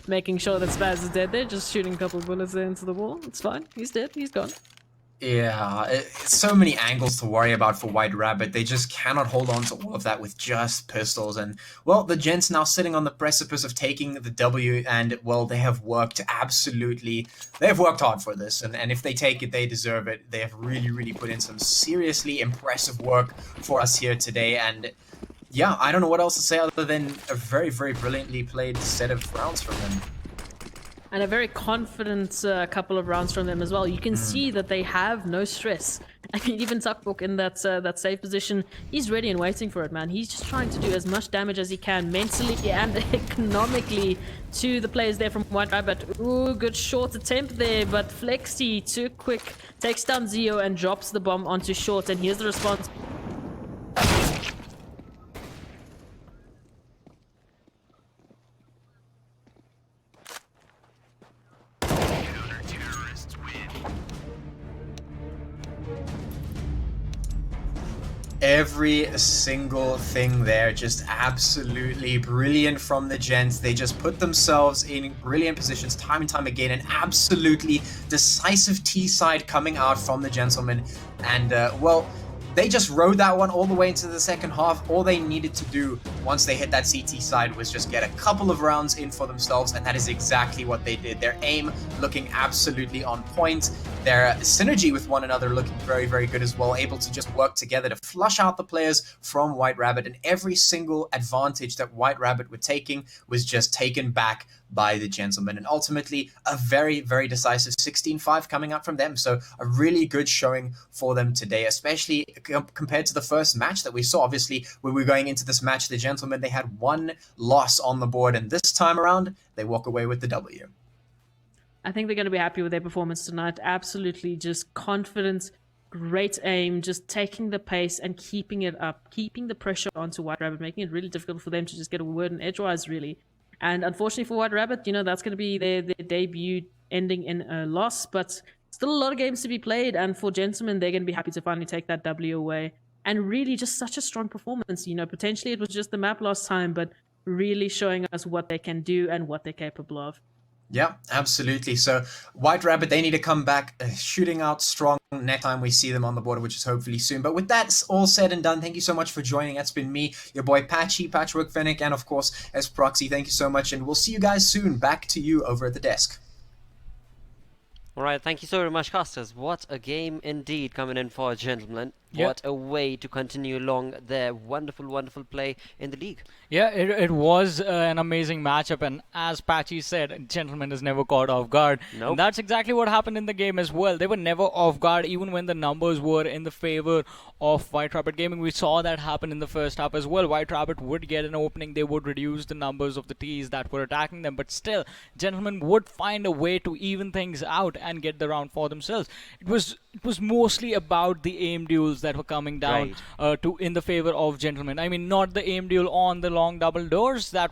making sure that Spaz is dead there, just shooting a couple of bullets there into the wall. It's fine. He's dead. He's gone. Yeah, so many angles to worry about for White Rabbit. They just cannot hold on to all of that with just pistols. And, well, the Gents now sitting on the precipice of taking the W. And, well, they have worked hard for this. And if they take it, they deserve it. They have really, really put in some seriously impressive work for us here today. And, yeah, I don't know what else to say other than a very, very brilliantly played set of rounds from them. And a very confident couple of rounds from them as well. You can see that they have no stress. I mean, even Takbok in that safe position, he's ready and waiting for it, man. He's just trying to do as much damage as he can mentally and economically to the players there from White Rabbit. Ooh, good short attempt there, but Flexi, too quick, takes down Zio and drops the bomb onto short. And here's the response. every single thing there. Just absolutely brilliant from the Gents. They just put themselves in brilliant positions time and time again. An absolutely decisive T side coming out from the Gentlemen. And, well, they just rode that one all the way into the second half. All they needed to do once they hit that CT side was just get a couple of rounds in for themselves, and that is exactly what they did. Their aim looking absolutely on point. Their synergy with one another looking very, very good as well, able to just work together to flush out the players from White Rabbit, and every single advantage that White Rabbit were taking was just taken back by the Gentlemen, and ultimately a very, very decisive 16-5 coming out from them. So a really good showing for them today, especially compared to the first match that we saw. Obviously, when we were going into this match, the Gentlemen, they had one loss on the board, and this time around, they walk away with the W. I think they're going to be happy with their performance tonight. Absolutely just confidence, great aim, just taking the pace and keeping it up, keeping the pressure onto White Rabbit, making it really difficult for them to just get a word in edgewise, really. And unfortunately for White Rabbit, you know, that's going to be their debut ending in a loss, but still a lot of games to be played. And for Gentlemen, they're going to be happy to finally take that W away. And really just such a strong performance. You know, potentially it was just the map last time, but really showing us what they can do and what they're capable of. Yeah, absolutely. So White Rabbit, they need to come back shooting out strong next time we see them on the border, which is hopefully soon. But with that all said and done, thank you so much for joining. That's been me, your boy Patchy, Patchwork Fennec, and of course, as Proxy. Thank you so much, and we'll see you guys soon. Back to you over at the desk. Alright, thank you so very much, casters. What a game indeed coming in for Gentlemen. Yep. What a way to continue along their wonderful, wonderful play in the league. Yeah, it was an amazing matchup, and as Patchy said, Gentlemen is never caught off guard. Nope. And that's exactly what happened in the game as well. They were never off guard, even when the numbers were in the favor of White Rabbit Gaming. We saw that happen in the first half as well. White Rabbit would get an opening, they would reduce the numbers of the Ts that were attacking them, but still, Gentlemen would find a way to even things out and get the round for themselves. It was mostly about the aim duels that were coming down in the favor of Gentlemen. I mean, not the aim duel on the long double doors that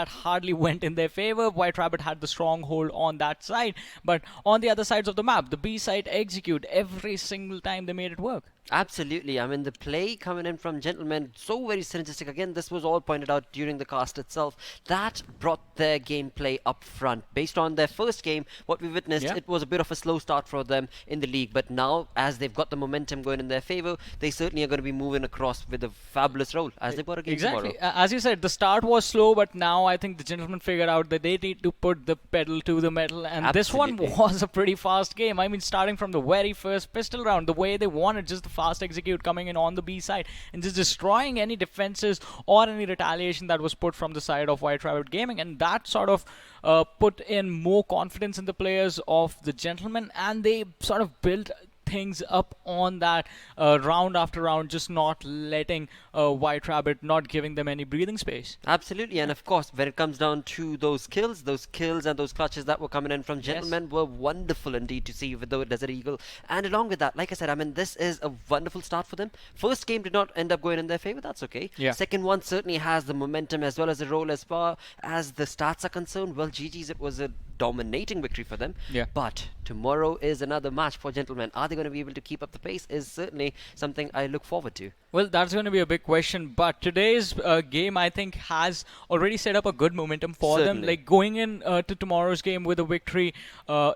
hardly went in their favor. White Rabbit had the stronghold on that side, but on the other sides of the map, the B side execute every single time they made it work. Absolutely. I mean, the play coming in from Gentlemen, so very synergistic. Again, this was all pointed out during the cast itself. That brought their gameplay up front. Based on their first game, what we witnessed, it was a bit of a slow start for them in the league. But now, as they've got the momentum going in their favor, they certainly are going to be moving across with a fabulous role as they got a game Exactly. tomorrow. As you said, the start was slow, but now I think the Gentlemen figured out that they need to put the pedal to the metal. And this one was a pretty fast game. I mean, starting from the very first pistol round, the way they wanted, just the fast execute coming in on the B side and just destroying any defenses or any retaliation that was put from the side of White Rabbit Gaming, and that sort of put in more confidence in the players of the Gentlemen, and they sort of built things up on that round after round, just not letting White Rabbit, not giving them any breathing space. Absolutely, and of course, when it comes down to those kills and those clutches that were coming in from Gentlemen were wonderful indeed to see with the Desert Eagle. And along with that, like I said, I mean, this is a wonderful start for them. First game did not end up going in their favor, that's okay. Yeah. Second one certainly has the momentum as well as the role. As far as the stats are concerned, well, GG's, it was a dominating victory for them. Yeah. But tomorrow is another match for Gentlemen. Are they going to be able to keep up the pace is certainly something I look forward to. Well, that's going to be a big question, but today's game, I think, has already set up a good momentum for them. Like, going in to tomorrow's game with a victory,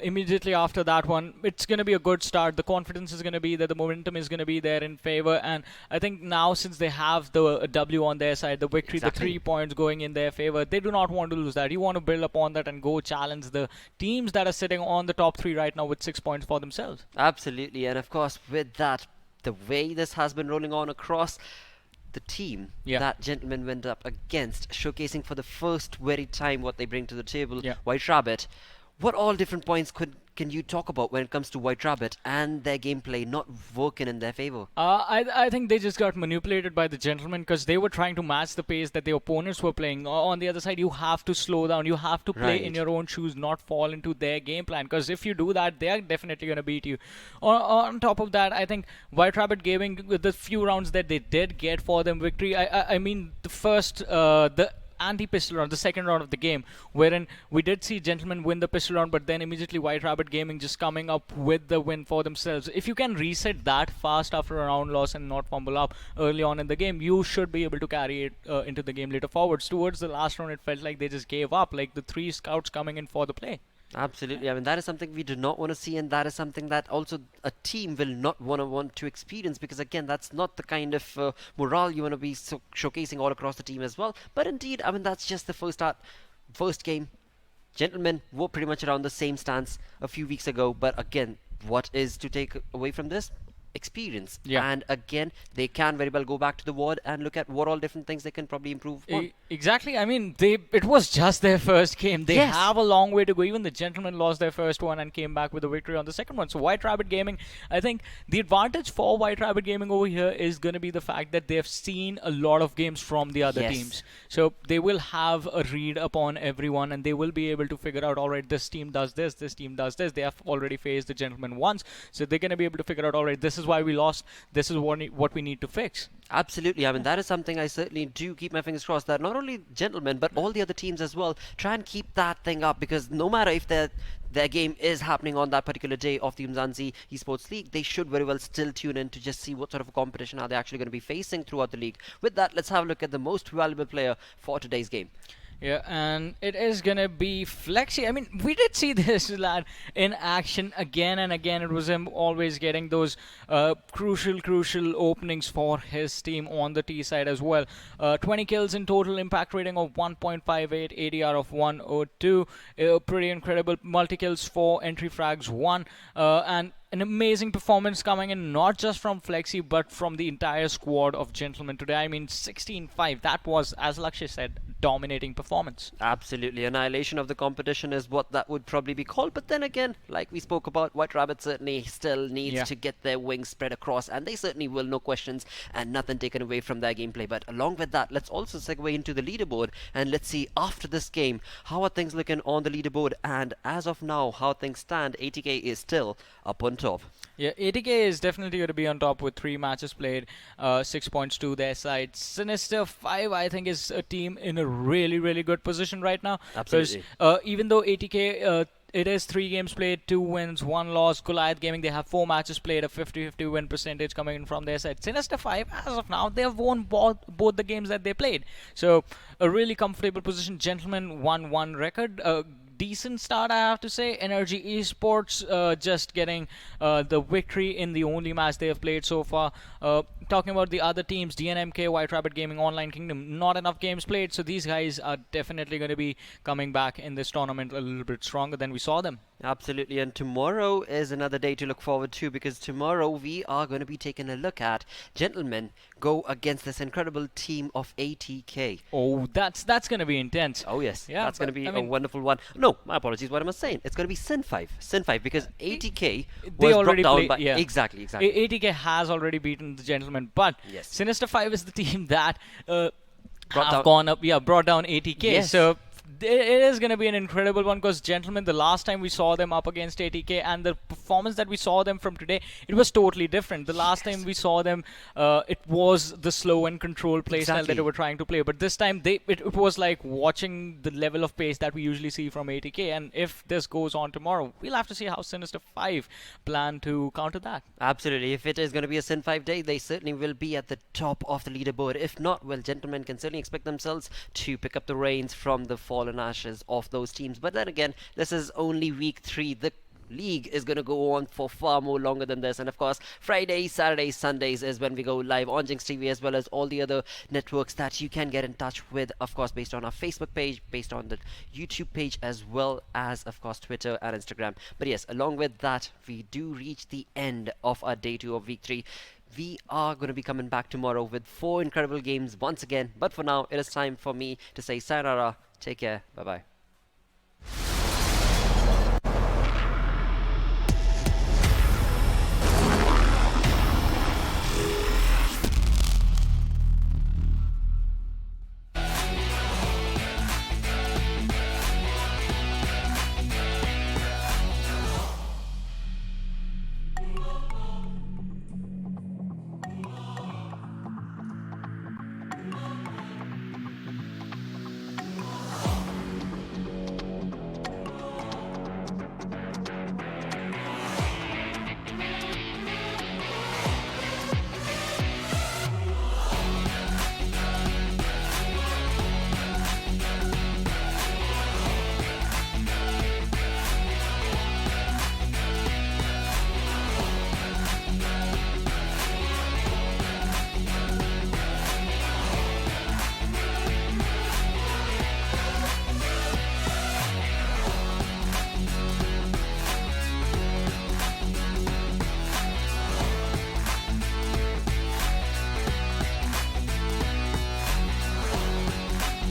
immediately after that one, it's going to be a good start. The confidence is going to be there, the momentum is going to be there in favor, and I think now, since they have the W on their side, the victory, the 3 points going in their favor, they do not want to lose that. You want to build upon that and go challenge the teams that are sitting on the top 3 right now with 6 points for themselves. Absolutely, and of course, with that, the way this has been rolling on across the team that Gentlemen went up against, showcasing for the first very time what they bring to the table, White Rabbit. What all different points can you talk about when it comes to White Rabbit and their gameplay not working in their favor? I think they just got manipulated by the Gentlemen because they were trying to match the pace that the opponents were playing. On the other side, you have to slow down. You have to play in your own shoes, not fall into their game plan, because if you do that, they are definitely going to beat you. On top of that, I think White Rabbit Gaming, with the few rounds that they did get for them victory, I mean, the first... anti-pistol round, the second round of the game, wherein we did see Gentlemen win the pistol round, but then immediately White Rabbit Gaming just coming up with the win for themselves. If you can reset that fast after a round loss and not fumble up early on in the game, you should be able to carry it into the game later forwards. Towards the last round, it felt like they just gave up, like the 3 scouts coming in for the play. Absolutely. I mean, that is something we do not want to see, and that is something that also a team will not want to experience, because again, that's not the kind of morale you want to be showcasing all across the team as well. But indeed, I mean, that's just the first game. Gentlemen were pretty much around the same stance a few weeks ago, but again, what is to take away from this? Experience. Yeah. And again, they can very well go back to the ward and look at what all different things they can probably improve on. Exactly. I mean, it was just their first game. They Yes. have a long way to go. Even the Gentlemen lost their first one and came back with a victory on the second one. So White Rabbit Gaming, I think the advantage for White Rabbit Gaming over here is going to be the fact that they've seen a lot of games from the other Yes. teams. So they will have a read upon everyone, and they will be able to figure out, all right, this team does this team does this. They have already faced the Gentlemen once, so they're going to be able to figure out, all right, this is why we lost. This is what we need to fix. Absolutely. I mean, that is something I certainly do keep my fingers crossed that not only Gentlemen, but all the other teams as well try and keep that thing up, because no matter if their game is happening on that particular day of the Umzansi Esports League, they should very well still tune in to just see what sort of a competition are they actually going to be facing throughout the league. With that, let's have a look at the most valuable player for today's game. Yeah, and it is gonna be Flexi. I mean, we did see this lad in action again and again. It was him always getting those crucial openings for his team on the T side as well. 20 kills in total, impact rating of 1.58, ADR of 102. Pretty incredible. Multi-kills, 4, entry frags 1, and an amazing performance coming in, not just from Flexi, but from the entire squad of Gentlemen today. I mean, 16-5. That was, as Lakshya said, dominating performance. Absolutely. Annihilation of the competition is what that would probably be called. But then again, like we spoke about, White Rabbit certainly still needs to get their wings spread across, and they certainly will, no questions, and nothing taken away from their gameplay. But along with that, let's also segue into the leaderboard, and let's see after this game, how are things looking on the leaderboard, and as of now, how things stand. ATK is still up on top. Yeah, ATK is definitely going to be on top with 3 matches played, 6 points to their side. Sinister 5, I think, is a team in a really good position right now. Absolutely. Because even though ATK, it is 3 games played, 2 wins, 1 loss. Goliath Gaming, they have 4 matches played, a 50-50 win percentage coming in from their side. Sinister 5, as of now, they have won both the games that they played. So, a really comfortable position. Gentlemen 1-1 record. Decent start, I have to say. Energy Esports just getting the victory in the only match they have played so far. Talking about the other teams, DNMK, White Rabbit Gaming, Online Kingdom, not enough games played, so these guys are definitely going to be coming back in this tournament a little bit stronger than we saw them. Absolutely, and tomorrow is another day to look forward to, because tomorrow we are going to be taking a look at Gentlemen go against this incredible team of ATK. Oh, that's going to be intense. Oh yes, Yeah, that's going to be I a mean, wonderful one. No, my apologies, what am I saying? It's going to be Sin 5, because ATK they was already brought down played, by... yeah. Exactly. ATK has already beaten the Gentlemen, but Yes. Sinister 5 is the team that Brought have down- gone up, brought down ATK. Yes. So it is going to be an incredible one, because Gentlemen, the last time we saw them up against ATK, and the performance that we saw them from today, it was totally different. The last time we saw them, it was the slow and controlled play style that Exactly. they were trying to play. But this time, it was like watching the level of pace that we usually see from ATK. And if this goes on tomorrow, we'll have to see how Sinister 5 plan to counter that. Absolutely. If it is going to be a Sin 5 day, they certainly will be at the top of the leaderboard. If not, well, Gentlemen can certainly expect themselves to pick up the reins from the fallen ashes of those teams. But then again, this is only week 3. The league is going to go on for far more longer than this, and of course Fridays, Saturdays, Sundays is when we go live on Jinx TV, as well as all the other networks that you can get in touch with, of course based on our Facebook page, based on the YouTube page, as well as of course Twitter and Instagram. But yes, along with that, we do reach the end of our day 2 of week 3. We are going to be coming back tomorrow with 4 incredible games once again, but for now it is time for me to say sayonara, take care, bye bye.